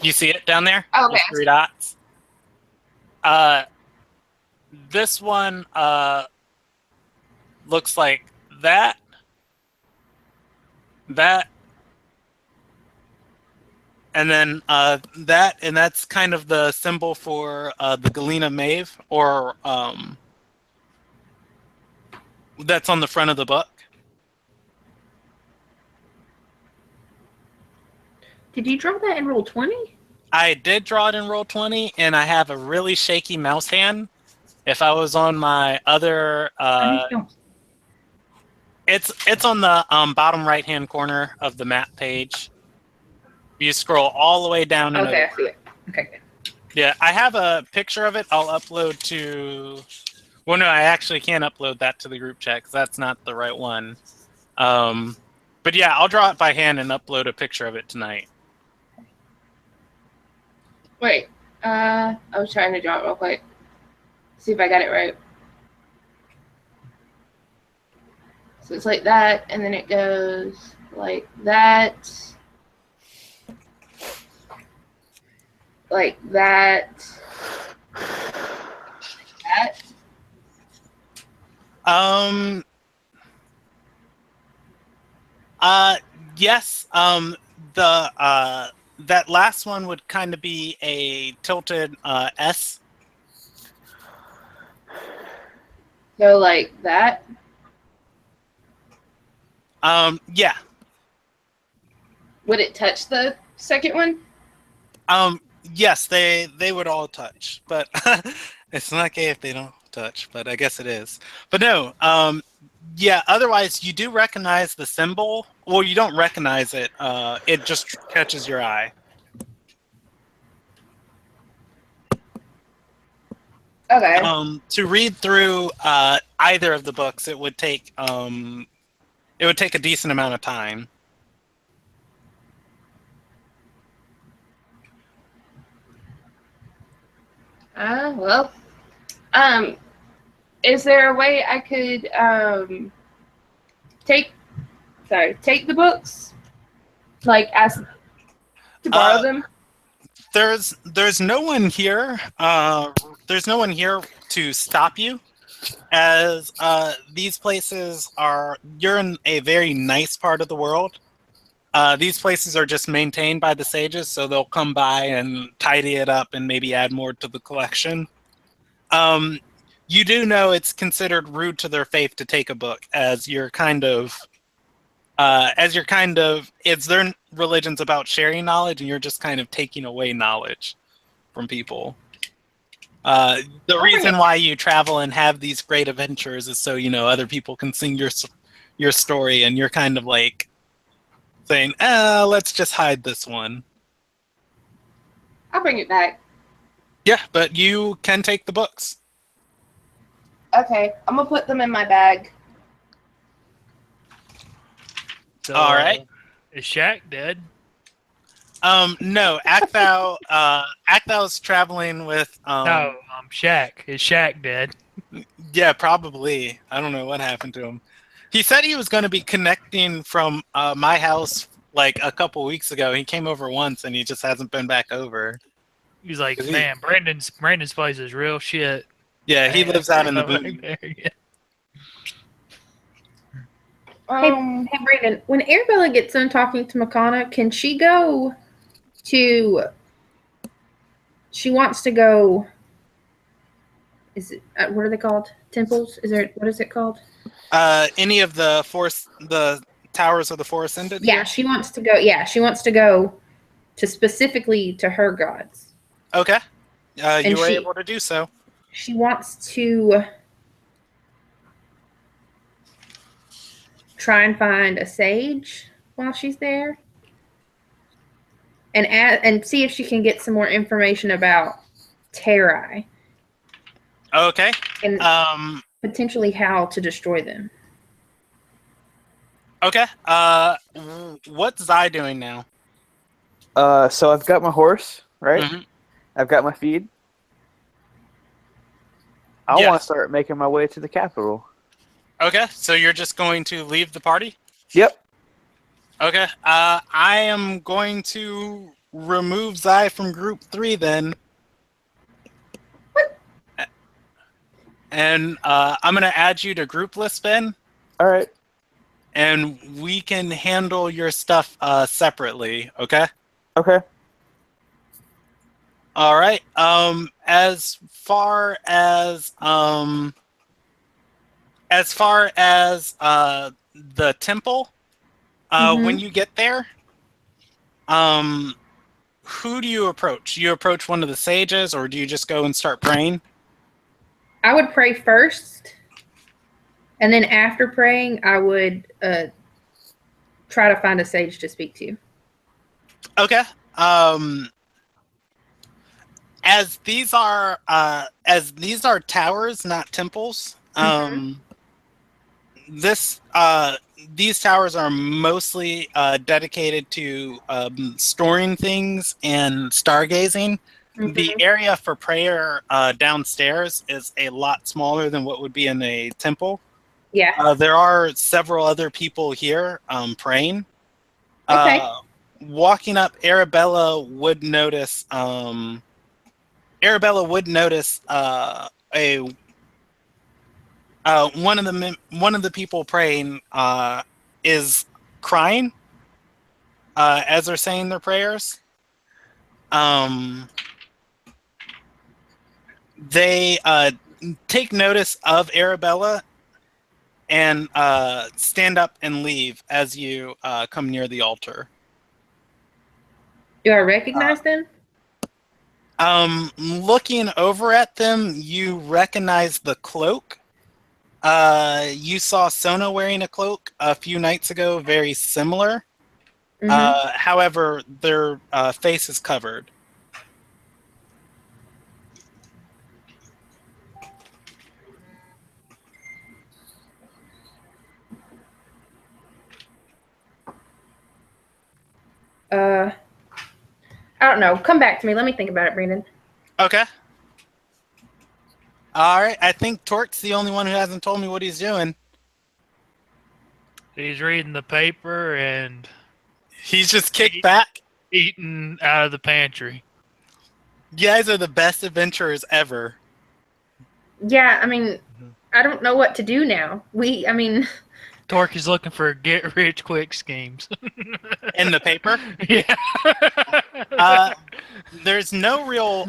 you see it down there? Oh, okay. Those 3 dots. This one looks like that. And then that, and that's kind of the symbol for the Galena Mave, or that's on the front of the book. Did you draw that in roll 20? I did draw it in roll 20, and I have a really shaky mouse hand. If I was on my other, it's on the bottom right hand corner of the map page. You scroll all the way down. And Okay, over. I see it. Okay, good. Yeah, I have a picture of it. I'll upload to. Well, no, I actually can't upload that to the group chat because that's not the right one. But yeah, I'll draw it by hand and upload a picture of it tonight. Wait, I was trying to draw it real quick. See if I got it right. So it's like that, and then it goes like that. Like that. That. Yes. That last one would kind of be a tilted S. So like that. Yeah. Would it touch the second one? Yes, they would all touch, but it's not gay if they don't touch, but I guess it is. But no, yeah, otherwise you do recognize the symbol. Well, you don't recognize it. It just catches your eye. Okay. To read through either of the books, it would take a decent amount of time. Well, is there a way I could take the books? Like ask to borrow them? There's no one here. There's no one here to stop you, as these places are. You're in a very nice part of the world. These places are just maintained by the sages, so they'll come by and tidy it up and maybe add more to the collection. You do know it's considered rude to their faith to take a book, as it's their religion's about sharing knowledge, and you're just kind of taking away knowledge from people. The reason why you travel and have these great adventures is so other people can sing your story, and you're kind of like saying, let's just hide this one. I'll bring it back. Yeah, but you can take the books. Okay, I'm gonna put them in my bag. So, All right. Is Shaq dead? No, Acthau's traveling with No, Shaq. Is Shaq dead? Yeah, probably. I don't know what happened to him. He said he was going to be connecting from my house like a couple weeks ago. He came over once and he just hasn't been back over. He's like, man, Brandon's place is real shit. Yeah, he lives out in the Right boot. there, yeah. Hey, Brandon, when Arabella gets done talking to Makana, can she go to... She wants to go... Is it... what are they called? Temples? What is it called? Any of the towers of the Forest Ended? Yeah, she wants to go... Yeah, she wants to go to specifically to her gods. Okay. You were she- able to do so. She wants to try and find a sage while she's there, and see if she can get some more information about Terrai Okay. and potentially how to destroy them. Okay. What's Zai doing now? So I've got my horse, right? Mhm. I've got my feed. I Yes. want to start making my way to the capital. Okay, so you're just going to leave the party? Yep. Okay. I am going to remove Zai from group 3 then. And I'm going to add you to group list, Ben. All right. And we can handle your stuff separately, okay? Okay. All right. As far as the temple, when you get there, who do you approach? You approach one of the sages, or do you just go and start praying? I would pray first, and then after praying, I would try to find a sage to speak to. Okay. As these are towers, not temples. These towers are mostly dedicated to storing things and stargazing. The area for prayer downstairs is a lot smaller than what would be in a temple. Yeah. There are several other people here praying. Okay. Walking up, Arabella would notice. Arabella would notice one of the people praying is crying as they're saying their prayers. They take notice of Arabella and stand up and leave as you come near the altar. Do I recognize them? Looking over at them, you recognize the cloak. You saw Sona wearing a cloak a few nights ago, very similar. However, their face is covered. I don't know. Come back to me. Let me think about it, Brandon. Okay. All right, I think Torque's the only one who hasn't told me what he's doing. He's reading the paper and He's just kicked back. eating out of the pantry. You guys are the best adventurers ever. Yeah, I mean, I don't know what to do now. Torque is looking for get-rich-quick schemes. In the paper? Yeah. There's no real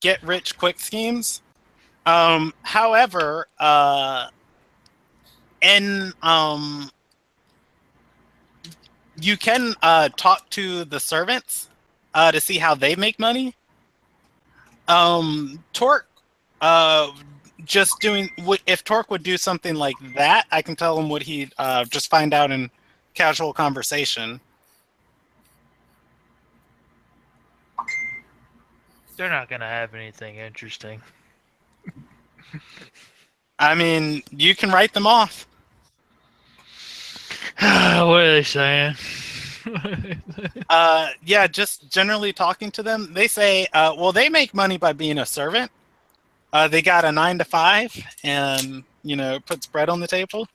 get-rich-quick schemes. However, you can talk to the servants to see how they make money. Torque, just doing if Torque would do something like that, I can tell him what he'd just find out in casual conversation. They're not gonna have anything interesting. I mean, you can write them off. What are they saying? Yeah, just generally talking to them. They say, well, they make money by being a servant. They got a 9 to 5 and, puts bread on the table.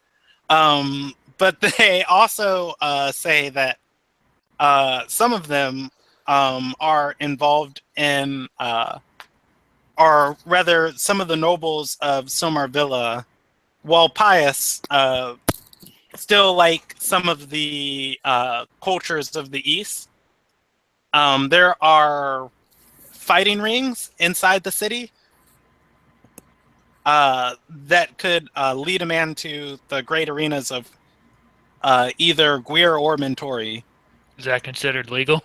But they also say that some of them are involved in, or rather, some of the nobles of Somar Villa, while pious, still like some of the cultures of the East. There are fighting rings inside the city that could lead a man to the great arenas of either Gwir or Mentori. Is that considered legal?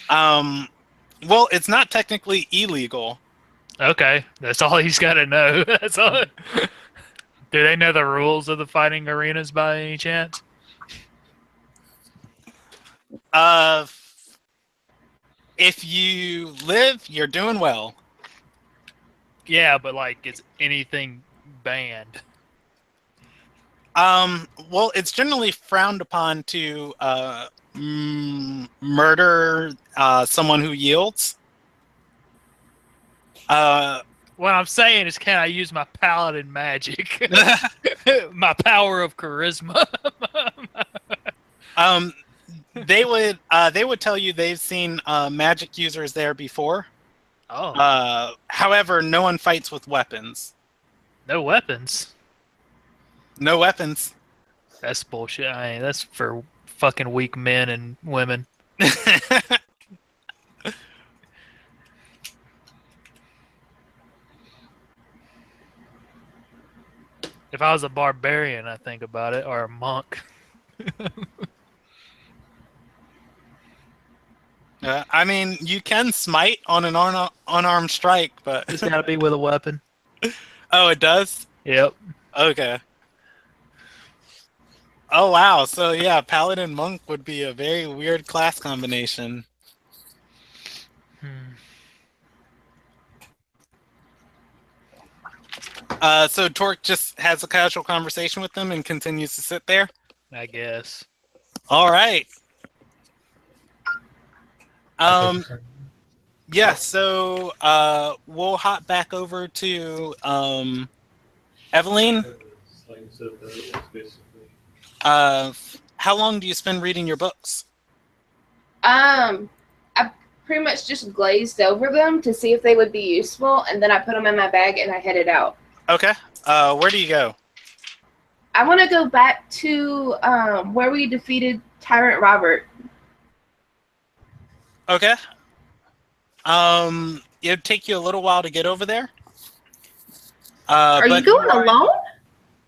Well, it's not technically illegal. Okay, that's all he's got to know. That's all. Do they know the rules of the fighting arenas by any chance? If you live, you're doing well. Yeah, but is anything banned? Well, it's generally frowned upon to murder someone who yields. What I'm saying is, can I use my paladin magic? My power of charisma. They would tell you they've seen magic users there before. Oh. However, no one fights with weapons. No weapons? No weapons. That's bullshit. That's for fucking weak men and women. If I was a barbarian, I think about it, or a monk. I mean, you can smite on an unarmed strike, but It's gotta be with a weapon. Oh, it does? Yep. Okay. Oh, wow. So, yeah, Paladin Monk would be a very weird class combination. So Torque just has a casual conversation with them and continues to sit there? I guess. All right. Yeah, so we'll hop back over to Eveline. How long do you spend reading your books? I pretty much just glazed over them to see if they would be useful, and then I put them in my bag and I headed out. Okay. Where do you go? I want to go back to where we defeated Tyrant Robert. Okay. It'd take you a little while to get over there. Are you going alone?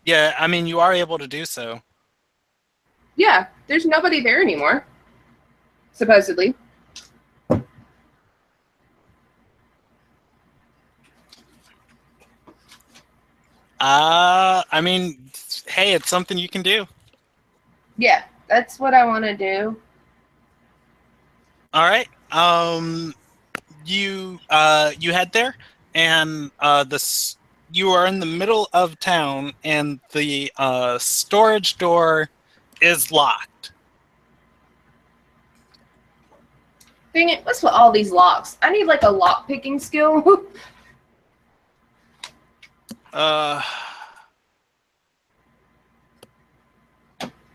Yeah, I mean, you are able to do so. Yeah, there's nobody there anymore, supposedly. I mean, hey, it's something you can do. Yeah, that's what I want to do. All right. You head there, and you are in the middle of town, and the storage door is locked. Dang it, what's with all these locks? I need like a lock picking skill. Uh,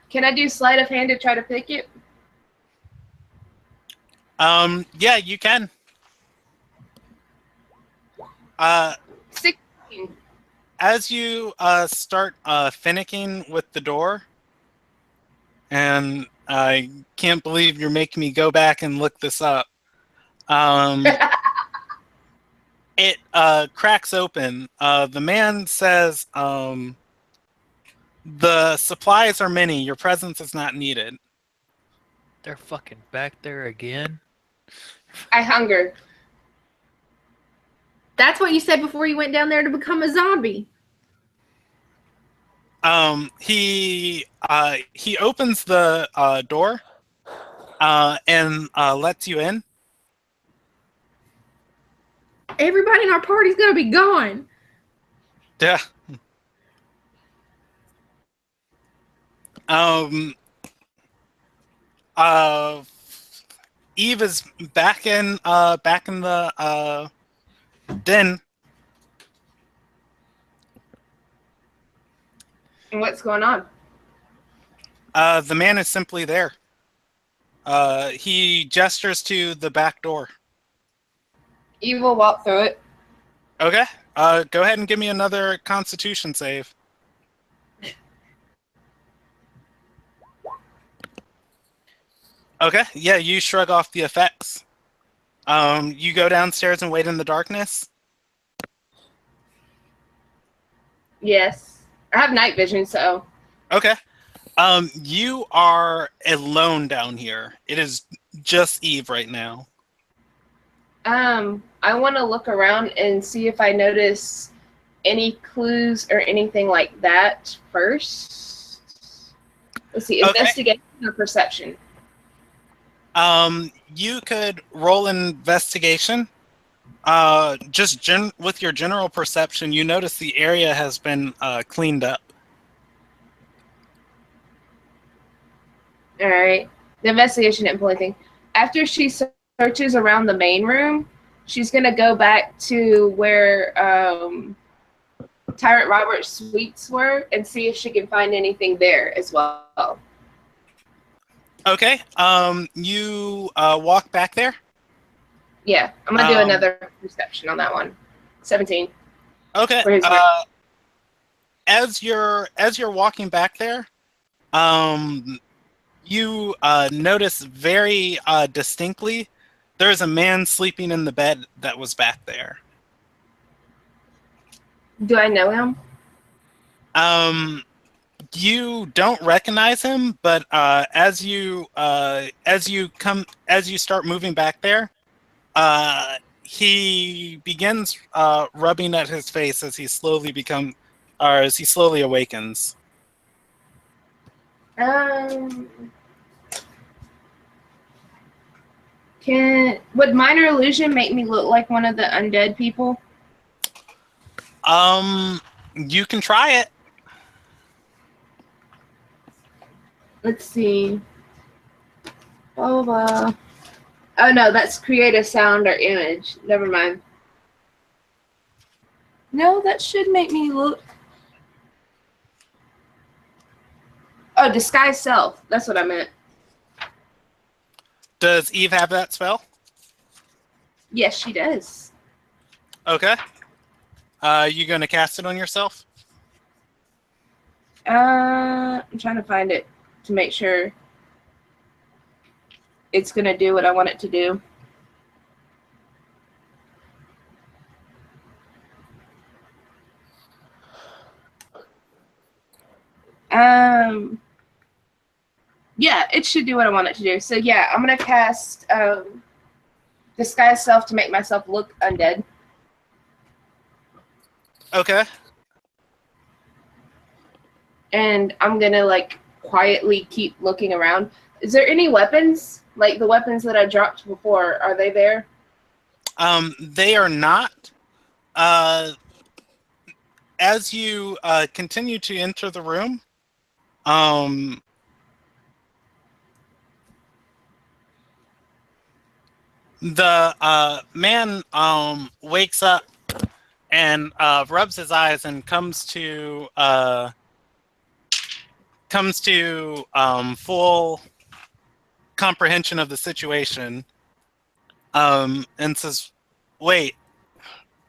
Can I do sleight of hand to try to pick it? yeah, you can. 16. As you start finicking with the door, and I can't believe you're making me go back and look this up. It cracks open. The man says, "The supplies are many. Your presence is not needed." They're fucking back there again. I hunger. That's what you said before you went down there to become a zombie. He opens the door and lets you in. Everybody in our party's gonna be gone. Yeah. Um. Eve is back in the den. And what's going on? The man is simply there. He gestures to the back door. Eve will walk through it. Okay. Go ahead and give me another Constitution save. Okay. Yeah, you shrug off the effects. You go downstairs and wait in the darkness. Yes. I have night vision, so. Okay. You are alone down here. It is just Eve right now. I want to look around and see if I notice any clues or anything like that first. Let's see, Okay. investigation or perception? You could roll investigation. Just with your general perception, you notice the area has been cleaned up. All right. The investigation didn't pull anything. After she searches around the main room, she's going to go back to where Tyrant Robert's suites were and see if she can find anything there as well. Okay. You walk back there. Yeah, I'm going to do another perception on that one. 17. Okay. For his As you're walking back there, you notice very distinctly there's a man sleeping in the bed that was back there. Do I know him? You don't recognize him, but as you start moving back there, he begins rubbing at his face as he slowly awakens. Would minor illusion make me look like one of the undead people? You can try it. Let's see. Blah, blah, blah. Oh no, that's create a sound or image. Never mind. No, that should make me look. Oh, disguise self. That's what I meant. Does Eve have that spell? Yes, she does. Okay. You gonna cast it on yourself? I'm trying to find it to make sure it's gonna do what I want it to do. Yeah, it should do what I want it to do. So yeah, I'm gonna cast disguise self to make myself look undead. Okay. And I'm gonna like quietly keep looking around. Is there any weapons? Like the weapons that I dropped before, are they there? They are not. As you continue to enter the room, the man wakes up and rubs his eyes and comes to full comprehension of the situation, and says, "Wait,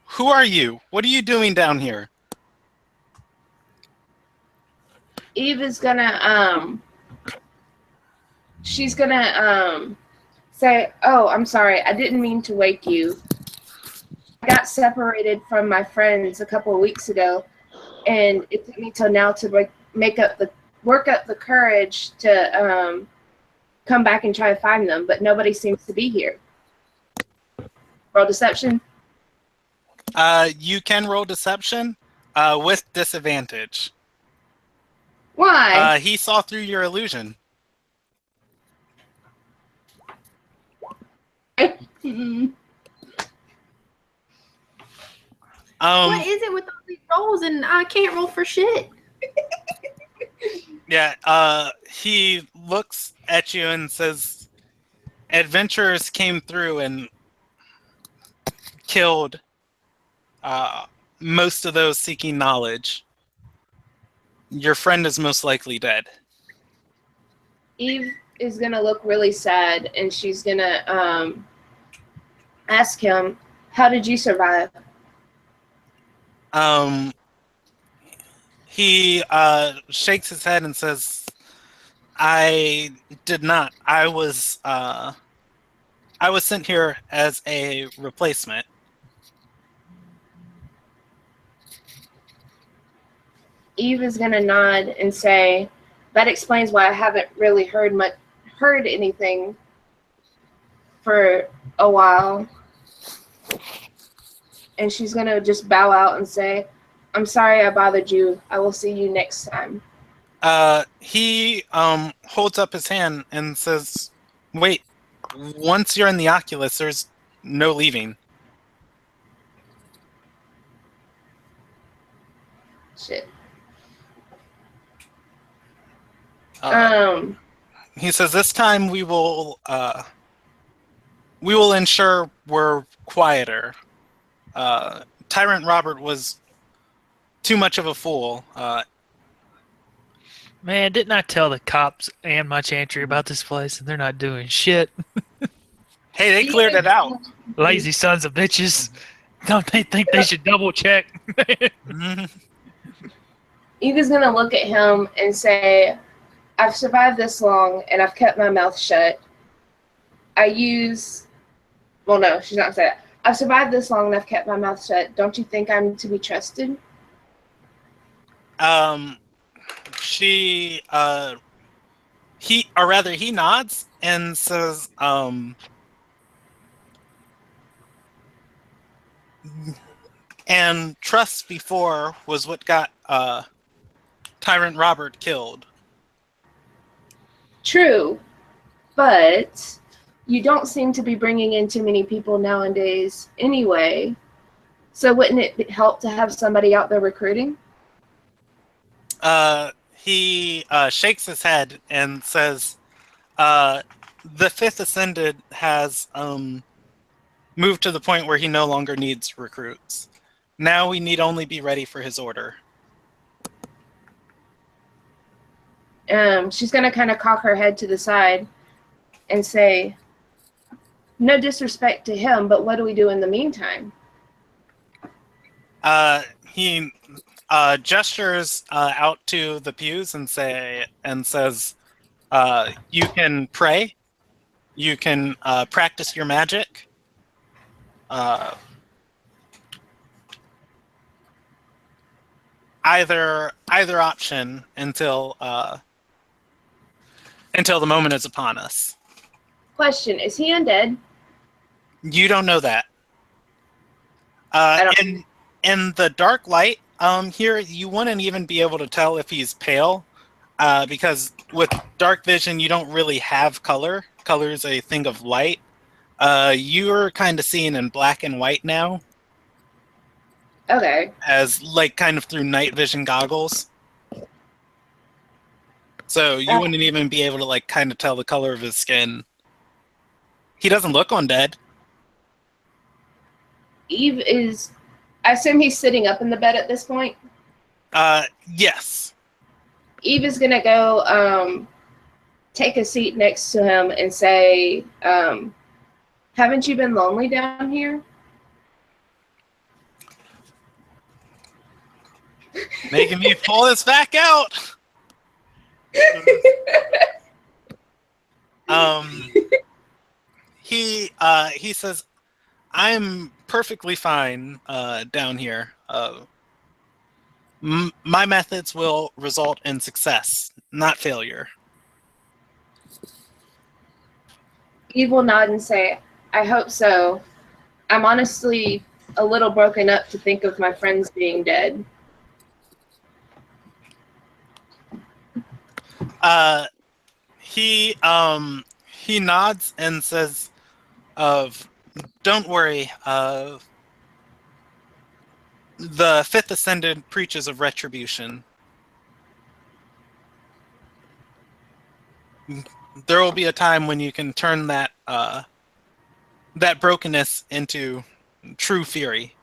who are you? What are you doing down here?" Eve is gonna she's gonna say, "Oh, I'm sorry. I didn't mean to wake you. I got separated from my friends a couple of weeks ago, and it took me till now to work up the courage to come back and try to find them, but nobody seems to be here." Roll deception. You can roll deception with disadvantage. Why? He saw through your illusion. What is it with all these rolls and I can't roll for shit? Yeah, he looks at you and says, "Adventurers came through and killed most of those seeking knowledge. Your friend is most likely dead." Eve is gonna look really sad, and she's gonna ask him, "How did you survive?" He shakes his head and says, "I did not. I was sent here as a replacement." Eve is gonna nod and say, "That explains why I haven't really heard anything for a while." And she's gonna just bow out and say, "I'm sorry I bothered you. I will see you next time." He holds up his hand and says, "Wait, once you're in the Oculus, there's no leaving." Shit. He says, "This time we will ensure we're quieter. Tyrant Robert was too much of a fool." Man, didn't I tell the cops and my chantry about this place, and they're not doing shit? Hey, they cleared it out. Lazy sons of bitches. Don't they think they should double check? Eve is gonna look at him and say, "I've survived this long and I've kept my mouth shut. Well, no, she's not gonna say that. I've survived this long and I've kept my mouth shut. Don't you think I'm to be trusted?" He nods and says, "And trust before was what got Tyrant Robert killed." True, but you don't seem to be bringing in too many people nowadays anyway. So wouldn't it help to have somebody out there recruiting? He shakes his head and says, "The Fifth Ascended has moved to the point where he no longer needs recruits. Now we need only be ready for his order." She's going to kind of cock her head to the side and say, "No disrespect to him, but what do we do in the meantime?" He gestures out to the pews and says, "You can pray. You can practice your magic. Either option until the moment is upon us." Question, is he undead? You don't know that. I In the dark light here, you wouldn't even be able to tell if he's pale, because with dark vision, you don't really have color. Color is a thing of light. You're kind of seeing in black and white now, Okay. as like kind of through night vision goggles. So you wouldn't even be able to like kind of tell the color of his skin. He doesn't look undead. Eve is I assume he's sitting up in the bed at this point. Yes. Eve is gonna go take a seat next to him and say, haven't you been lonely down here? Making me pull this back out. He says, I'm perfectly fine down here. My methods will result in success, not failure. Eve will nod and say, I hope so. I'm honestly a little broken up to think of my friends being dead. He nods and says, don't worry, the Fifth Ascendant preaches of retribution. There will be a time when you can turn that that brokenness into true fury.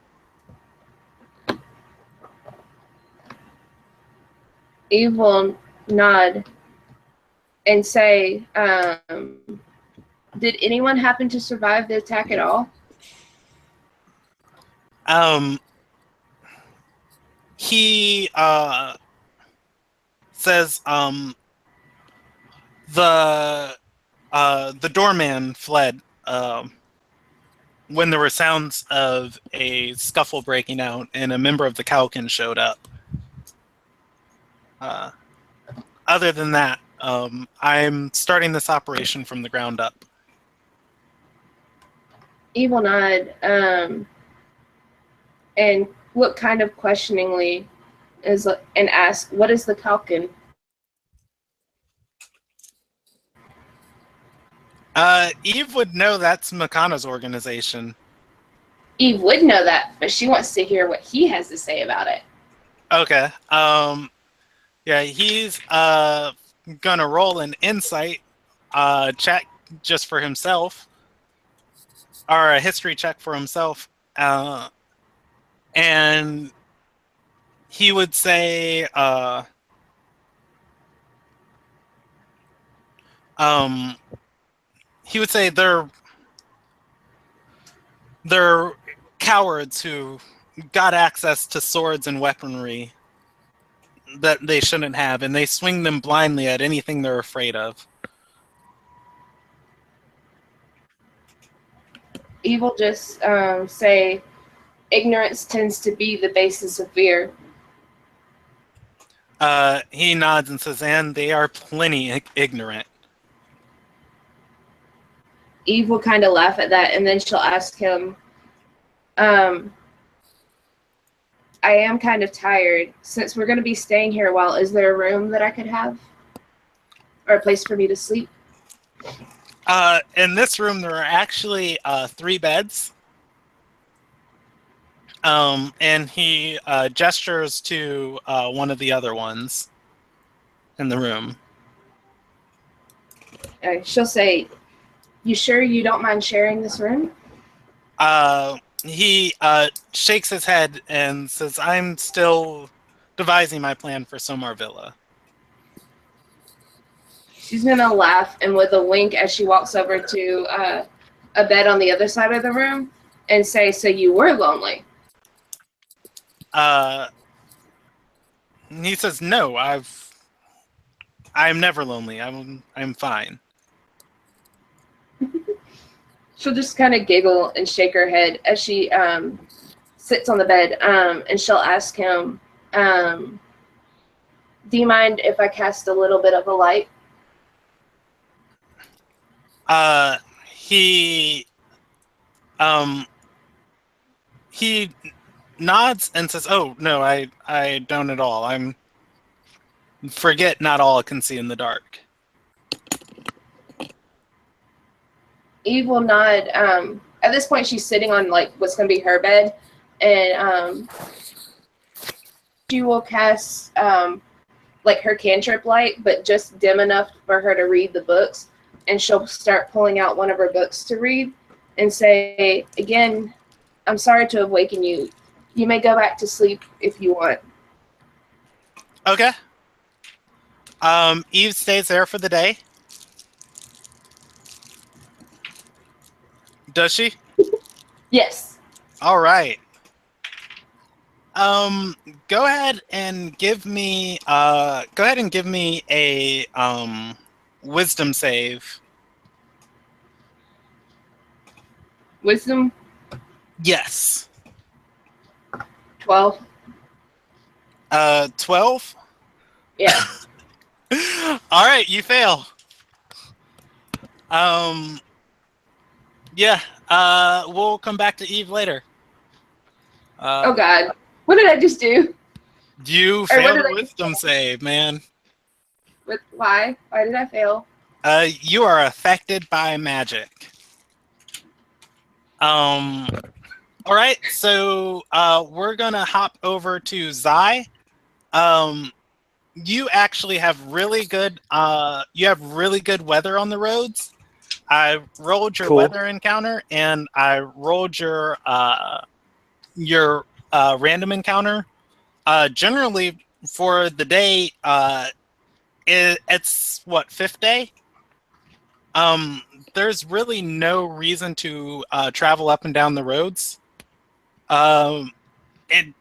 Eve will nod and say, did anyone happen to survive the attack at all? He says the doorman fled when there were sounds of a scuffle breaking out and a member of the Kalkin showed up. Other than that, I'm starting this operation from the ground up. Eve will nod and look kind of questioningly and ask, what is the Kalkin? Eve would know that's Makana's organization. Eve would know that, but she wants to hear what he has to say about it. Okay. Yeah, he's gonna roll an insight check just for himself, or a history check for himself, and he would say, they're cowards who got access to swords and weaponry that they shouldn't have, and they swing them blindly at anything they're afraid of. Eve will just say, ignorance tends to be the basis of fear. He nods and says, and they are plenty ignorant. Eve will kind of laugh at that, and then she'll ask him, I am kind of tired. Since we're going to be staying here a while, is there a room that I could have? Or a place for me to sleep? In this room, there are actually 3 beds. And he gestures to one of the other ones in the room. She'll say, you sure you don't mind sharing this room? He shakes his head and says, I'm still devising my plan for Somar Villa. She's going to laugh, and with a wink as she walks over to a bed on the other side of the room and say, so you were lonely? He says, no, I'm never lonely. I'm fine. She'll just kind of giggle and shake her head as she sits on the bed, and she'll ask him, do you mind if I cast a little bit of a light? He nods and says, oh, no, I don't at all. Forget not all can see in the dark. Eve will nod. At this point, she's sitting on like what's going to be her bed, and she will cast like her cantrip light, but just dim enough for her to read the books. And she'll start pulling out one of her books to read, and say, "Again, I'm sorry to awaken you. You may go back to sleep if you want. Okay. Eve stays there for the day. Does she? Yes. All right. Go ahead and give me a wisdom save. Wisdom, Yes. 12. 12. Yeah. All right, you fail. Yeah. We'll come back to Eve later. Oh God. What did I just do? You Or what failed did a I wisdom save, man. Why? Why did I fail? You are affected by magic. All right, so we're gonna hop over to Zai. You actually have really good weather on the roads. I rolled your Cool. weather encounter, and I rolled your random encounter. Generally, for the day, it's what, fifth day. There's really no reason to travel up and down the roads.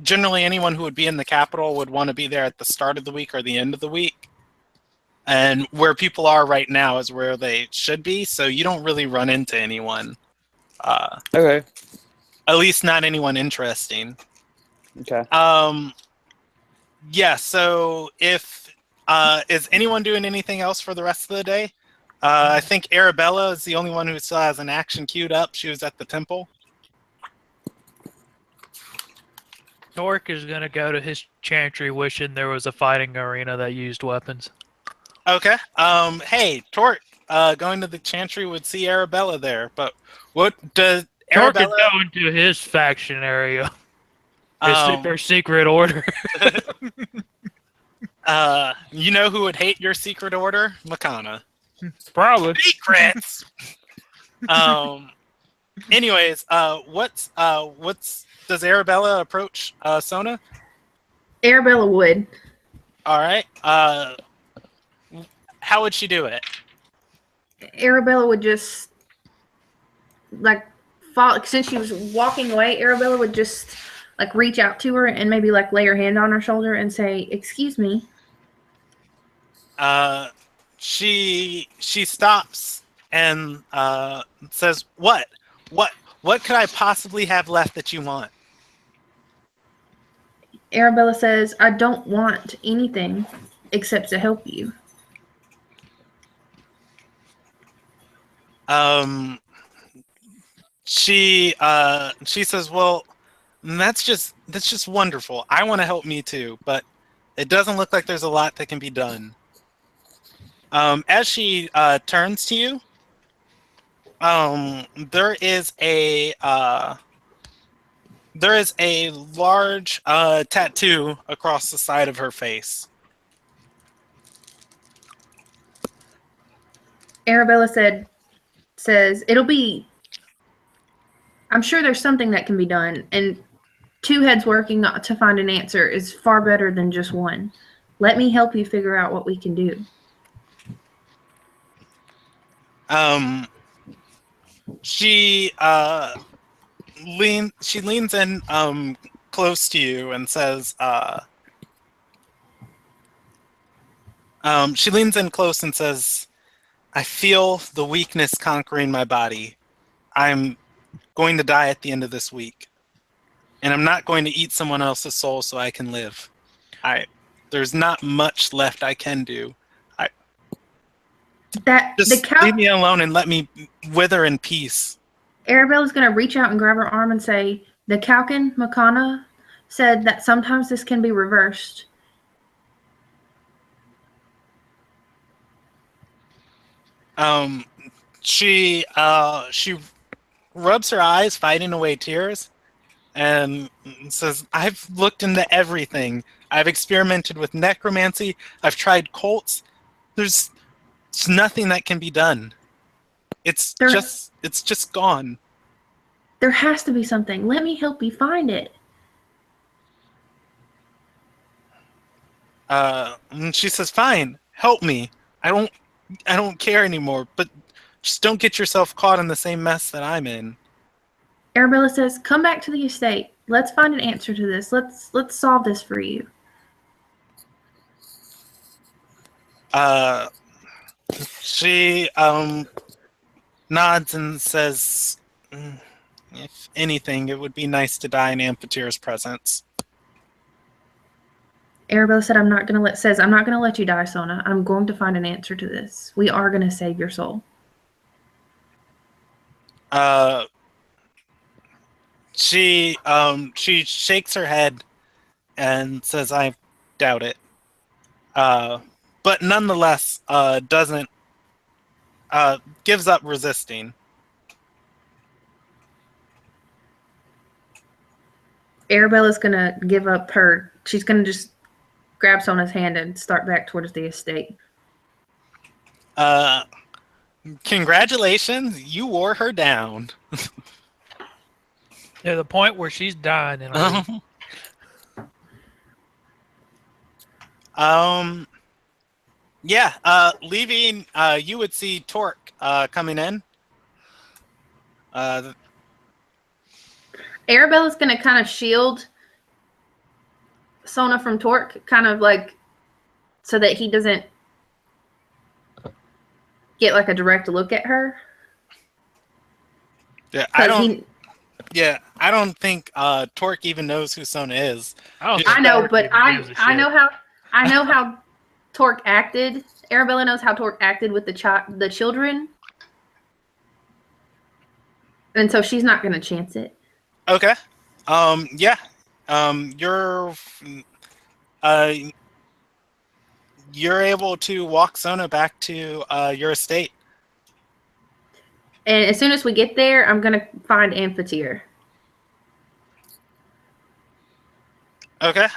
Generally, anyone who would be in the capital would want to be there at the start of the week or the end of the week. And where people are right now is where they should be, so you don't really run into anyone. Okay. At least not anyone interesting. Okay. Yeah, so if is anyone doing anything else for the rest of the day? I think Arabella is the only one who still has an action queued up. She was at the temple. Torque is gonna go to his chantry wishing there was a fighting arena that used weapons. Okay. Hey, Tort, going to the chantry would see Arabella there, but what does Torque is Arabella... going to his faction area. His Um, super secret order. you know who would hate your secret order? Makana. Probably. Secrets! Anyways, what's does Arabella approach Sona? Arabella would. All right. How would she do it? Arabella would just like fall, since she was walking away. Arabella would just like reach out to her and maybe like lay her hand on her shoulder and say, "Excuse me." She stops and says, "What could I possibly have left that you want?" Arabella says, "I don't want anything except to help you." She says, "Well, that's just wonderful. I want to help me too, but it doesn't look like there's a lot that can be done." As she turns to you, there is a large tattoo across the side of her face. Arabella says, "It'll be, I'm sure there's something that can be done, and two heads working to find an answer is far better than just one. Let me help you figure out what we can do." She leans in close to you and says, she leans in close and says, "I feel the weakness conquering my body. I'm going to die at the end of this week. And I'm not going to eat someone else's soul so I can live. There's not much left I can do. Leave me alone and let me wither in peace." Arabella's going to reach out and grab her arm and say, "The Kalkin Makana said that sometimes this can be reversed." She rubs her eyes, fighting away tears, and says, "I've looked into everything. I've experimented with necromancy. I've tried cults. There's nothing that can be done. It's just gone." There has to be something. Let me help you find it. And she says, "Fine, help me. I don't care anymore. But just don't get yourself caught in the same mess that I'm in." Arabella says, "Come back to the estate. Let's find an answer to this. Let's solve this for you." She nods and says, "If anything, it would be nice to die in Amphithere's presence." Arabella said, I'm not gonna let you die, Sona. I'm going to find an answer to this. We are gonna save your soul." She shakes her head and says, "I doubt it." But nonetheless, doesn't gives up resisting. Arabella's gonna give up her. She's gonna just grab Sona's hand and start back towards the estate. Congratulations, you wore her down. To the point where she's dying. Leaving, you would see Torque coming in. Arabella's gonna kind of shield Sona from Torque, kind of like so that he doesn't get like a direct look at her. Yeah, I don't think Torque even knows who Sona is. I know, but I know how Torque acted. Arabella knows how Torque acted with the children, and so she's not going to chance it. Okay. You're able to walk Sona back to your estate. And as soon as we get there, I'm going to find Amphithere. Okay.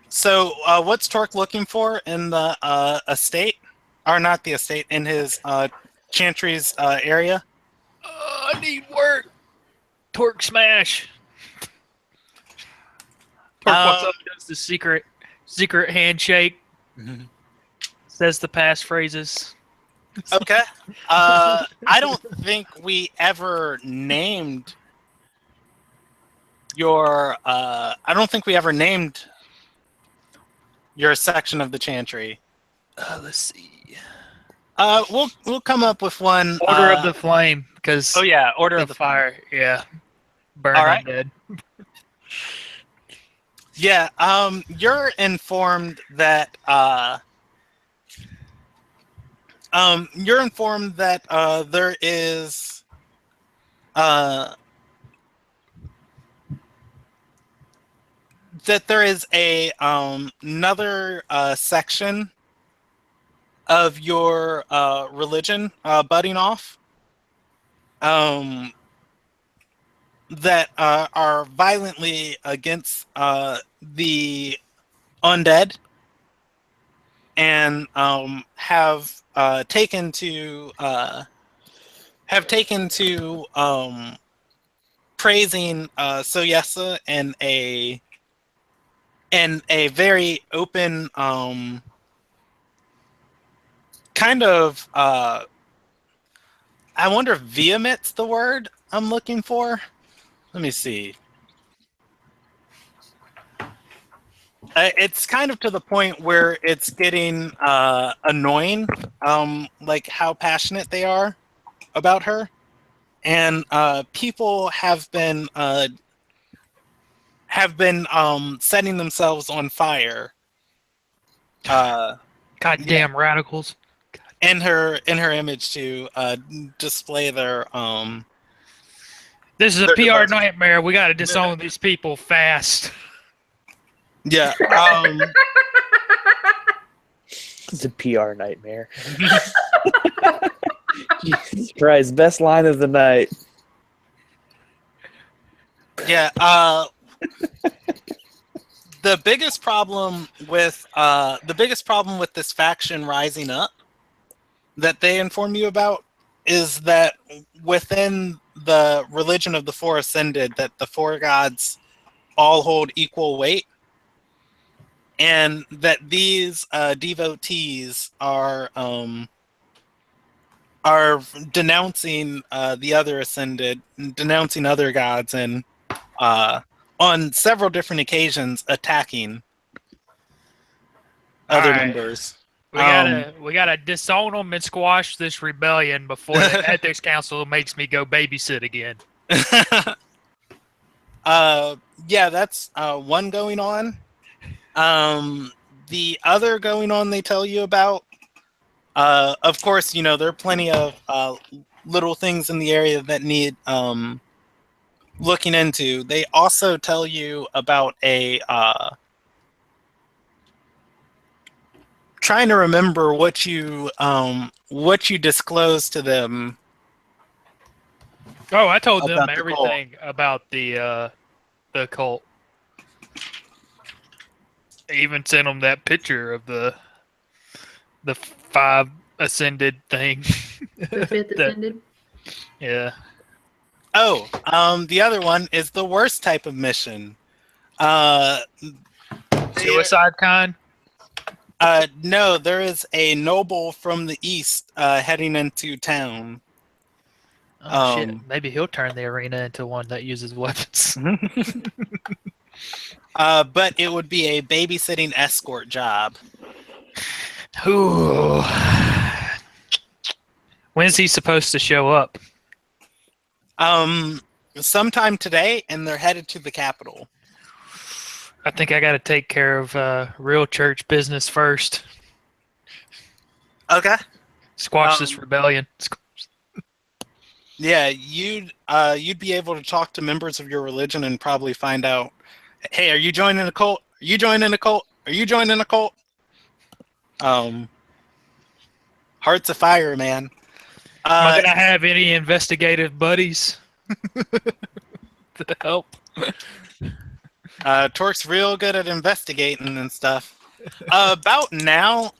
So, what's Torque looking for in the estate? Or not the estate, in his Chantry's area? I need work. Torque smash. Torque walks up, does the secret handshake. Mm-hmm. Says the passphrases. Okay. I don't think we ever named your. I don't think we ever named your section of the Chantry. Let's see. We'll come up with one. Order of the Flame, because Order of the the Fire. Yeah. Burn All right. undead. Yeah. You're informed that. There is. That there is a another section of your religion budding off that are violently against the undead and have taken to praising Soyesa in a very open kind of I wonder if vehement's the word I'm looking for. Let me see. It's kind of to the point where it's getting annoying, like how passionate they are about her, and people have been setting themselves on fire. Goddamn radicals. In her image to display their This is a Their PR devices. nightmare. We got to disown these people fast. yeah It's a PR nightmare. Jesus Christ, best line of the night. yeah the biggest problem with this faction rising up that they inform you about is that within the religion of the Four Ascended, that the four gods all hold equal weight, and that these devotees are denouncing the other ascended, denouncing other gods, and on several different occasions attacking other Alright. members. We gotta disown them and squash this rebellion before the ethics council makes me go babysit again. Yeah, that's one going on. The other going on they tell you about, of course, you know, there are plenty of little things in the area that need looking into. They also tell you about a trying to remember what you disclosed to them. Oh, I told them About the everything about the cult. I even sent them that picture of the 5 ascended thing. The fifth ascended. Yeah. Oh, the other one is the worst type of mission. Suicide kind? No, there is a noble from the east heading into town. Oh shit! Maybe he'll turn the arena into one that uses weapons. But it would be a babysitting escort job. Ooh. When's he supposed to show up? Sometime today, and they're headed to the capital. I think I got to take care of real church business first. Okay. Squash this rebellion. Yeah, you'd be able to talk to members of your religion and probably find out, hey, are you joining a cult? Are you joining a cult? Are you joining a cult? Hearts of fire, man. Am I gonna have any investigative buddies to help? Torque's real good at investigating and stuff. About now,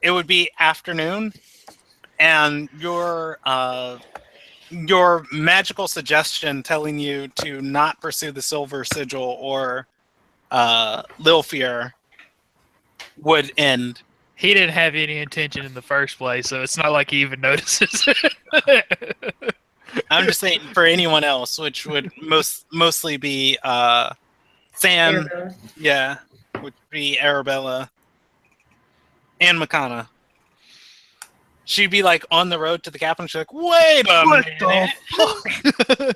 it would be afternoon, and your magical suggestion telling you to not pursue the Silver Sigil or Lilfear would end. He didn't have any intention in the first place, so it's not like he even notices it. I'm just saying for anyone else, which would mostly be Sam, Arabella. yeah, would be Arabella and Makana. She'd be like on the road to the capital. She's like, "Wait a minute!"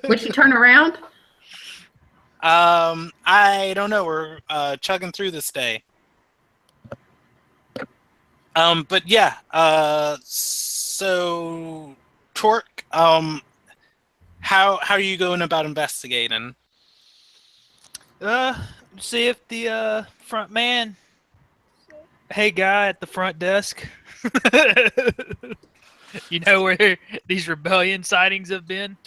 Would she turn around? I don't know. We're chugging through this day. But yeah. So Torque, how are you going about investigating? See if the front man, hey guy at the front desk, you know where these rebellion sightings have been?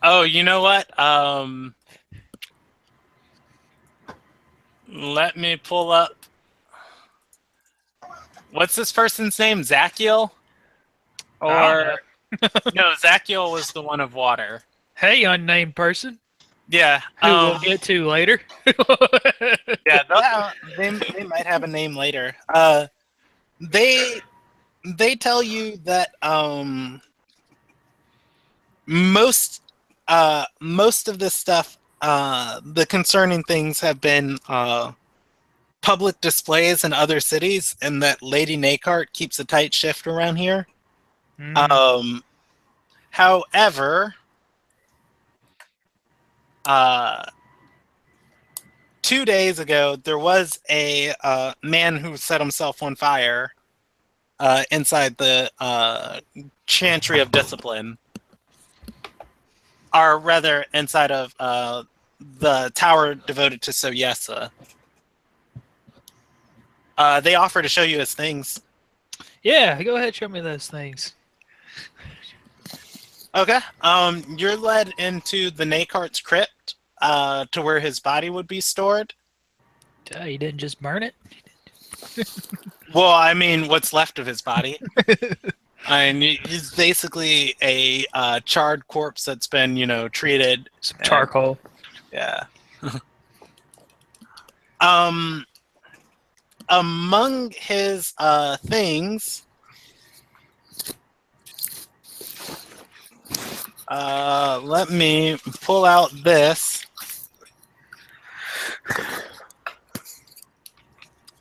Oh, you know what? Let me pull up. What's this person's name? Zachiel? Or no, Zachiel was the one of water. Hey, unnamed person. Yeah, Who we'll get to later. yeah, they might have a name later. They tell you that most of this stuff, the concerning things have been public displays in other cities, and that Lady Nakart keeps a tight shift around here. However, 2 days ago, there was a man who set himself on fire inside the Chantry of Discipline, or rather, inside of the tower devoted to Soyesa. They offer to show you his things. Yeah, go ahead, show me those things. Okay. You're led into the Nakart's crypt, to where his body would be stored. You didn't just burn it? Well, I mean, what's left of his body. I mean, he's basically a charred corpse that's been, treated. Some charcoal. Yeah. Among his things, let me pull out this.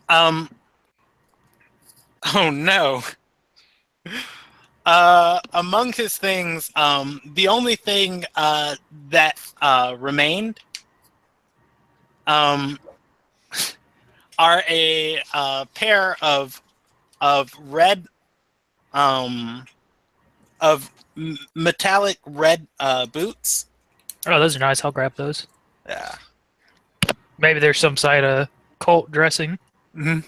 Oh no. Among his things, the only thing that remained are a pair of red metallic red boots. Oh, those are nice. I'll grab those. Yeah. Maybe there's some side of cult dressing. Mm-hmm.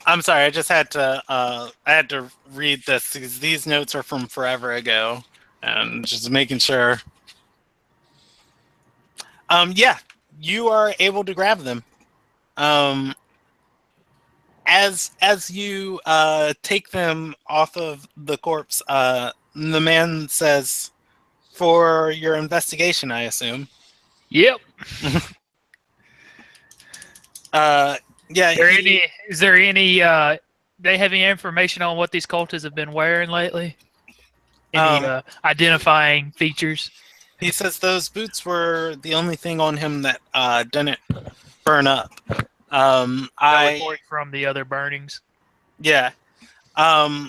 I'm sorry, I just had to read this because these notes are from forever ago, and just making sure. Yeah, you are able to grab them. As you take them off of the corpse, the man says, "For your investigation, I assume." Yep. Yeah. Is there any they have any information on what these cultists have been wearing lately? Any identifying features? He says those boots were the only thing on him that didn't burn up. No report from the other burnings. Yeah.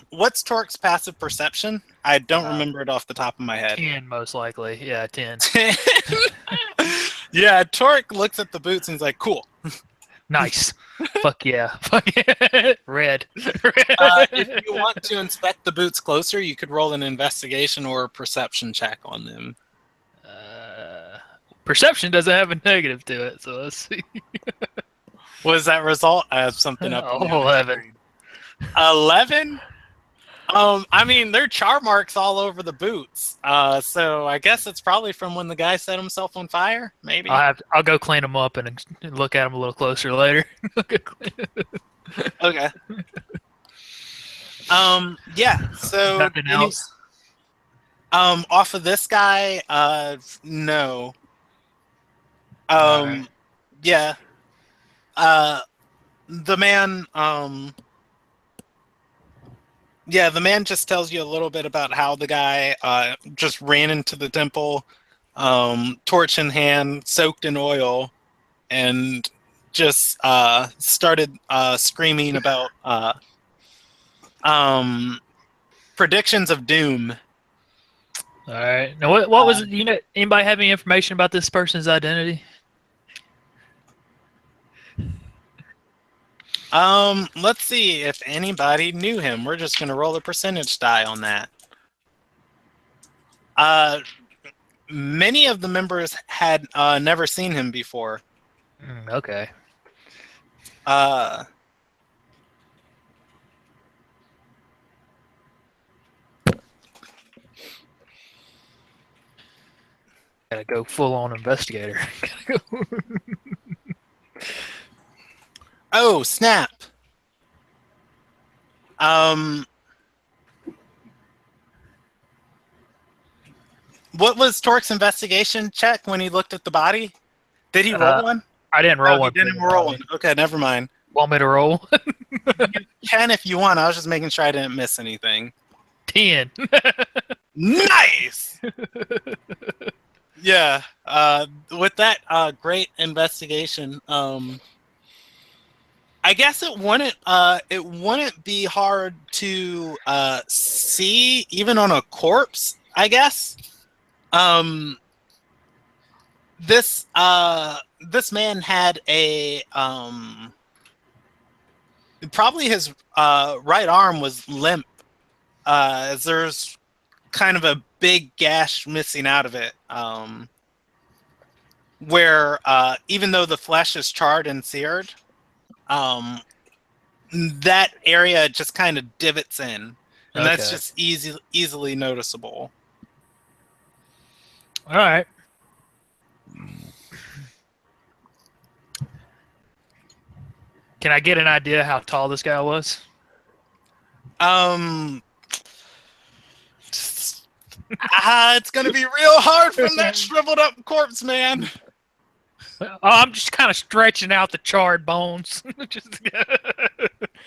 What's Torque's passive perception? I don't remember it off the top of my head. 10, most likely. Yeah, 10. Yeah, Torque looks at the boots and he's like, "Cool." Nice. Fuck yeah. Fuck yeah. Red. If you want to inspect the boots closer, you could roll an investigation or a perception check on them. Perception doesn't have a negative to it, so let's see. What does that result? I have something up. 11. 11? I mean, there are char marks all over the boots. So I guess it's probably from when the guy set himself on fire, maybe. I'll go clean them up and look at them a little closer later. Okay. Yeah, so Nothing else. off of this guy, no. Right. Yeah. The man, yeah, the man just tells you a little bit about how the guy just ran into the temple, torch in hand, soaked in oil, and just started screaming about predictions of doom. All right. Now, what was it? Anybody have any information about this person's identity? Let's see if anybody knew him. We're just gonna roll a percentage die on that. Many of the members had never seen him before. Okay. Gotta go full on investigator. Gotta go. Oh, snap. What was Torque's investigation check when he looked at the body? Did he roll one? I didn't roll one. He didn't roll one. Okay, never mind. Want me to roll? You can if you want. I was just making sure I didn't miss anything. 10. Nice! Yeah. With that great investigation, I guess it wouldn't be hard to see even on a corpse, I guess. This man had a probably his right arm was limp, as there's kind of a big gash missing out of it, where even though the flesh is charred and seared, that area just kind of divots in, and that's just easily noticeable. All right. Can I get an idea how tall this guy was? It's gonna be real hard from that shriveled up corpse, man. Oh, I'm just kind of stretching out the charred bones. Just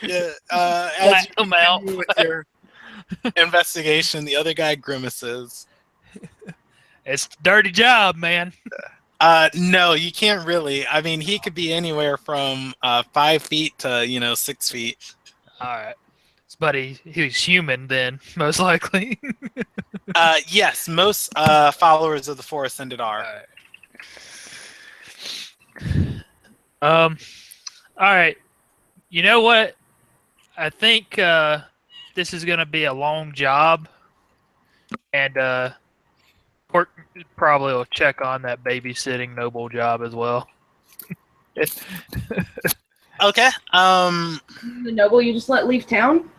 Yeah, as flatten you them out. continue with your investigation, the other guy grimaces. It's a dirty job, man. No, you can't really. I mean, he could be anywhere from 5 feet to 6 feet. All right. But he was human then, most likely. Yes, most followers of the Four Ascended are. All right. You know what? I think this is gonna be a long job, and Port probably will check on that babysitting noble job as well. Okay. The noble you just let leave town?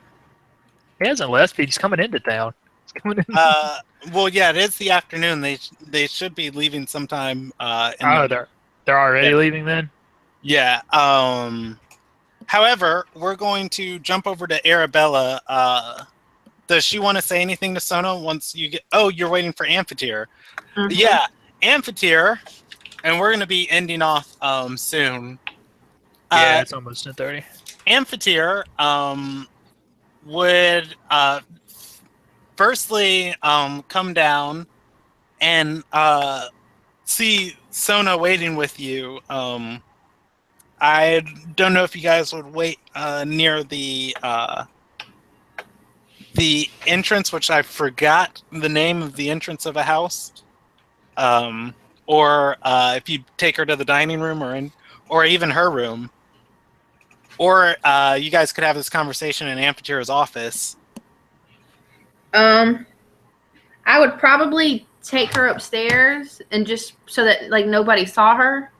He hasn't left. He's coming into town. He's coming in. Well, yeah, it is the afternoon. They should be leaving sometime. They're already leaving then. Yeah. However, we're going to jump over to Arabella. Does she want to say anything to Sona once you get? Oh, you're waiting for Amphitheater. Mhm. Yeah, Amphitheater, and we're going to be ending off soon. Yeah, it's almost 10:30. Amphitheater would firstly come down and see Sona waiting with you. I don't know if you guys would wait near the entrance, which I forgot the name of the entrance of a house, or if you take her to the dining room or even her room, or you guys could have this conversation in Amphitheater's office. I would probably take her upstairs and just so that like nobody saw her,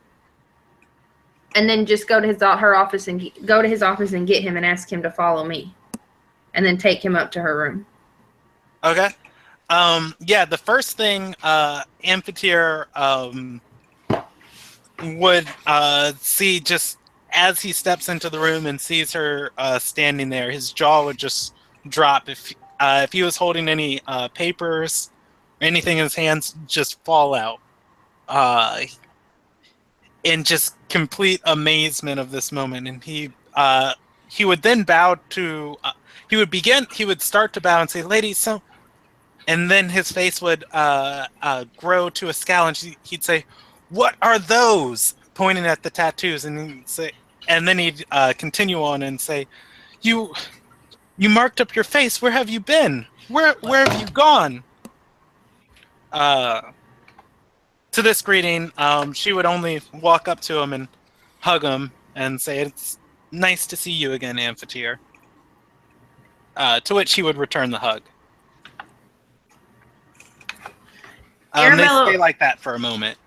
and then just go to his office and get him and ask him to follow me, and then take him up to her room. Okay. Yeah, the first thing Amphitheater would see, just as he steps into the room and sees her standing there, his jaw would just drop. If he was holding any papers or anything in his hands, just fall out. In just complete amazement of this moment, and he would then bow to. He would start to bow and say, "Ladies, so," and then his face would grow to a scowl, and he'd say, "What are those?" Pointing at the tattoos, and then he'd continue on and say, "You marked up your face. Where have you been? Where have you gone?" To this greeting, she would only walk up to him and hug him and say, "It's nice to see you again, Amphitheater." To which he would return the hug. They stay like that for a moment.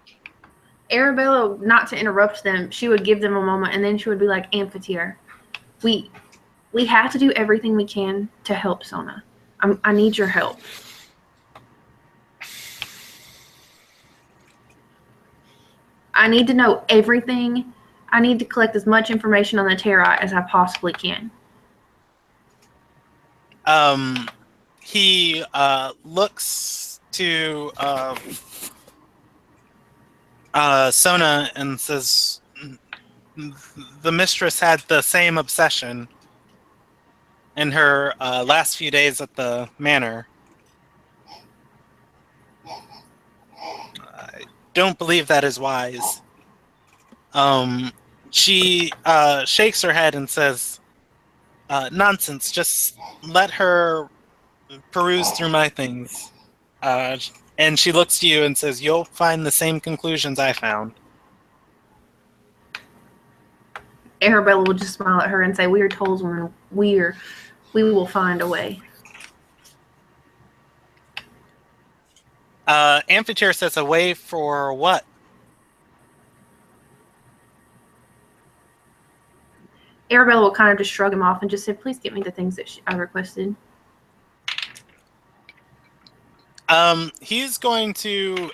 Arabella, not to interrupt them, she would give them a moment, and then she would be like, "Amphitheater, we have to do everything we can to help Sona. I need your help." I need to know everything. I need to collect as much information on the Terra as I possibly can. He looks to Sona and says, "The mistress had the same obsession in her last few days at the manor. I don't believe that is wise." She shakes her head and says, "Nonsense, just let her peruse through my things." And she looks to you and says, "You'll find the same conclusions I found." Arabella will just smile at her and say, "We are Tollswomen. We will find a way." Amphitheater says, "A way for what?" Arabella will kind of just shrug him off and just say, "Please get me the things that I requested." He's going to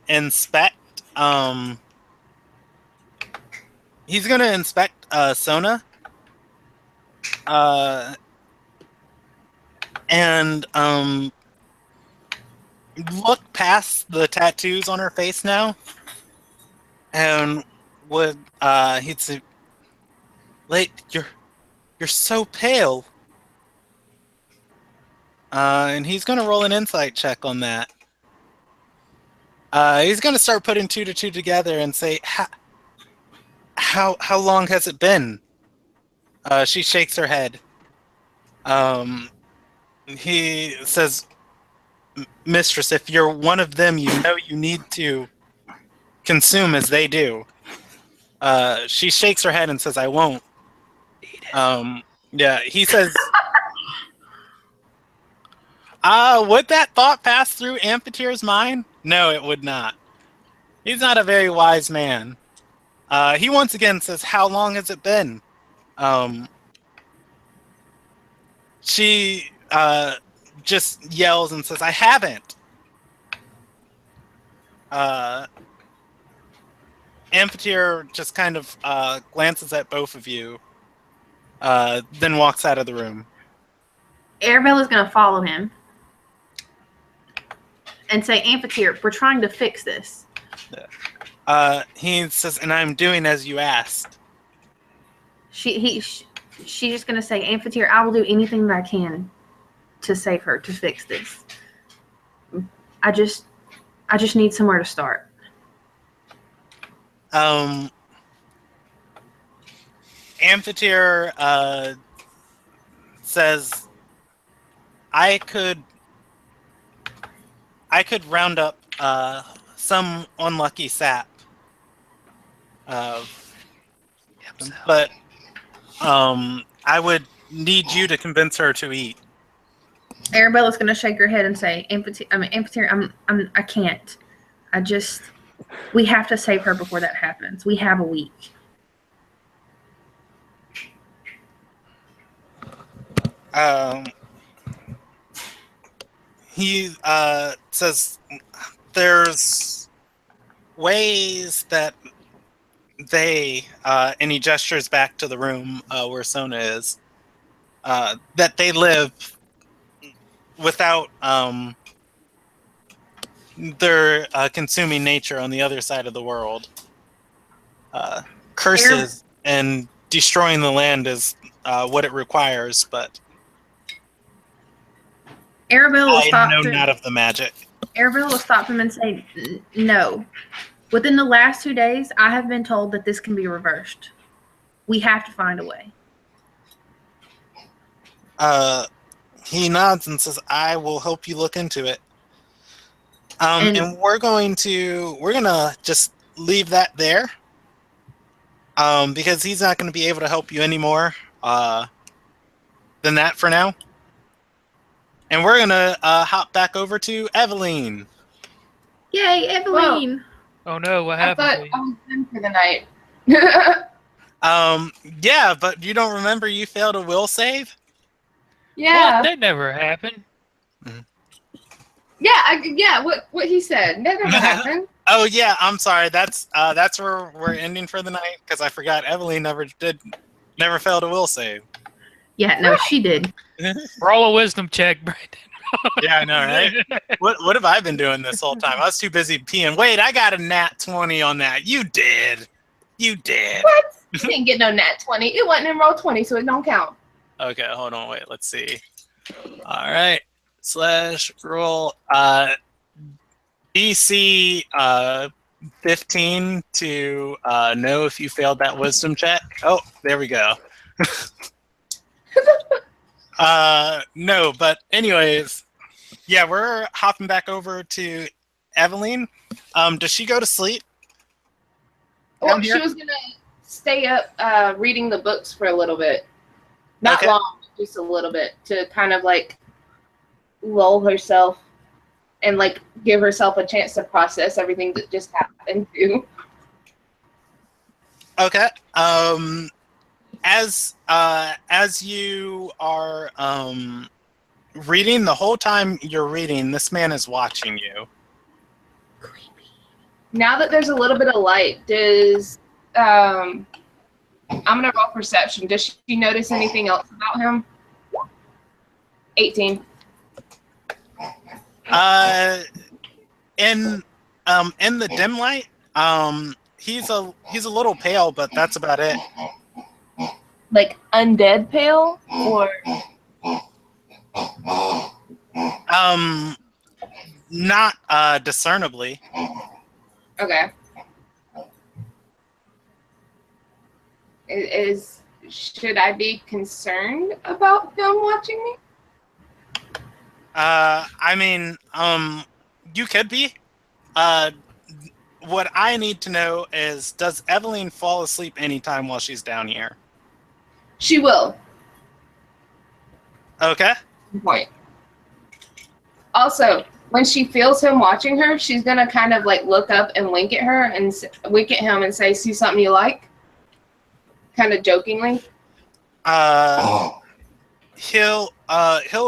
inspect. He's going to inspect Sona And look past the tattoos on her face now, and he'd say, "Late, you're so pale." And he's gonna roll an insight check on that. He's gonna start putting 2 to 2 together and say, how long has it been?" She shakes her head. He says, "Mistress, if you're one of them, you know you need to consume as they do." She shakes her head and says, "I won't." Yeah, he says, would that thought pass through Amphithere's mind? No, it would not. He's not a very wise man. He once again says, "How long has it been?" She just yells and says, "I haven't." Amphitheer just kind of glances at both of you, then walks out of the room. Arabella's going to follow him and say, Amphitheer, we're trying to fix this. He says, "And I'm doing as you asked." She's just going to say, Amphitheer, I will do anything that I can to save her, to fix this. I just need somewhere to start. Amphitheer says, I could round up some unlucky sap, but I would need you to convince her to eat. Arabella's going to shake her head and say, Amphitheer, I can't. We have to save her before that happens. We have a week. He says there's ways that and he gestures back to the room where Sona is, that they live without their consuming nature on the other side of the world. Curses and destroying the land is what it requires, but Arabella will stop I know him. not of the magic. Arabella will stop him and say, no. Within the last 2 days, I have been told that this can be reversed. We have to find a way. He nods and says, I will help you look into it. And we're gonna just leave that there. Because he's not going to be able to help you any more than that for now. And we're going to hop back over to Eveline. Yay, Eveline! Oh no, what I happened? thought I was done for the night. Yeah, but you don't remember you failed a will save? Yeah. What? That never happened. Yeah, what he said. That never happened. Oh yeah, I'm sorry. That's where we're ending for the night because I forgot Eveline never failed a will save. Yeah, no, she did. Roll a wisdom check, Brandon. Yeah, I know, right? What have I been doing this whole time? I was too busy peeing. Wait, I got a nat 20 on that. You did. What? You didn't get no nat 20. It wasn't in roll 20, so it don't count. Okay, hold on, wait, let's see. All right. /roll DC 15 to know if you failed that wisdom check. Oh, there we go. No, but anyways, yeah, we're hopping back over to Eveline. Does she go to sleep? Well, she was gonna stay up reading the books for a little bit. Not long, just a little bit to kind of like lull herself and like give herself a chance to process everything that just happened too. Okay. As you are reading, the whole time you're reading, this man is watching you. Now that there's a little bit of light, does I'm gonna roll perception. Does she notice anything else about him? 18. In the dim light, he's a little pale, but that's about it. Like undead pale, or not discernibly. okay. Should I be concerned about him watching me? I mean, you could be. What I need to know is, does Evelyn fall asleep anytime while she's down here? She will. Okay. Point. Also, when she feels him watching her, she's gonna kind of like look up and wink at her and wink at him and say, "See something you like?" Kind of jokingly. He'll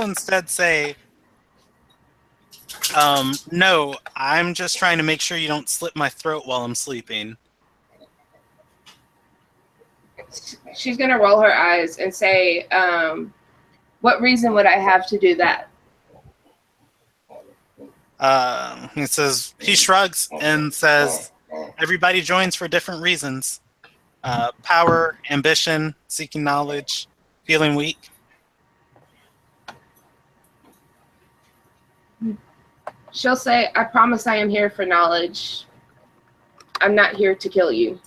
instead say, no, I'm just trying to make sure you don't slit my throat while I'm sleeping. She's gonna roll her eyes and say, "What reason would I have to do that?" He shrugs and says, everybody joins for different reasons. Power, ambition, seeking knowledge, feeling weak. She'll say, "I promise I am here for knowledge. I'm not here to kill you."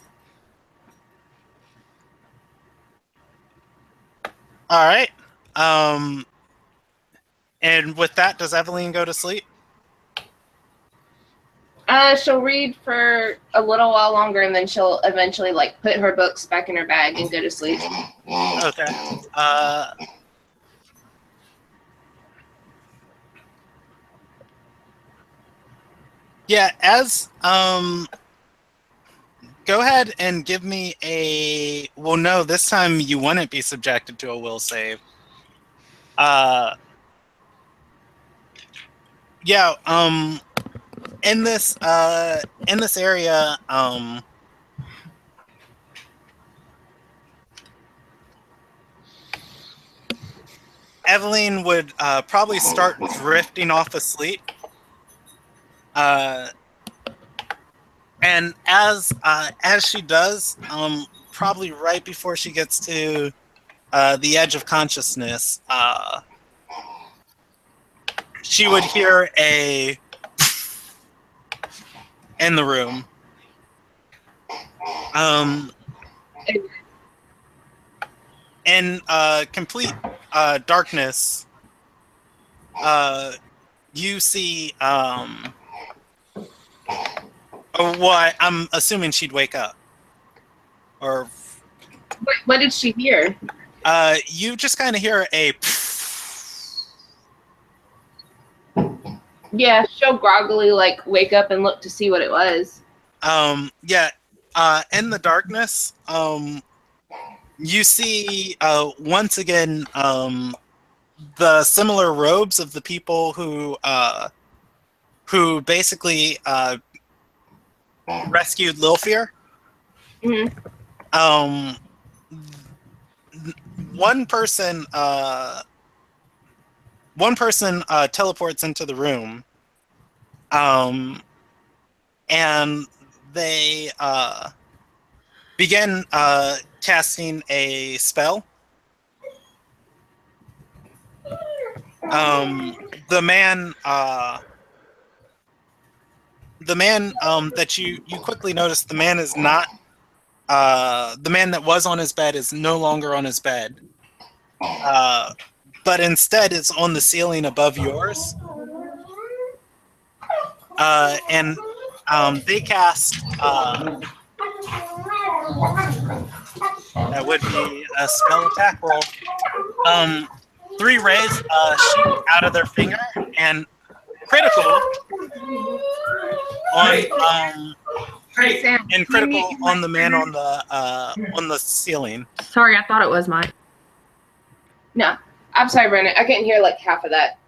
All right. And with that, does Evelyn go to sleep? She'll read for a little while longer, and then she'll eventually like put her books back in her bag and go to sleep. Okay. Yeah, go ahead and give me a, well, no, this time you wouldn't be subjected to a will save. Yeah, in this area, Evelyn would probably start drifting off asleep. And as she does, probably right before she gets to the edge of consciousness, she would hear a in the room. In complete darkness, you see what I'm assuming she'd wake up. Or What did she hear? you just kind of hear a Yeah, she'll groggily like wake up and look to see what it was. yeah, in the darkness, you see once again the similar robes of the people who basically rescued Lilfear. Mm-hmm. One person teleports into the room, and they begin casting a spell. The man that you quickly notice, the man is not the man that was on his bed is no longer on his bed, but instead is on the ceiling above yours, and they cast that would be a spell attack roll. 3 rays shoot out of their finger and critical on and critical on the man on the ceiling. Sorry, I thought it was mine. No, I'm sorry, Brennan. I couldn't hear like half of that.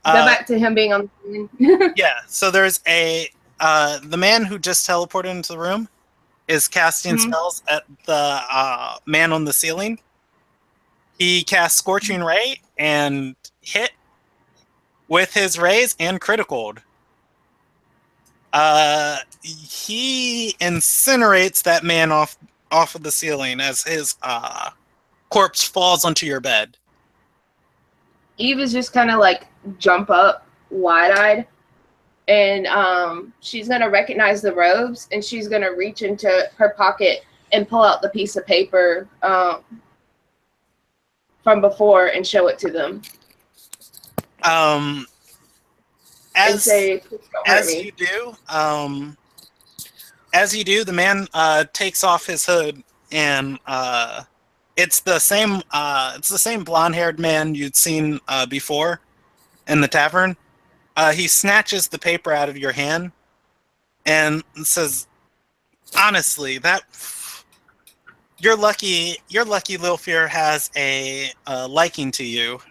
Go back to him being on the screen. Yeah, so there's a the man who just teleported into the room is casting spells at the man on the ceiling. He casts Scorching Ray and hit with his rays and criticaled. He incinerates that man off of the ceiling as his corpse falls onto your bed. Eve is just kind of like jump up wide-eyed, and she's going to recognize the robes, and she's going to reach into her pocket and pull out the piece of paper from before and show it to them. And say, "Please don't hurt me." As you do, the man takes off his hood, and it's the same blonde-haired man you'd seen before in the tavern. He snatches the paper out of your hand and says, "Honestly, that you're lucky. Lilfear has a liking to you.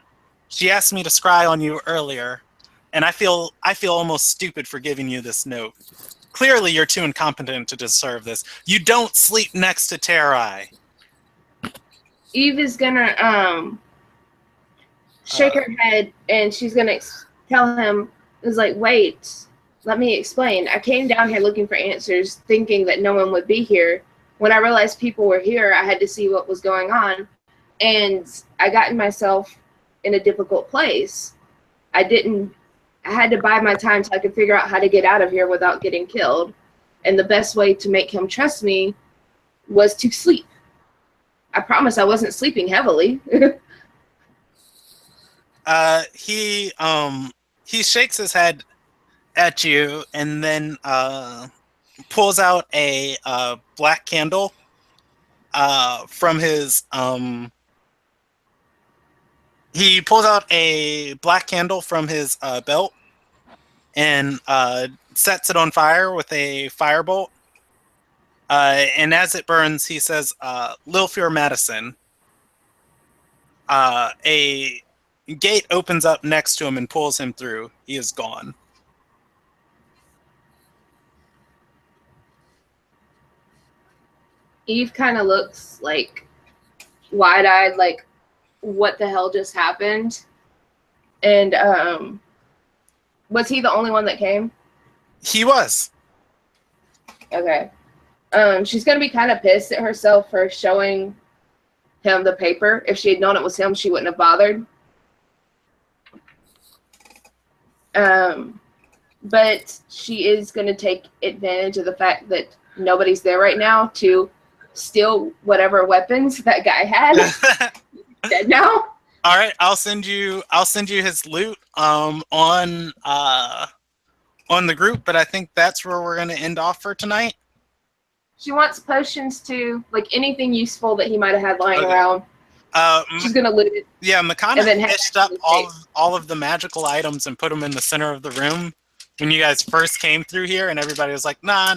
She asked me to scry on you earlier, and I feel almost stupid for giving you this note. Clearly, you're too incompetent to deserve this. You don't sleep next to Terai." Eve is gonna shake her head, and she's gonna tell him, "Is like, wait, let me explain. I came down here looking for answers, thinking that no one would be here. When I realized people were here, I had to see what was going on, and I got myself in a difficult place. I had to bide my time so I could figure out how to get out of here without getting killed. And the best way to make him trust me was to sleep. I promise I wasn't sleeping heavily." He shakes his head at you and then pulls out a black candle from his belt and sets it on fire with a firebolt. And as it burns, he says, "Lilfear Madison." A gate opens up next to him and pulls him through. He is gone. Eve kind of looks like wide-eyed, like, what the hell just happened? And was he the only one that came? He was. Okay. She's gonna be kind of pissed at herself for showing him the paper. If she had known it was him, she wouldn't have bothered. But she is gonna take advantage of the fact that nobody's there right now to steal whatever weapons that guy had. He's dead now. All right, I'll send you his loot on the group, but I think that's where we're going to end off for tonight. She wants potions too, like anything useful that he might have had lying around. She's gonna loot it. Yeah, Makana fished up all of the magical items and put them in the center of the room when you guys first came through here, and everybody was like, "Nah,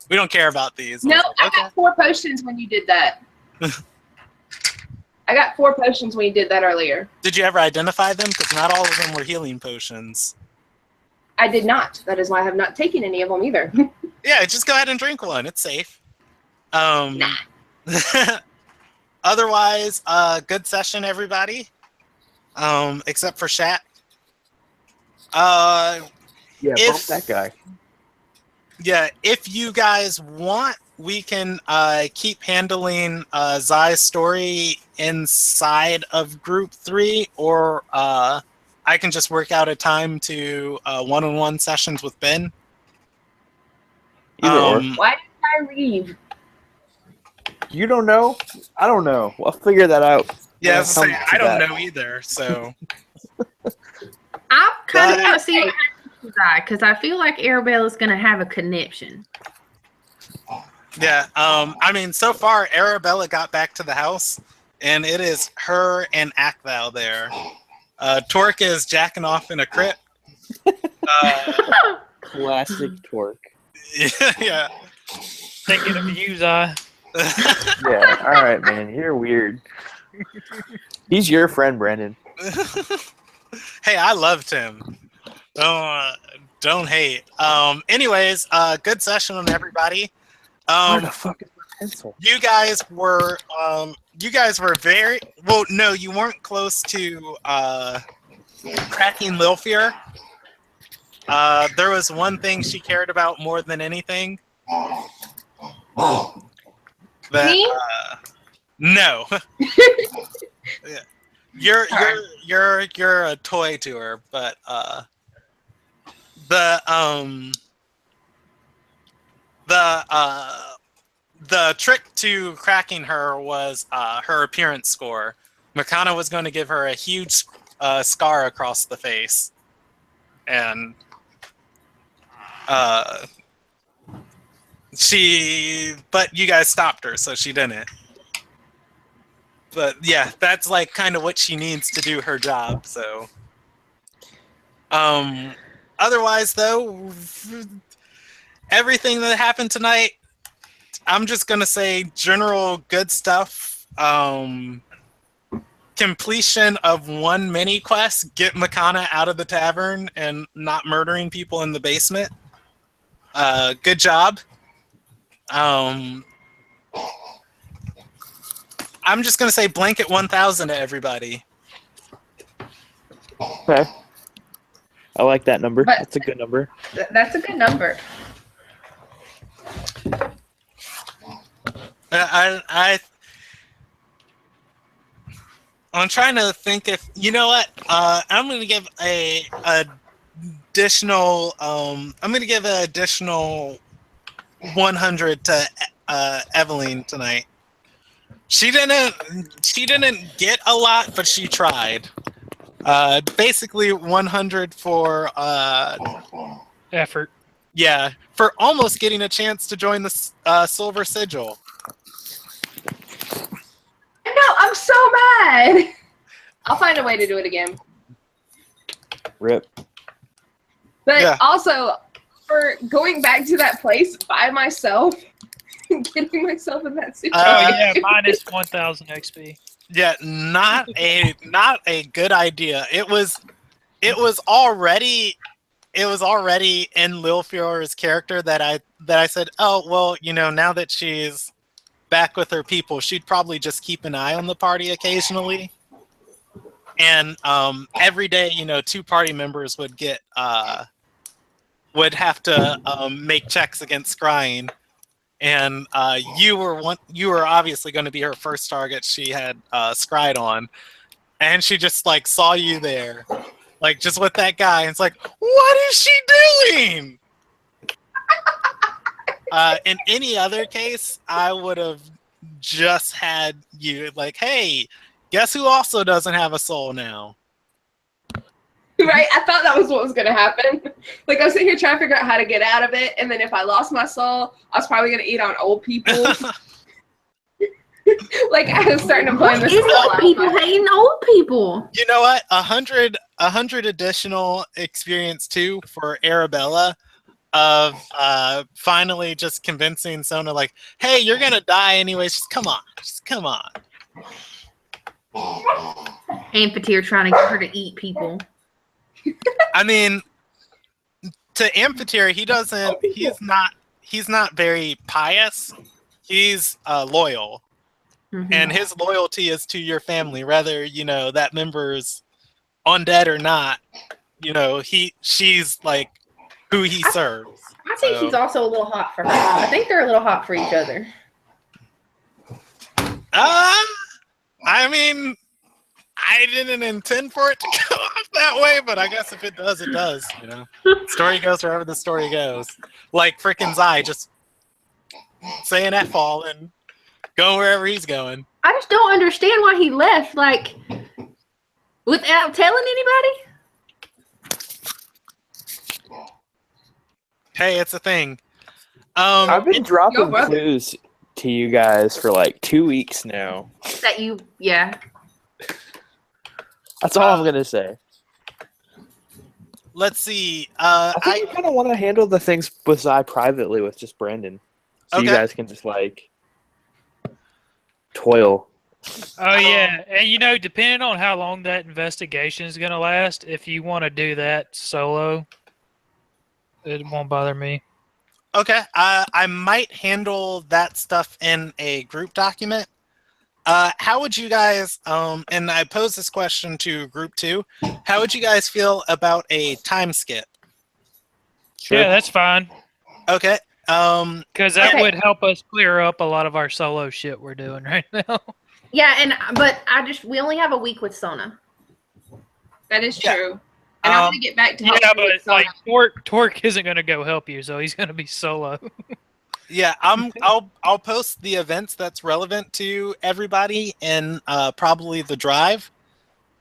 we don't care about these." No, I got 4 potions when you did that. I got 4 potions when you did that earlier. Did you ever identify them? Because not all of them were healing potions. I did not. That is why I have not taken any of them either. Yeah, just go ahead and drink one. It's safe. Nah. Otherwise, good session, everybody. Except for Shat. Yeah, bump that guy. Yeah, if you guys want, we can keep handling Zai's story inside of Group 3, or I can just work out a time to one-on-one sessions with Ben. Either or. Why did I leave? You don't know? I don't know. We'll figure that out. Yeah, I don't know either, so... I kind of want to see what happens to Zai, because I feel like Arabella's going to have a conniption. Yeah, I mean, so far, Arabella got back to the house, and it is her and Akval there. Torque is jacking off in a crypt. Classic Torque. Yeah. Thinking of you, Zai. Yeah, all right, man. You're weird. He's your friend, Brandon. Hey, I loved him. Don't hate. Anyways, good session on everybody. Where the fuck is my pencil? You guys were very well. No, you weren't close to cracking Lilfear. There was one thing she cared about more than anything. Me? No. Yeah. You're a toy to her, but the trick to cracking her was her appearance score. Makana was going to give her a huge scar across the face, and but you guys stopped her, so she didn't. But yeah, that's like kind of what she needs to do her job. So, otherwise though, everything that happened tonight, I'm just gonna say general good stuff. Completion of one mini quest, get Makana out of the tavern and not murdering people in the basement. Good job. I'm just gonna say blanket 1,000 to everybody. Okay. I like that number. But- That's a good number. That's a good number. I'm trying to think if you know what. I'm gonna give additional. I'm gonna give an additional 100 to Evelyn tonight. She didn't get a lot, but she tried. Basically 100 for Effort. yeah, for almost getting a chance to join the Silver Sigil. No, I'm so mad. I'll find a way to do it again. Rip. But Yeah. also, for going back to that place by myself, getting myself in that situation. Oh yeah, minus 1,000 XP. Yeah, not a good idea. It was already in Lil Fior's character that I said, oh well, now that she's back with her people, she'd probably just keep an eye on the party occasionally. And every day, 2 party members would have to make checks against scrying. And you were obviously going to be her first target she had scryed on, and she just like saw you there, like just with that guy, and it's like, what is she doing? In any other case, I would have just had you like, hey, guess who also doesn't have a soul now? Right? I thought that was what was going to happen. Like, I was sitting here trying to figure out how to get out of it, and then if I lost my soul, I was probably going to eat on old people. Like, I was starting to blame What this. is old people hating old people? You know what? 100 additional experience too for Arabella of finally just convincing Sona like, hey, you're gonna die anyways. Just come on. Amphitheater trying to get her to eat people. I mean, to Amphitheater, he's not very pious. He's loyal. Mhm. And his loyalty is to your family, whether that member's undead or not. She's like who he serves. I think she's also a little hot for her. I think they're a little hot for each other. I mean, I didn't intend for it to go off that way, but I guess if it does, it does. Story goes wherever the story goes. Like frickin' Zai just saying F all and going wherever he's going. I just don't understand why he left, like, without telling anybody. Hey, it's a thing. I've been dropping brother. clues to you guys for like 2 weeks now. That you, yeah. That's all I'm gonna say. Let's see. I think I kind of want to handle the things with Zai privately with just Brandon, so you Okay. guys can just like toil. Oh yeah, and depending on how long that investigation is gonna last, if you want to do that solo, it won't bother me. Okay. I might handle that stuff in a group document. How would you guys, and I pose this question to group 2, how would you guys feel about a time skip? Sure. Yeah, that's fine. Okay. Because that Okay. would help us clear up a lot of our solo shit we're doing right now. Yeah, but we only have a week with Sona. That is Yeah. true. And I want to get back to help Yeah, you with but like Sona. Torque isn't gonna go help you, so he's gonna be solo. Yeah, I'll post the events that's relevant to everybody in probably the drive,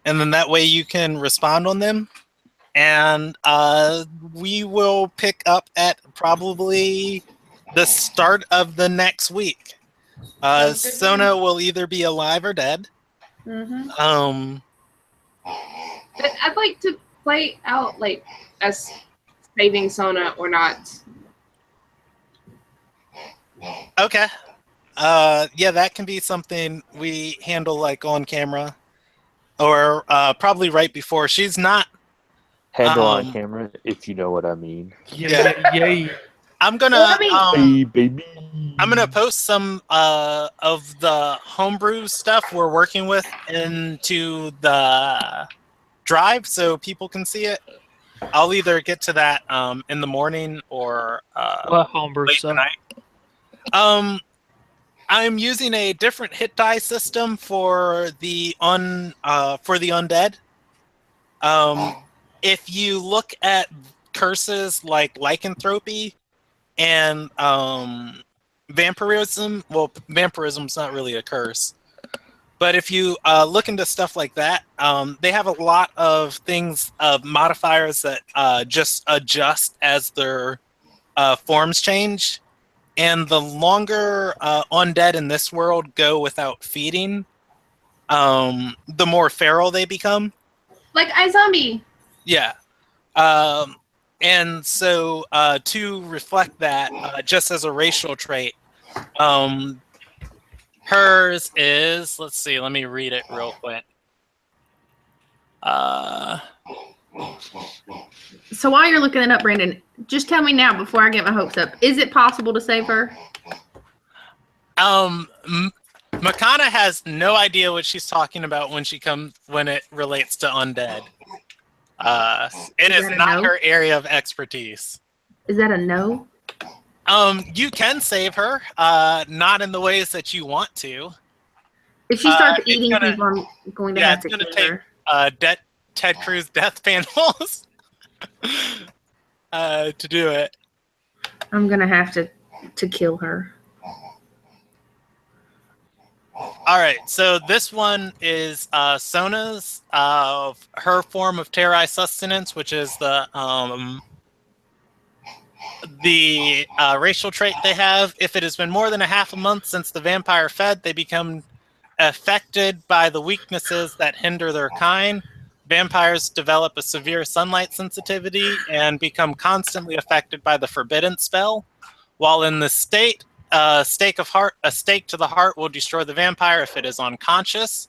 and then that way you can respond on them. And we will pick up at probably the start of the next week. Sounds good to Sona will either be alive or dead. Mm-hmm. But I'd like to play out like us saving Sona or not. Okay. Yeah, that can be something we handle like on camera, or probably right before. She's not. Handle on camera, if you know what I mean. Yeah. I'm gonna. Well, I mean- Hey, baby. I'm gonna post some of the homebrew stuff we're working with into the drive so people can see it. I'll either get to that in the morning or What homebrew late stuff? tonight. I'm using a different hit die system for the undead. If you look at curses like lycanthropy and vampirism, well, vampirism's not really a curse, but if you look into stuff like that, they have a lot of things, modifiers that just adjust as their forms change. And the longer undead in this world go without feeding, the more feral they become. Like iZombie. Yeah. And so to reflect that, just as a racial trait, hers is, let's see, let me read it real quick. So while you're looking it up, Brandon, just tell me now before I get my hopes up. Is it possible to save her? Makana has no idea what she's talking about when it relates to undead. It is that a not no? her area of expertise. Is that a no? You can save her, not in the ways that you want to. If she starts it's eating gonna- people, I'm going to yeah, have it's to gonna kill take her. Ted Cruz death panels to do it. I'm going to have to kill her. All right, so this one is Sona's her form of terrai sustenance, which is the racial trait they have. If it has been more than a half a month since the vampire fed, they become affected by the weaknesses that hinder their kind. Vampires develop a severe sunlight sensitivity and become constantly affected by the forbidden spell. While in the state, a stake to the heart will destroy the vampire if it is unconscious.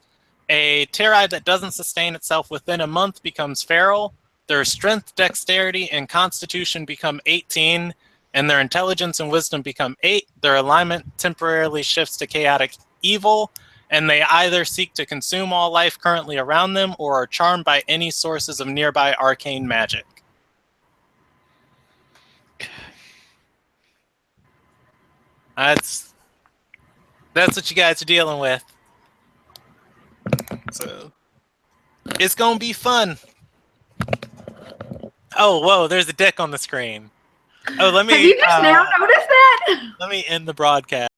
A terrai that doesn't sustain itself within a month becomes feral. Their strength, dexterity, and constitution become 18, and their intelligence and wisdom become 8. Their alignment temporarily shifts to chaotic evil, and they either seek to consume all life currently around them or are charmed by any sources of nearby arcane magic. That's what you guys are dealing with. So it's gonna be fun. Oh, whoa! There's a dick on the screen. Oh, let me. Have you just now noticed that? Let me end the broadcast.